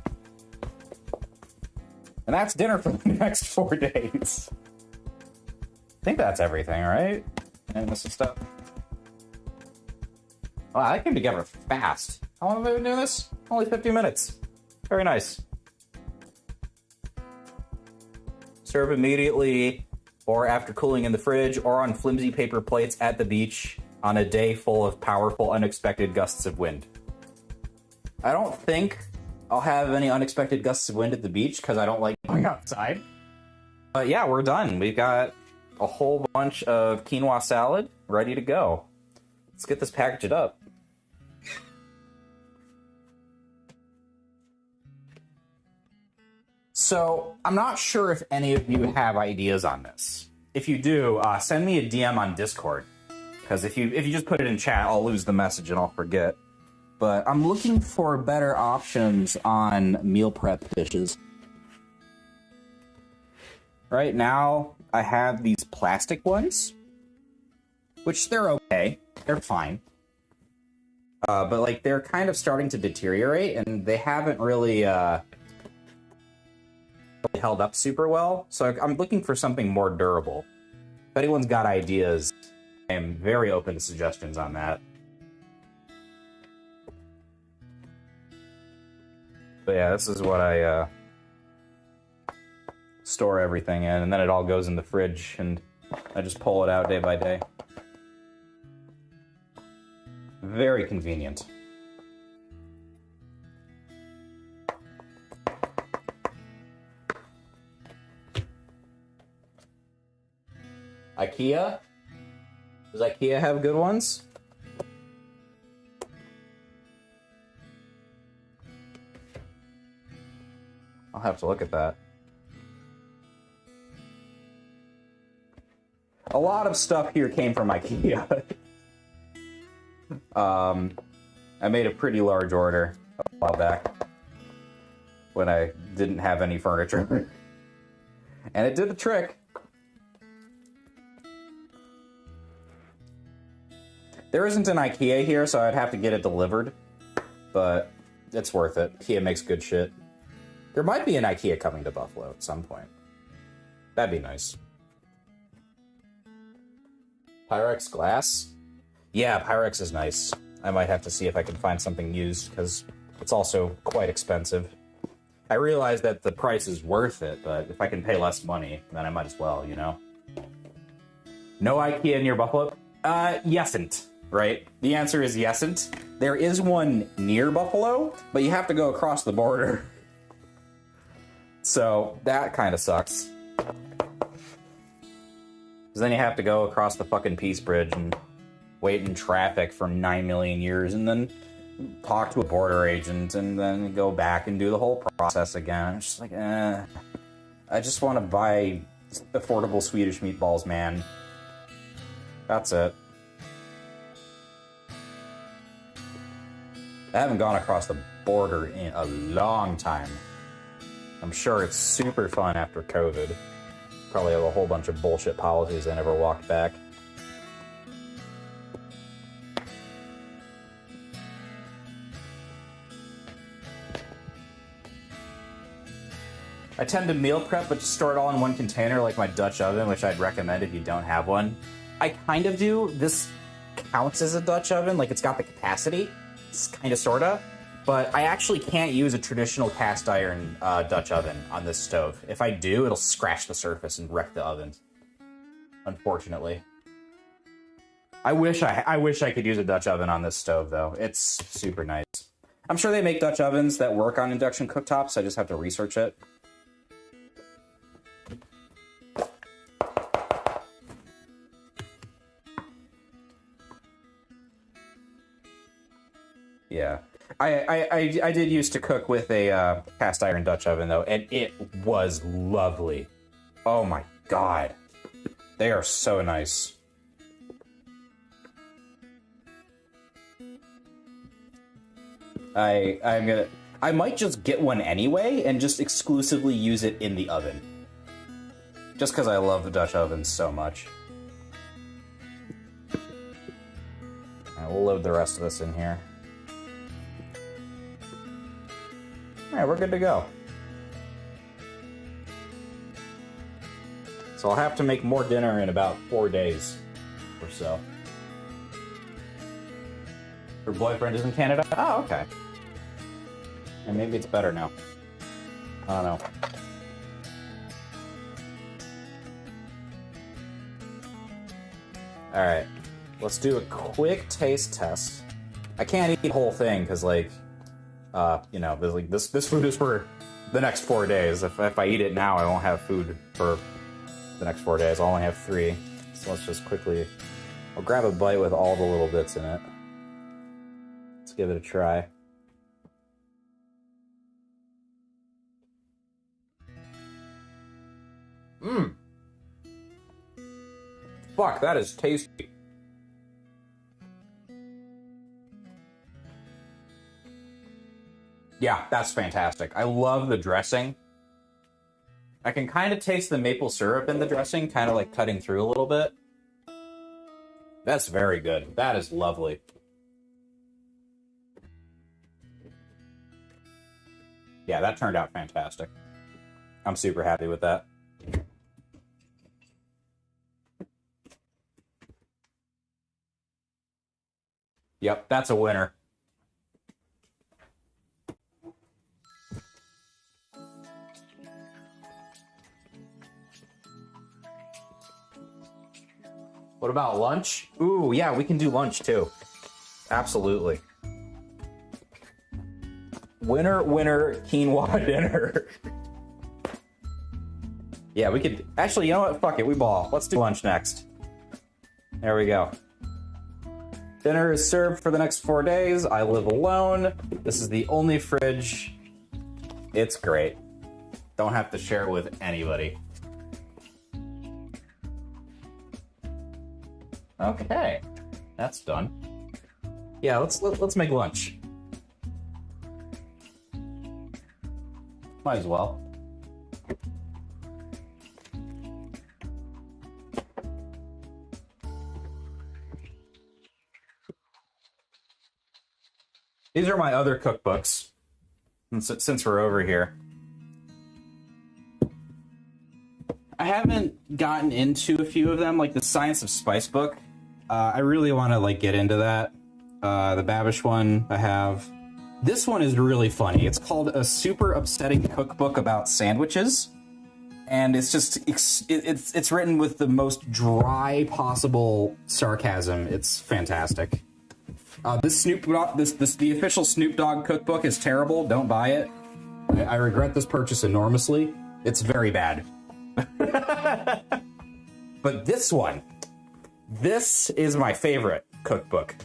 And that's dinner for the next 4 days. I think that's everything, right? And this stuff. Wow, that came together fast. How long have I been doing this? Only 50 minutes. Very nice. Serve immediately or after cooling in the fridge or on flimsy paper plates at the beach on a day full of powerful, unexpected gusts of wind. I don't think I'll have any unexpected gusts of wind at the beach because I don't like going outside. But yeah, we're done. We've got a whole bunch of quinoa salad ready to go. Let's get this packaged up. So, I'm not sure if any of you have ideas on this. If you do, send me a DM on Discord. Because if you just put it in chat, I'll lose the message and I'll forget. But I'm looking for better options on meal prep dishes. Right now, I have these plastic ones, which they're okay. They're fine. But like they're kind of starting to deteriorate, and they haven't really held up super well. So I'm looking for something more durable. If anyone's got ideas, I am very open to suggestions on that. But yeah, this is what I store everything in, and then it all goes in the fridge, and I just pull it out day by day. Very convenient. IKEA? Does IKEA have good ones? I'll have to look at that. A lot of stuff here came from IKEA. I made a pretty large order a while back when I didn't have any furniture. And it did the trick. There isn't an IKEA here, so I'd have to get it delivered. But it's worth it. IKEA makes good shit. There might be an IKEA coming to Buffalo at some point. That'd be nice. Pyrex glass? Yeah, Pyrex is nice. I might have to see if I can find something used, because it's also quite expensive. I realize that the price is worth it, but if I can pay less money, then I might as well, you know? No IKEA near Buffalo? Yesn't, right? The answer is yesn't. There is one near Buffalo, but you have to go across the border. So, that kind of sucks. Because then you have to go across the fucking Peace Bridge and wait in traffic for 9 million years, and then talk to a border agent, and then go back and do the whole process again. It's just like, I just want to buy affordable Swedish meatballs, man. That's it. I haven't gone across the border in a long time. I'm sure it's super fun after COVID. Probably have a whole bunch of bullshit policies I never walked back. I tend to meal prep, but just store it all in one container like my Dutch oven, which I'd recommend if you don't have one. I kind of do. This counts as a Dutch oven, like it's got the capacity. It's kind of, sort of. But I actually can't use a traditional cast iron Dutch oven on this stove. If I do, it'll scratch the surface and wreck the oven. Unfortunately. I wish I could use a Dutch oven on this stove, though. It's super nice. I'm sure they make Dutch ovens that work on induction cooktops. I just have to research it. Yeah. I did used to cook with a cast iron Dutch oven, though, and it was lovely. Oh my god. They are so nice. I might just get one anyway and just exclusively use it in the oven. Just because I love the Dutch ovens so much. Alright, we'll load the rest of this in here. Alright, we're good to go. So I'll have to make more dinner in about 4 days or so. Her boyfriend is in Canada? Oh, okay. And maybe it's better now. I don't know. Alright. Let's do a quick taste test. I can't eat the whole thing because, like, you know, like this food is for the next 4 days. If I eat it now, I won't have food for the next 4 days. I'll only have 3. So let's just quickly... I'll grab a bite with all the little bits in it. Let's give it a try. Mmm. Fuck, that is tasty. Yeah, that's fantastic. I love the dressing. I can kind of taste the maple syrup in the dressing, kind of like cutting through a little bit. That's very good. That is lovely. Yeah, that turned out fantastic. I'm super happy with that. Yep, that's a winner. What about lunch? Ooh, yeah, we can do lunch too. Absolutely. Winner, winner, quinoa dinner. Yeah, we could... Actually, you know what? Fuck it, we ball. Let's do lunch next. There we go. Dinner is served for the next 4 days. I live alone. This is the only fridge. It's great. Don't have to share it with anybody. Okay, that's done. Yeah, let's make lunch. Might as well. These are my other cookbooks, since we're over here. I haven't gotten into a few of them, like the Science of Spice book. I really want to like get into that. The Babish one I have. This one is really funny. It's called A Super Upsetting Cookbook About Sandwiches. And it's just, it's written with the most dry possible sarcasm. It's fantastic. The official Snoop Dogg cookbook is terrible. Don't buy it. I regret this purchase enormously. It's very bad. But this one, this is my favorite cookbook.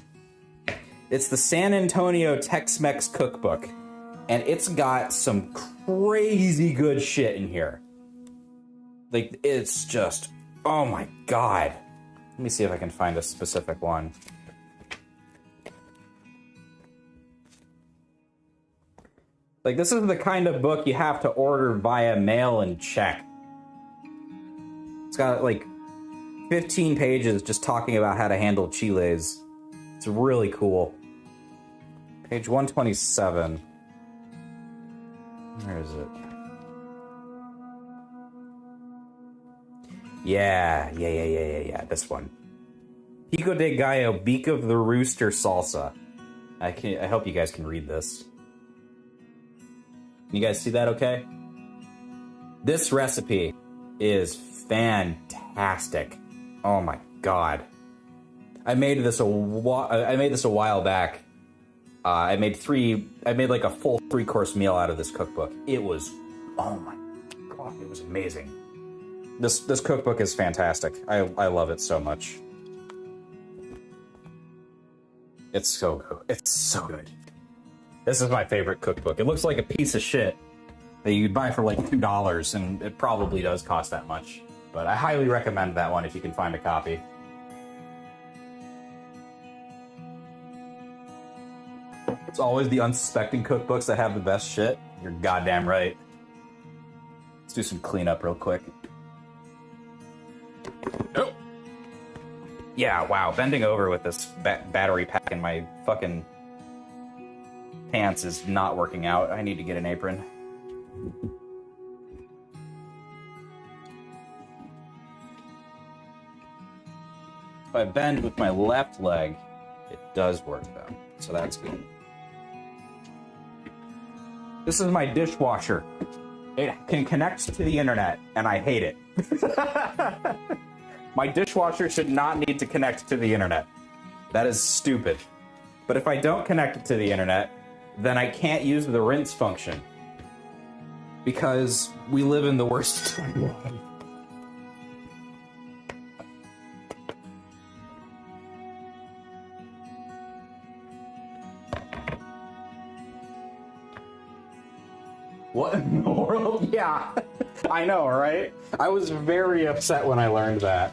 It's the San Antonio Tex-Mex cookbook, and it's got some crazy good shit in here. Like, it's just, oh my god. Let me see if I can find a specific one. Like, this is the kind of book you have to order via mail and check. It's got, like, 15 pages just talking about how to handle chiles. It's really cool. Page 127. Where is it? Yeah. This one. Pico de Gallo, Beak of the Rooster Salsa. I hope you guys can read this. You guys see that okay? This recipe is fantastic. Oh my god. I made this a while back. I made like a full 3-course meal out of this cookbook. It was, oh my god, it was amazing. This cookbook is fantastic. I love it so much. It's so good. It's so good. This is my favorite cookbook. It looks like a piece of shit that you'd buy for like $2, and it probably does cost that much. But I highly recommend that one if you can find a copy. It's always the unsuspecting cookbooks that have the best shit. You're goddamn right. Let's do some cleanup real quick. Oh! Yeah, wow. Bending over with this battery pack in my fucking pants is not working out. I need to get an apron. If I bend with my left leg, it does work though, so that's good. This is my dishwasher. It can connect to the internet, and I hate it. My dishwasher should not need to connect to the internet. That is stupid. But if I don't connect it to the internet, then I can't use the rinse function. Because we live in the worst time. What in the world? Yeah, I know, right? I was very upset when I learned that.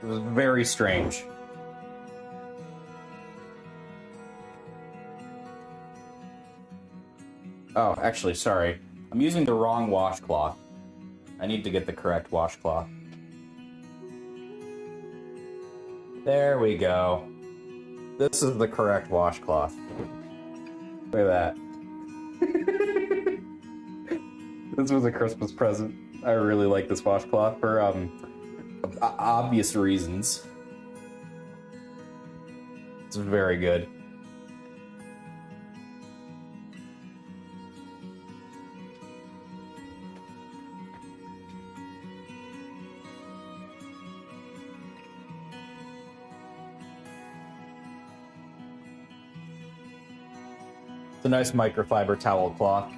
It was very strange. Oh, actually, sorry. I'm using the wrong washcloth. I need to get the correct washcloth. There we go. This is the correct washcloth. Look at that. This was a Christmas present. I really like this washcloth for obvious reasons. It's very good. It's a nice microfiber towel cloth.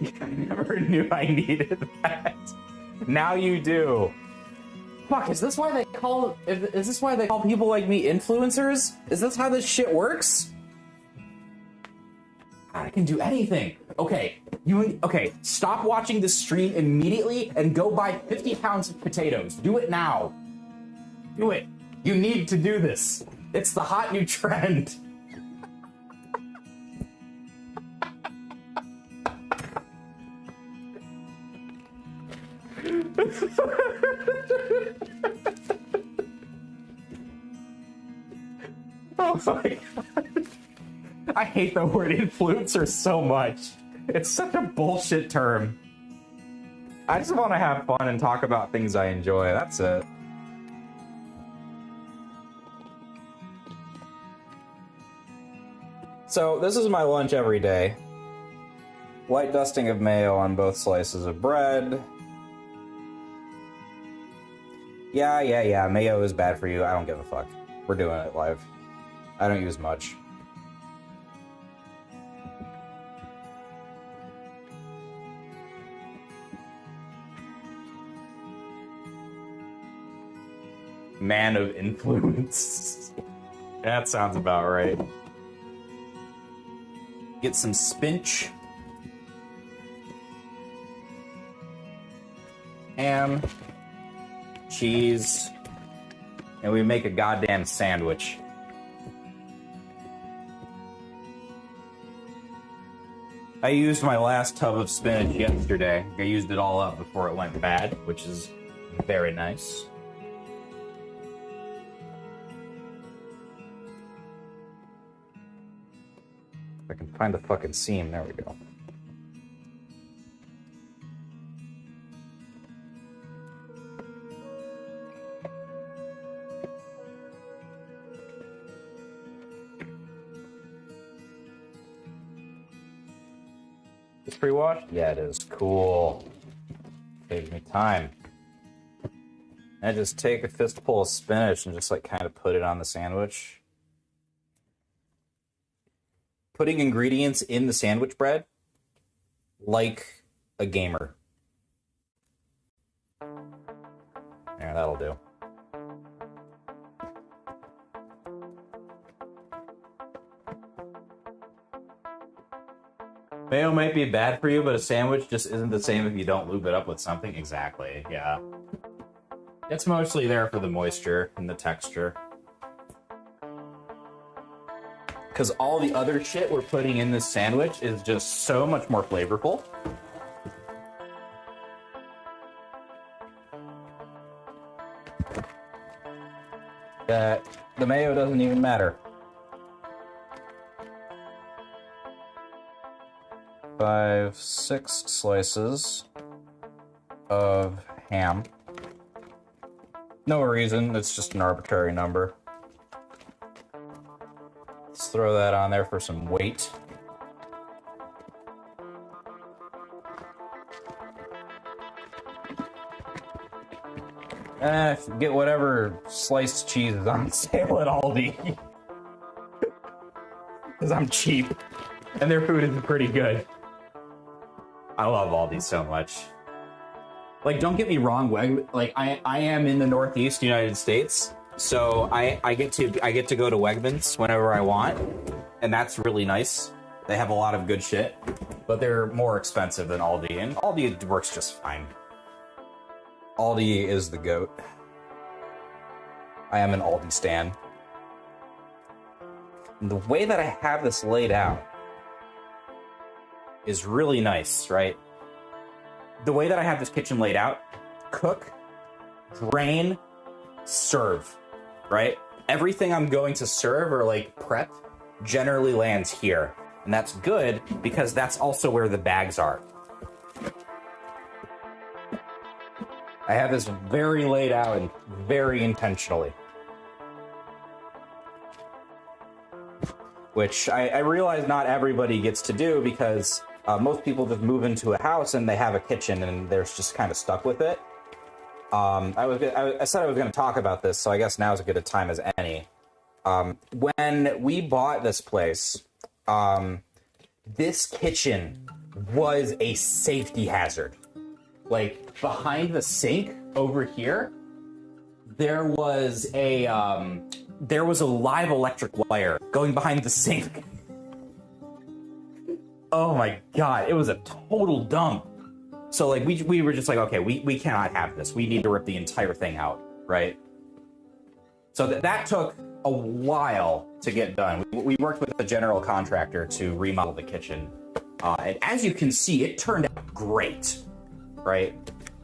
I never knew I needed that. Now you do. Fuck, is this why they call people like me influencers? Is this how this shit works? God, I can do anything. Okay, stop watching this stream immediately and go buy 50 pounds of potatoes. Do it now. Do it. You need to do this. It's the hot new trend. Oh my god. I hate the word influencer so much. It's such a bullshit term. I just want to have fun and talk about things I enjoy. That's it. So, this is my lunch every day. Light dusting of mayo on both slices of bread. Yeah, mayo is bad for you. I don't give a fuck. We're doing it live. I don't use much. Man of influence. That sounds about right. Get some spinach. Ham. Cheese. And we make a goddamn sandwich. I used my last tub of spinach yesterday. I used it all up before it went bad, which is very nice. If I can find the fucking seam, there we go. It's pre-washed? Yeah, it is. Cool. Saves me time. I just take a fistful of spinach and just like kind of put it on the sandwich. Putting ingredients in the sandwich bread like a gamer. Yeah, that'll do. Mayo might be bad for you, but a sandwich just isn't the same if you don't lube it up with something. Exactly, yeah. It's mostly there for the moisture and the texture. Because all the other shit we're putting in this sandwich is just so much more flavorful. That the mayo doesn't even matter. 5, 6 slices of ham. No reason, it's just an arbitrary number. Let's throw that on there for some weight. Get whatever sliced cheese is on sale at Aldi. Because I'm cheap. And their food is pretty good. I love Aldi so much. Like, don't get me wrong, like I am in the Northeast United States, so I get to go to Wegmans whenever I want, and that's really nice. They have a lot of good shit, but they're more expensive than Aldi, and Aldi works just fine. Aldi is the GOAT. I am an Aldi stan. And the way that I have this laid out is really nice, right? The way that I have this kitchen laid out, cook, drain, serve, right? Everything I'm going to serve or like prep generally lands here. And that's good because that's also where the bags are. I have this very laid out and very intentionally. Which I realize not everybody gets to do because most people just move into a house and they have a kitchen and they're just kind of stuck with it. I said I was going to talk about this, so I guess now is as good a time as any. When we bought this place, this kitchen was a safety hazard. Like, behind the sink over here, there was a live electric wire going behind the sink. Oh my god, it was a total dump. So like we were just like, okay, we cannot have this. We need to rip the entire thing out, right? So that took a while to get done. We worked with a general contractor to remodel the kitchen. And as you can see, it turned out great, right?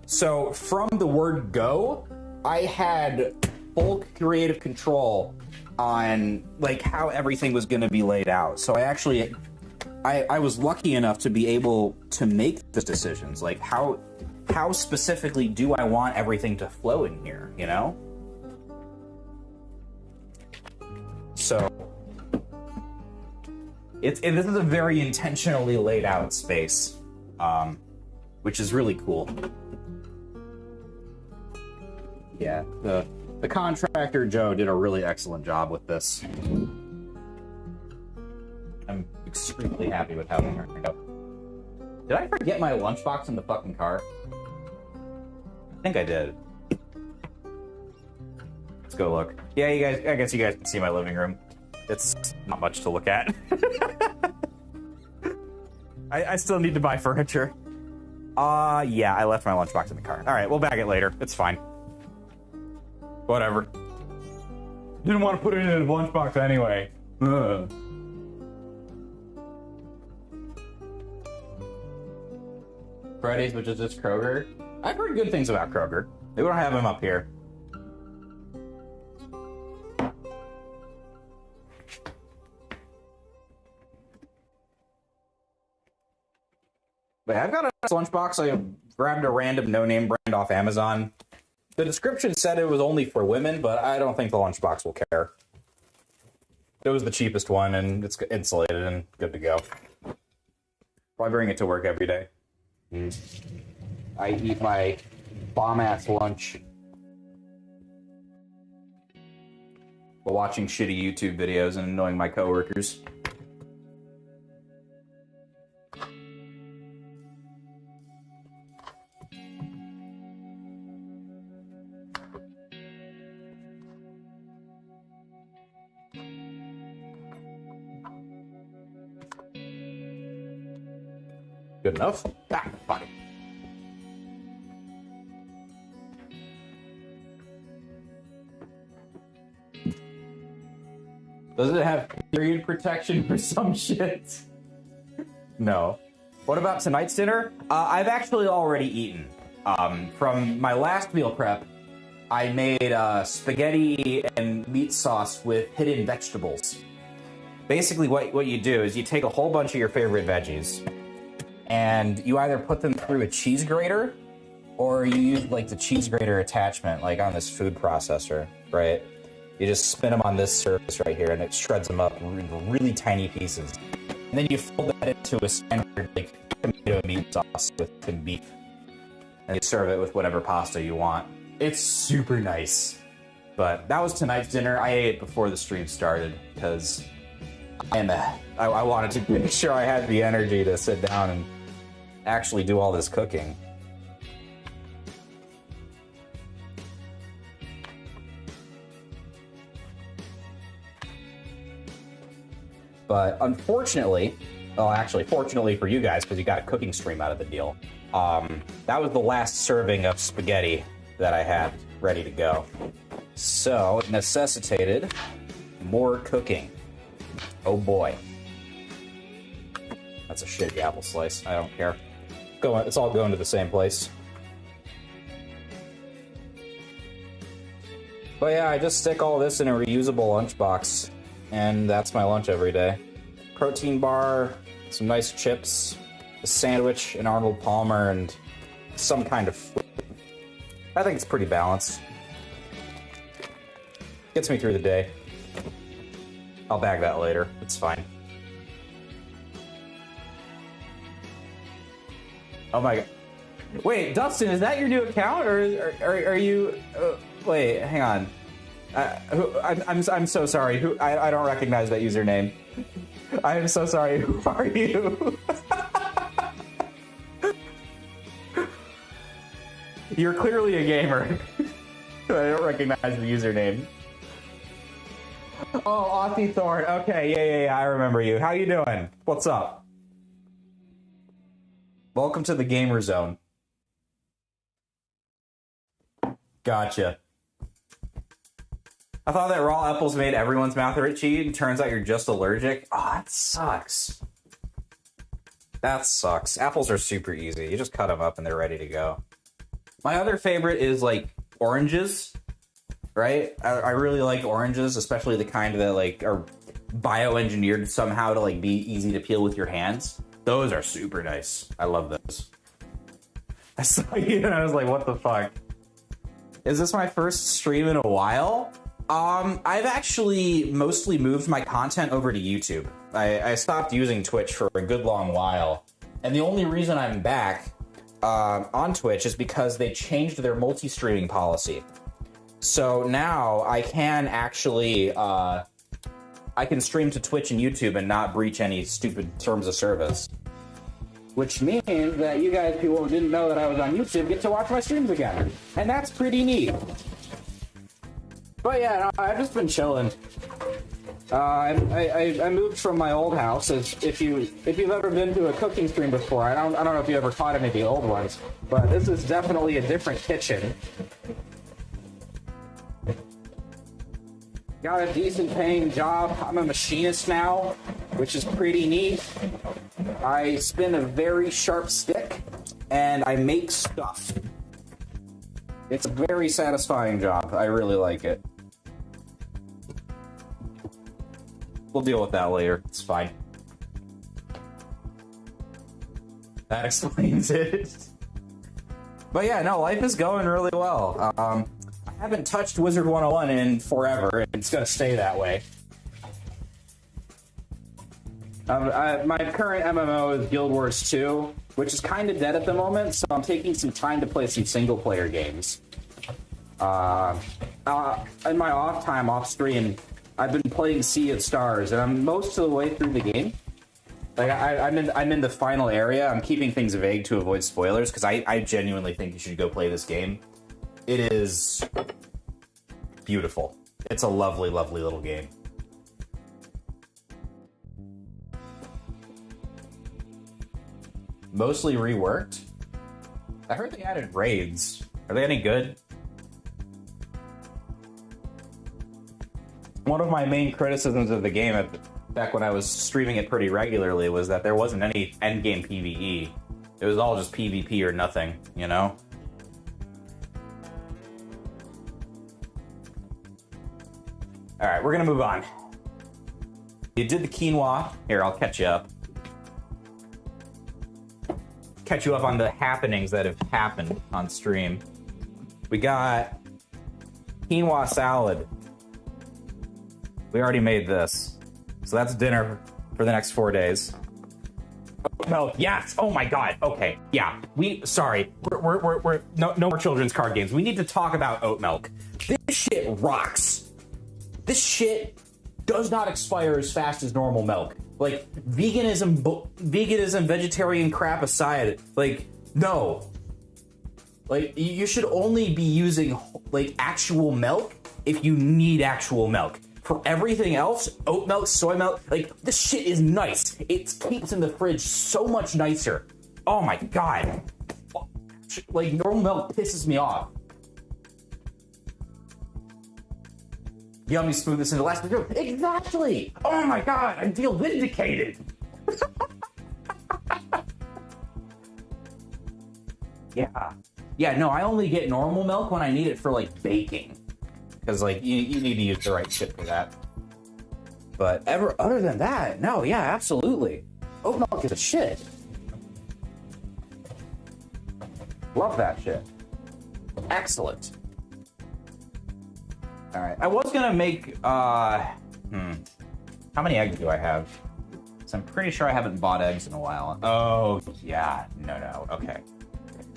So from the word go, I had full creative control on like how everything was going to be laid out. So I was lucky enough to be able to make the decisions. Like how specifically do I want everything to flow in here, you know? So this is a very intentionally laid out space, which is really cool. Yeah, the contractor Joe did a really excellent job with this. I'm extremely happy with how it turned out. Did I forget my lunchbox in the fucking car? I think I did. Let's go look. Yeah, I guess you guys can see my living room. It's not much to look at. I still need to buy furniture. Yeah, I left my lunchbox in the car. All right, we'll bag it later. It's fine. Whatever. Didn't want to put it in a lunchbox anyway. Ugh. Fridays, which is just Kroger. I've heard good things about Kroger. They don't have them up here. But I've got a lunchbox. I grabbed a random no-name brand off Amazon. The description said it was only for women, but I don't think the lunchbox will care. It was the cheapest one, and it's insulated and good to go. Probably bring it to work every day. I eat my bomb-ass lunch while watching shitty YouTube videos and annoying my coworkers. Good enough. Ah, fuck. Does it have period protection for some shit? No. What about tonight's dinner? I've actually already eaten. From my last meal prep, I made spaghetti and meat sauce with hidden vegetables. Basically, what you do is you take a whole bunch of your favorite veggies, and you either put them through a cheese grater, or you use like the cheese grater attachment, like on this food processor, right? You just spin them on this surface right here, and it shreds them up into really tiny pieces. And then you fold that into a standard like tomato meat sauce with some beef, and you serve it with whatever pasta you want. It's super nice. But that was tonight's dinner. I ate it before the stream started because I wanted to make sure I had the energy to sit down and actually do all this cooking. But unfortunately, well, actually, fortunately for you guys, because you got a cooking stream out of the deal, that was the last serving of spaghetti that I had ready to go. So it necessitated more cooking. Oh boy. That's a shitty apple slice. I don't care. It's all going to the same place. But yeah, I just stick all this in a reusable lunchbox, and that's my lunch every day. Protein bar, some nice chips, a sandwich, an Arnold Palmer, and some kind of fruit. I think it's pretty balanced. Gets me through the day. I'll bag that later. It's fine. Oh my god. Wait, Dustin, is that your new account, or are you... wait, hang on. I'm so sorry. I don't recognize that username. I am so sorry. Who are you? You're clearly a gamer. I don't recognize the username. Oh, Aussie Thorn. Okay, yeah, I remember you. How you doing? What's up? Welcome to the gamer zone. Gotcha. I thought that raw apples made everyone's mouth itchy, and turns out you're just allergic. Oh, that sucks. That sucks. Apples are super easy. You just cut them up and they're ready to go. My other favorite is like oranges, right? I really like oranges, especially the kind that like are bioengineered somehow to like be easy to peel with your hands. Those are super nice. I love those. I saw you and I was like, what the fuck? Is this my first stream in a while? I've actually mostly moved my content over to YouTube. I stopped using Twitch for a good long while. And the only reason I'm back on Twitch is because they changed their multi-streaming policy. So now I can actually, I can stream to Twitch and YouTube and not breach any stupid terms of service. Which means that you guys who didn't know that I was on YouTube get to watch my streams again. And that's pretty neat. But yeah, no, I've just been chilling. I moved from my old house. If you've ever been to a cooking stream before, I don't know if you ever caught any of the old ones, but this is definitely a different kitchen. Got a decent paying job. I'm a machinist now, which is pretty neat. I spin a very sharp stick, and I make stuff. It's a very satisfying job. I really like it. We'll deal with that later. It's fine. That explains it. But yeah, no, life is going really well. I haven't touched Wizard 101 in forever, and it's gonna stay that way. My current MMO is Guild Wars 2, which is kind of dead at the moment, so I'm taking some time to play some single-player games. In my off time, off stream, I've been playing Sea of Stars, and I'm most of the way through the game. Like I'm in the final area. I'm keeping things vague to avoid spoilers because I genuinely think you should go play this game. It is beautiful. It's a lovely, lovely little game. Mostly reworked. I heard they added raids. Are they any good? One of my main criticisms of the game back when I was streaming it pretty regularly was that there wasn't any endgame PvE. It was all just PvP or nothing, you know? Alright, we're gonna move on. You did the quinoa. Here, I'll catch you up. Catch you up on the happenings that have happened on stream. We got quinoa salad. We already made this. So that's dinner for the next 4 days. Oat milk, yes! Oh my god, okay. Yeah, sorry. We're no more children's card games. We need to talk about oat milk. This shit rocks. This shit does not expire as fast as normal milk. Like, veganism, vegetarian crap aside, like, no. Like, you should only be using, like, actual milk if you need actual milk. For everything else, oat milk, soy milk, like, this shit is nice. It keeps in the fridge so much nicer. Oh my god. Like, normal milk pisses me off. Yummy smoothness and elastic. Exactly! Oh my god, I feel vindicated! Yeah. Yeah, no, I only get normal milk when I need it for, like, baking. Because, like, you need to use the right shit for that. But other than that, no, yeah, absolutely. Oat milk is a shit. Love that shit. Excellent. Alright, I was gonna make, how many eggs do I have? So I'm pretty sure I haven't bought eggs in a while. Oh, yeah, no, okay.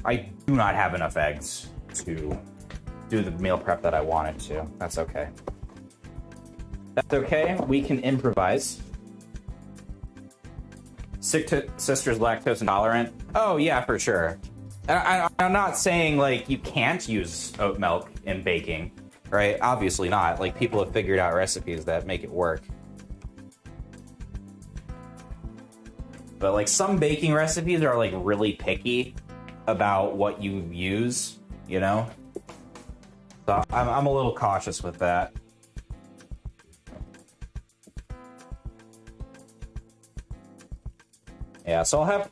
I do not have enough eggs to do the meal prep that I wanted to. That's okay. That's okay, we can improvise. Sister's lactose intolerant? Oh, yeah, for sure. I'm not saying, like, you can't use oat milk in baking. Right? Obviously not. Like, people have figured out recipes that make it work. But, like, some baking recipes are, like, really picky about what you use, you know? So I'm a little cautious with that. Yeah, so I'll have,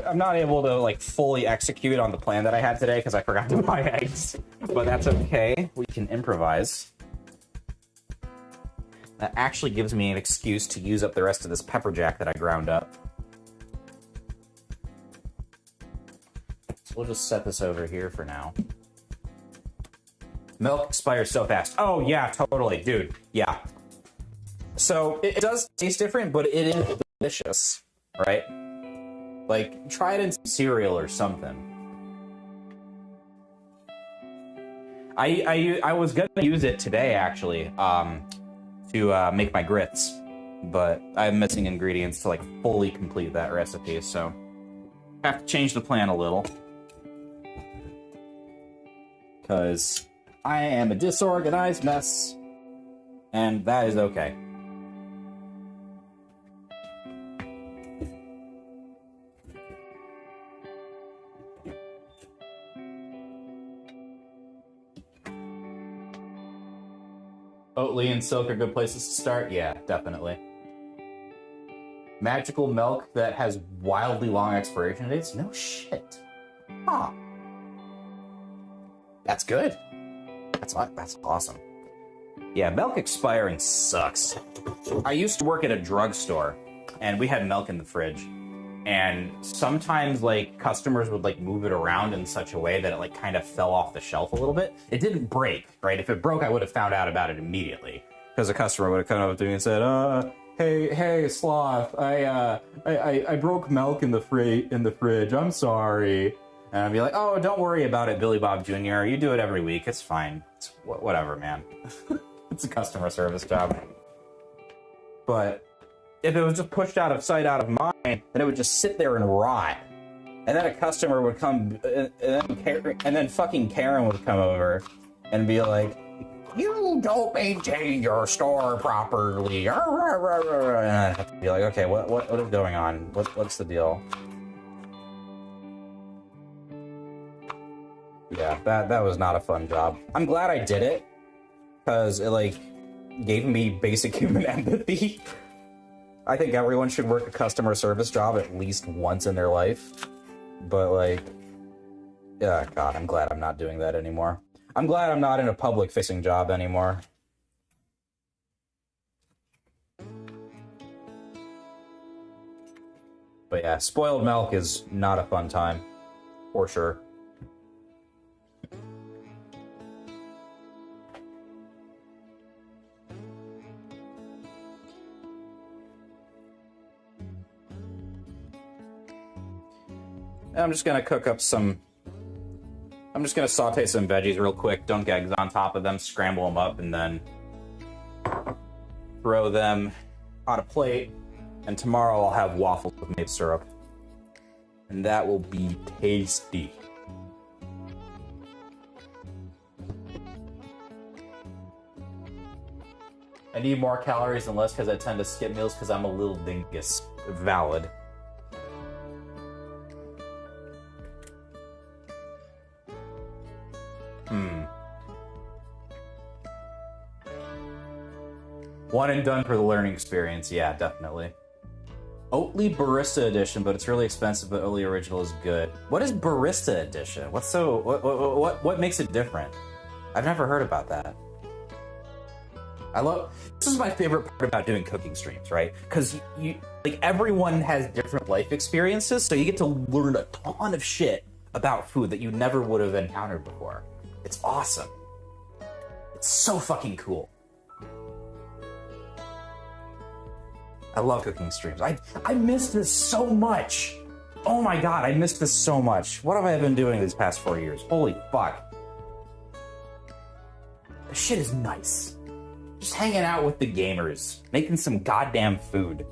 I'm not able to, like, fully execute on the plan that I had today because I forgot to buy eggs. But that's okay. We can improvise. That actually gives me an excuse to use up the rest of this pepper jack that I ground up. So we'll just set this over here for now. Milk expires so fast. Oh, yeah, totally, dude. Yeah. So, it does taste different, but it is delicious. Right? Like, try it in some cereal or something. I was gonna use it today, actually, to make my grits, but I'm missing ingredients to, like, fully complete that recipe, so have to change the plan a little. Because I am a disorganized mess, and that is okay. Oatly and Silk are good places to start? Yeah, definitely. Magical milk that has wildly long expiration dates? No shit. Huh. That's good. That's awesome. Yeah, milk expiring sucks. I used to work at a drugstore, and we had milk in the fridge. And sometimes, like, customers would, like, move it around in such a way that it, like, kind of fell off the shelf a little bit. It didn't break, right? If it broke, I would have found out about it immediately. Because a customer would have come up to me and said, hey, Sloth, I broke milk in the fridge. I'm sorry. And I'd be like, oh, don't worry about it, Billy Bob Jr. You do it every week. It's fine. It's whatever, man. It's a customer service job. But if it was just pushed out of sight, out of mind, then it would just sit there and rot. And then a customer would come, and then fucking Karen would come over and be like, you don't maintain your store properly. And I'd have to be like, okay, what is going on? What's the deal? Yeah, that was not a fun job. I'm glad I did it, because it, like, gave me basic human empathy. I think everyone should work a customer service job at least once in their life. But, like, yeah, God, I'm glad I'm not doing that anymore. I'm glad I'm not in a public-facing job anymore. But yeah, spoiled milk is not a fun time, for sure. I'm just gonna cook up some... I'm just gonna saute some veggies real quick, dunk eggs on top of them, scramble them up, and then throw them on a plate. And tomorrow I'll have waffles with maple syrup. And that will be tasty. I need more calories and less because I tend to skip meals because I'm a little dingus. Valid. One and done for the learning experience. Yeah, definitely. Oatly Barista Edition, but it's really expensive, but Oatly Original is good. What is Barista Edition? What's so... What makes it different? I've never heard about that. I love... This is my favorite part about doing cooking streams, right? Because you like, everyone has different life experiences, so you get to learn a ton of shit about food that you never would have encountered before. It's awesome. It's so fucking cool. I love cooking streams. I miss this so much. Oh my God, I missed this so much. What have I been doing these past 4 years? Holy fuck. This shit is nice. Just hanging out with the gamers, making some goddamn food.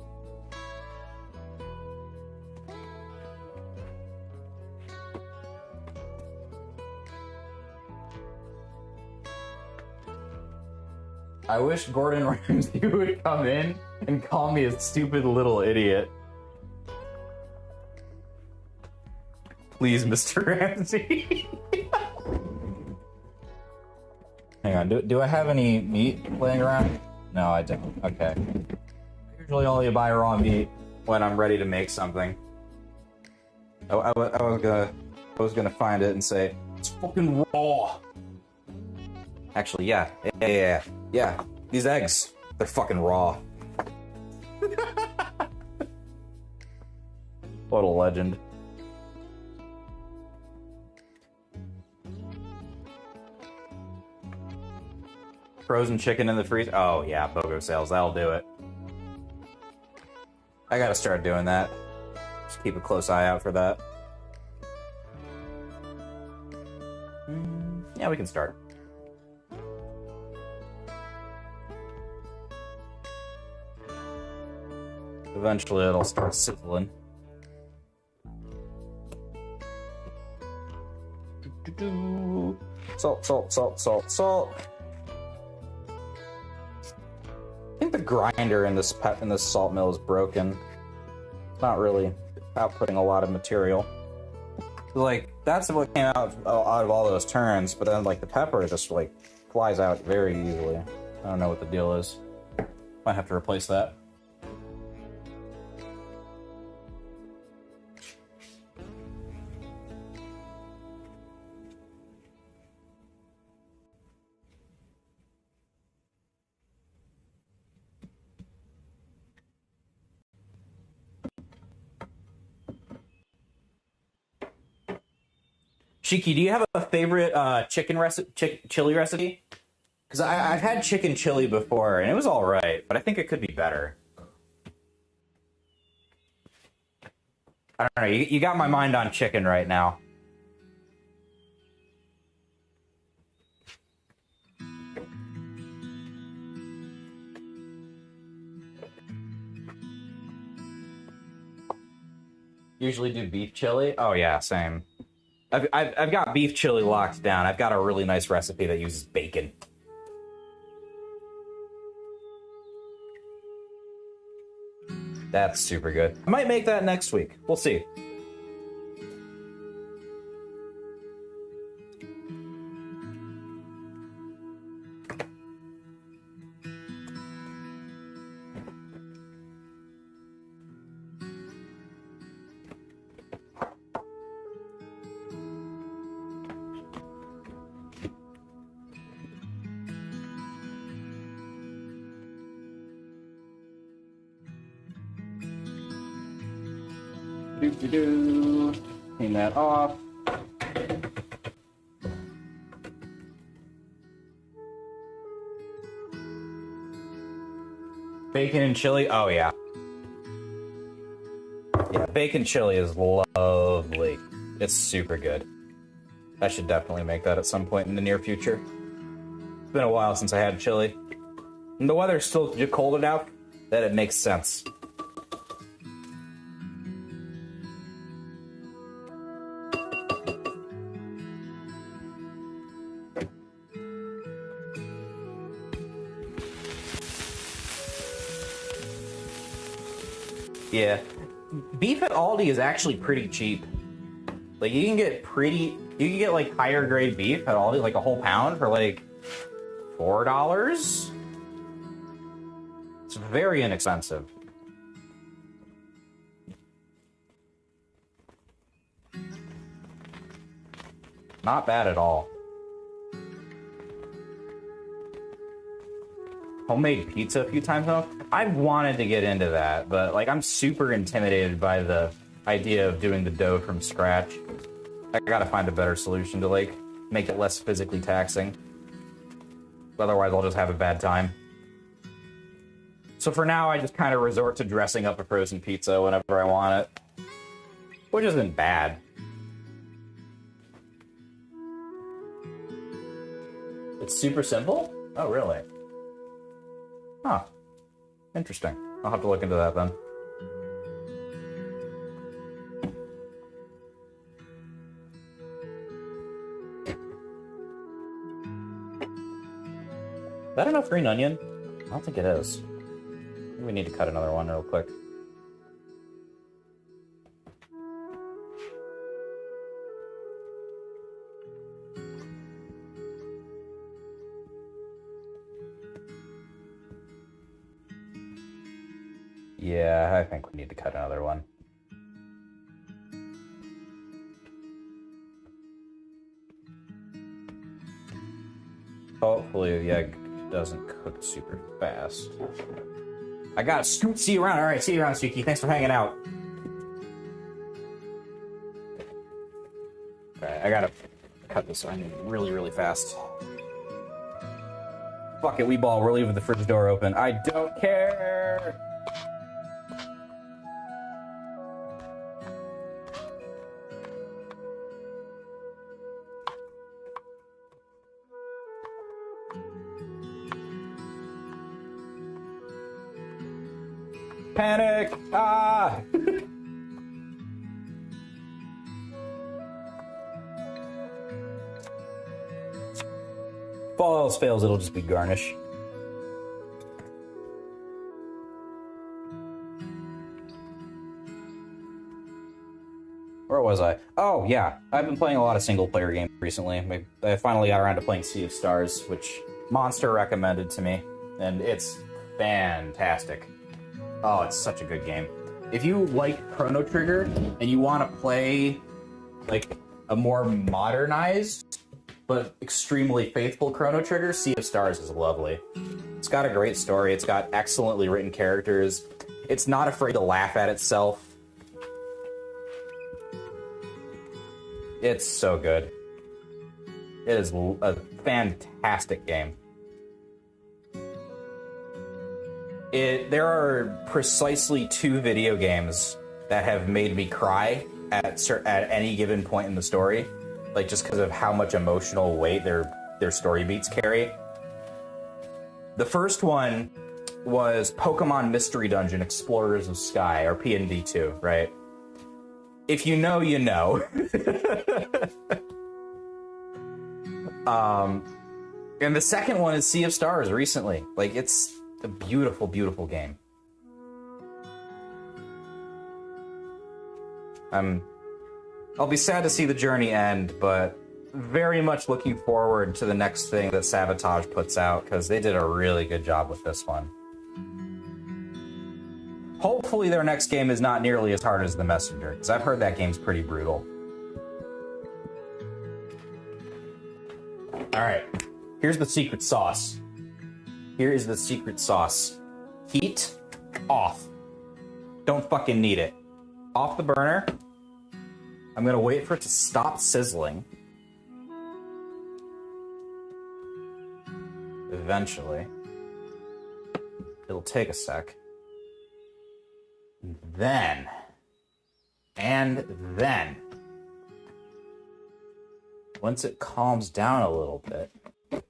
I wish Gordon Ramsay would come in and call me a stupid little idiot. Please, Mr. Ramsay. Hang on, do I have any meat laying around? No, I don't. Okay. I usually only buy raw meat when I'm ready to make something. I was gonna find it and say, it's fucking raw. Actually, yeah. These eggs, they're fucking raw. What a legend. Frozen chicken in the freezer. Oh yeah, BOGO sales, that'll do it. I gotta start doing that. Just keep a close eye out for that. Yeah, we can start. Eventually it'll start sizzling. Salt, salt, salt, salt, salt. I think the grinder in this salt mill is broken. It's not really outputting a lot of material. Like, that's what came out of all those turns, but then like the pepper just like flies out very easily. I don't know what the deal is. Might have to replace that. Shiki, do you have a favorite chili recipe? Because I've had chicken chili before, and it was all right, but I think it could be better. I don't know, you got my mind on chicken right now. Usually do beef chili? Oh yeah, same. I've got beef chili locked down. I've got a really nice recipe that uses bacon. That's super good. I might make that next week. We'll see. Do-do-do. Clean that off. Bacon and chili? Oh, yeah. Yeah, bacon chili is lovely. It's super good. I should definitely make that at some point in the near future. It's been a while since I had chili. And the weather's still cold enough that it makes sense. Yeah. Beef at Aldi is actually pretty cheap. Like, you can get like higher grade beef at Aldi, like a whole pound for like $4. It's very inexpensive. Not bad at all. Homemade pizza a few times now. I've wanted to get into that, but like I'm super intimidated by the idea of doing the dough from scratch. I gotta find a better solution to like make it less physically taxing. Otherwise I'll just have a bad time. So for now I just kind of resort to dressing up a frozen pizza whenever I want it. Which isn't bad. It's super simple? Oh really? Huh. Interesting. I'll have to look into that then. Is that enough green onion? I don't think it is. Maybe we need to cut another one real quick. Yeah, I think we need to cut another one. Hopefully the egg doesn't cook super fast. I gotta scoot. See you around. All right, see you around, Suki. Thanks for hanging out. All right, I gotta cut this onion really, really fast. Fuck it, we ball. We're leaving the fridge door open. I don't care. Panic! Ah! If all else fails, it'll just be garnish. Where was I? Oh, yeah. I've been playing a lot of single-player games recently. I finally got around to playing Sea of Stars, which Monster recommended to me, and it's fantastic. Oh, it's such a good game. If you like Chrono Trigger and you want to play like a more modernized but extremely faithful Chrono Trigger, Sea of Stars is lovely. It's got a great story. It's got excellently written characters. It's not afraid to laugh at itself. It's so good. It is a fantastic game. There are precisely 2 video games that have made me cry at any given point in the story, like just because of how much emotional weight their story beats carry. The first one was Pokemon Mystery Dungeon Explorers of Sky, or PND2, right? If you know, you know. And the second one is Sea of Stars recently. Like, it's a beautiful, beautiful game. I'll be sad to see the journey end, but very much looking forward to the next thing that Sabotage puts out, because they did a really good job with this one. Hopefully their next game is not nearly as hard as The Messenger, because I've heard that game's pretty brutal. Alright, here's the secret sauce. Here is the secret sauce. Heat off. Don't fucking need it. off the burner. I'm gonna wait for it to stop sizzling. Eventually. It'll take a sec. And then, once it calms down a little bit, yeah,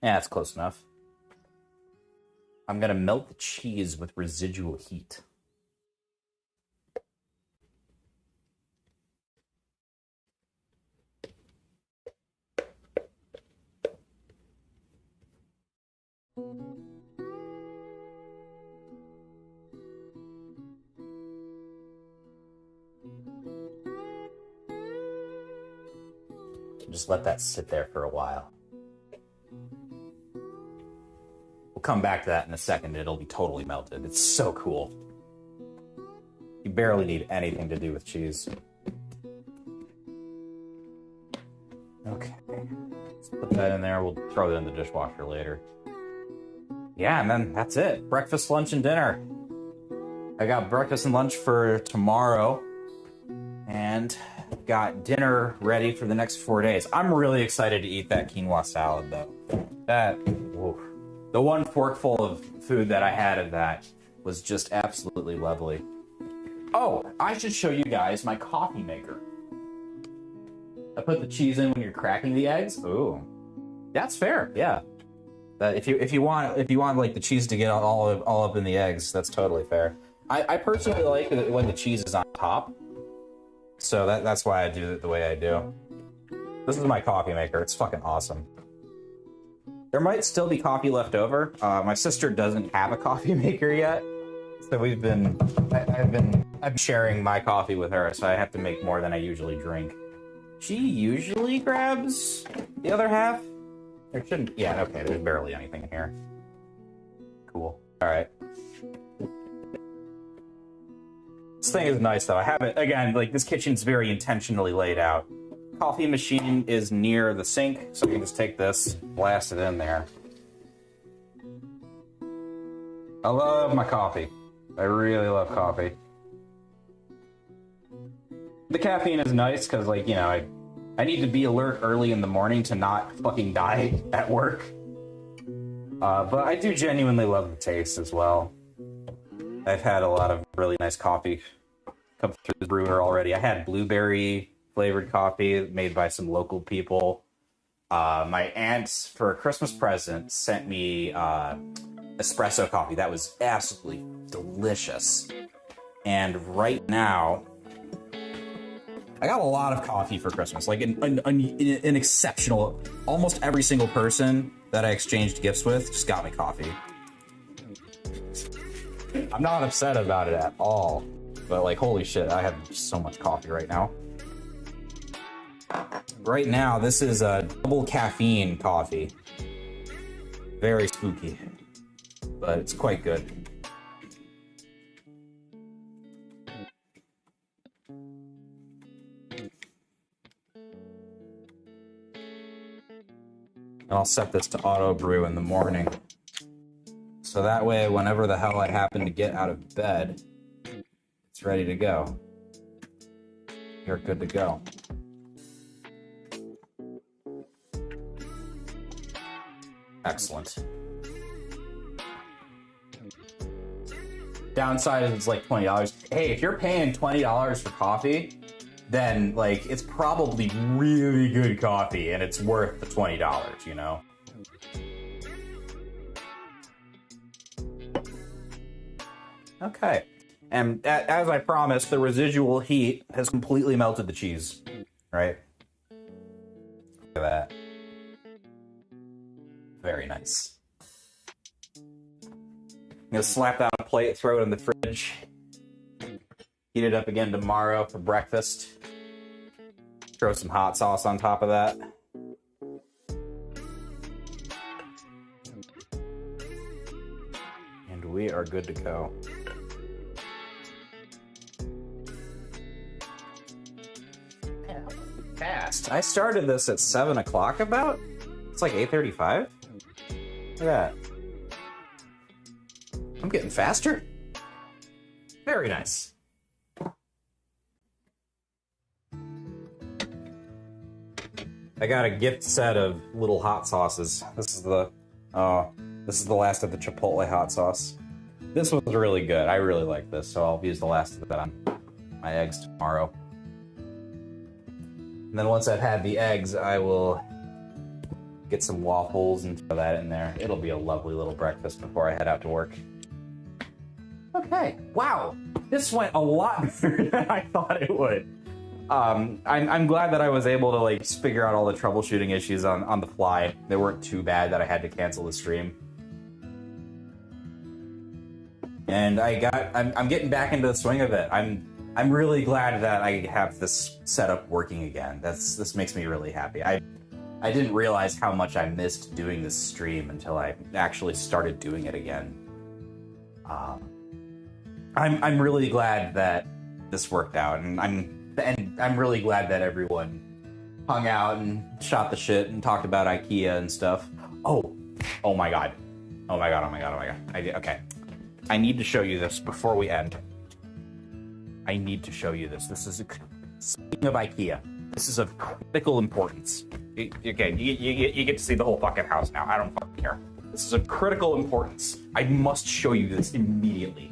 that's close enough. I'm gonna melt the cheese with residual heat. Just let that sit there for a while. We'll come back to that in a second. It'll be totally melted. It's so cool. You barely need anything to do with cheese. Okay. Let's put that in there. We'll throw it in the dishwasher later. Yeah, and then that's it. Breakfast, lunch, and dinner. I got breakfast and lunch for tomorrow. And got dinner ready for the next 4 days. I'm really excited to eat that quinoa salad, though. The one forkful of food that I had of that was just absolutely lovely. Oh, I should show you guys my coffee maker. I put the cheese in when you're cracking the eggs. Ooh, that's fair. Yeah, that if you want like the cheese to get all up in the eggs, that's totally fair. I personally like it when the cheese is on top. So that's why I do it the way I do. This is my coffee maker. It's fucking awesome. There might still be coffee left over. My sister doesn't have a coffee maker yet, so I'm sharing my coffee with her, so I have to make more than I usually drink. She usually grabs the other half. There shouldn't. Yeah, okay. There's barely anything here. Cool. All right. This thing is nice, though. I have it, again, like, this kitchen's very intentionally laid out. Coffee machine is near the sink, so you can just take this, blast it in there. I love my coffee. I really love coffee. The caffeine is nice, because, like, you know, I need to be alert early in the morning to not fucking die at work. But I do genuinely love the taste as well. I've had a lot of really nice coffee come through the brewer already. I had blueberry flavored coffee made by some local people. My aunt, for a Christmas present, sent me espresso coffee. That was absolutely delicious. And right now, I got a lot of coffee for Christmas. Like an exceptional, almost every single person that I exchanged gifts with just got me coffee. I'm not upset about it at all, but like, holy shit, I have so much coffee right now. Right now, this is a double caffeine coffee. Very spooky, but it's quite good. And I'll set this to auto brew in the morning. So that way, whenever the hell I happen to get out of bed, it's ready to go. You're good to go. Excellent. Downside is it's like $20. Hey, if you're paying $20 for coffee, then like it's probably really good coffee and it's worth the $20, you know? Okay. And as I promised, the residual heat has completely melted the cheese, right? Look at that. Very nice. I'm gonna slap that on a plate, throw it in the fridge. Heat it up again tomorrow for breakfast. Throw some hot sauce on top of that. And we are good to go. Fast. I started this at 7 o'clock about. It's like 8:35. Look at that. I'm getting faster. Very nice. I got a gift set of little hot sauces. This is the last of the Chipotle hot sauce. This was really good. I really like this, so I'll use the last of that on my eggs tomorrow. And then once I've had the eggs, I will get some waffles and throw that in there. It'll be a lovely little breakfast before I head out to work. Okay, wow, this went a lot better than I thought it would. I'm glad that I was able to like figure out all the troubleshooting issues on the fly. They weren't too bad that I had to cancel the stream. And I'm getting back into the swing of it. I'm really glad that I have this setup working again. This makes me really happy. I didn't realize how much I missed doing this stream until I actually started doing it again. I'm really glad that this worked out, and I'm really glad that everyone hung out and shot the shit and talked about IKEA and stuff. Oh my god. Okay. I need to show you this before we end. I need to show you this. Speaking of IKEA, this is of critical importance. Okay, you get to see the whole fucking house now. I don't fucking care. This is of critical importance. I must show you this immediately.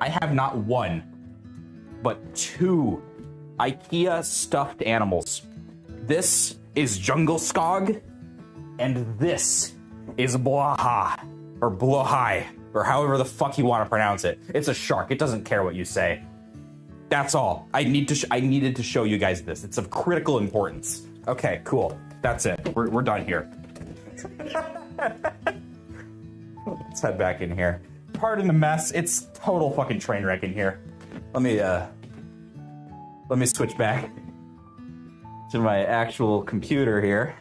I have not one, but two IKEA stuffed animals. This is Jungle Skog, and this is Blaha, or Blohai, or however the fuck you want to pronounce it. It's a shark. It doesn't care what you say. That's all. I needed to show you guys this. It's of critical importance. Okay, cool. That's it. We're done here. Let's head back in here. Pardon the mess. It's total fucking train wreck in here. Let me switch back to my actual computer here.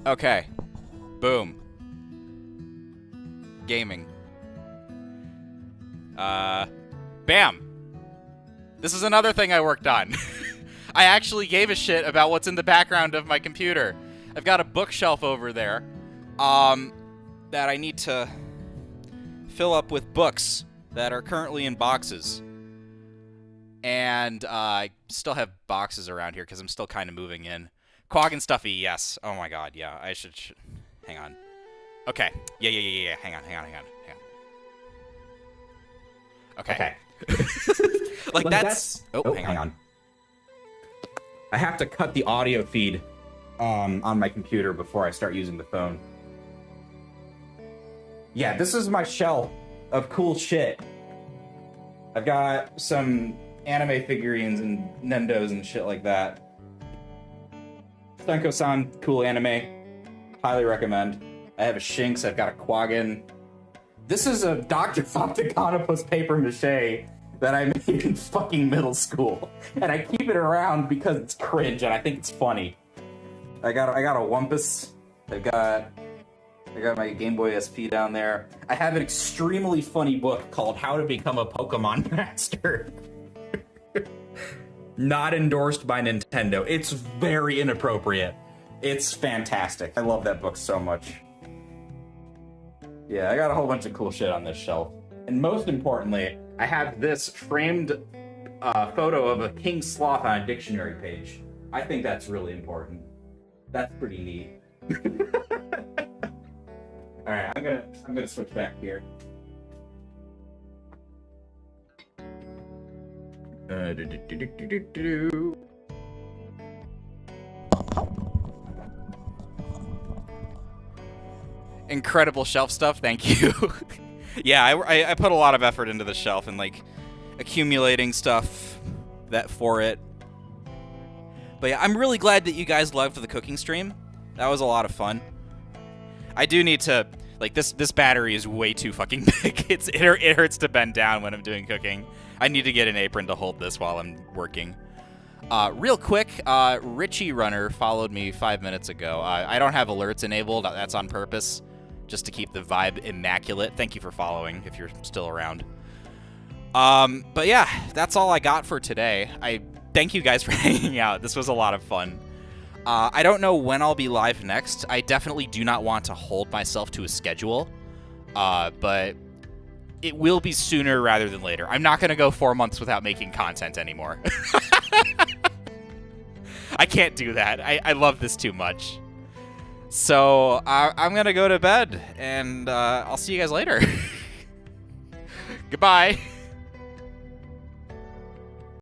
Okay. Boom. Gaming. Bam! This is another thing I worked on. I actually gave a shit about what's in the background of my computer. I've got a bookshelf over there that I need to fill up with books that are currently in boxes. And I still have boxes around here because I'm still kind of moving in. Quag and Stuffy, yes. Oh my god, yeah. I should hang on. Okay. Yeah. Hang on. Okay. Like that's... Oh, hang on. I have to cut the audio feed on my computer before I start using the phone. Yeah, this is my shelf of cool shit. I've got some anime figurines and Nendos and shit like that. Senko-san, cool anime. Highly recommend. I have a Shinx, I've got a Quaggin. This is a Dr. Octagonopus paper mache that I made in fucking middle school. And I keep it around because it's cringe and I think it's funny. I got a Wumpus. I got my Game Boy SP down there. I have an extremely funny book called How to Become a Pokemon Master. Not endorsed by Nintendo. It's very inappropriate. It's fantastic. I love that book so much. Yeah, I got a whole bunch of cool shit on this shelf. And most importantly, I have this framed photo of a king sloth on a dictionary page. I think that's really important. That's pretty neat. All right, I'm gonna switch back here. Incredible shelf stuff, thank you. Yeah, I put a lot of effort into the shelf and like accumulating stuff for it. But yeah, I'm really glad that you guys loved the cooking stream. That was a lot of fun. I do need to, like, this battery is way too fucking big. It hurts to bend down when I'm doing cooking. I need to get an apron to hold this while I'm working. Real quick, Richie Runner followed me 5 minutes ago. I don't have alerts enabled. That's on purpose, just to keep the vibe immaculate. Thank you for following, if you're still around. But yeah, that's all I got for today. thank you guys for hanging out. This was a lot of fun. I don't know when I'll be live next. I definitely do not want to hold myself to a schedule, but it will be sooner rather than later. I'm not going to go 4 months without making content anymore. I can't do that. I love this too much. So I'm going to go to bed, and I'll see you guys later. Goodbye.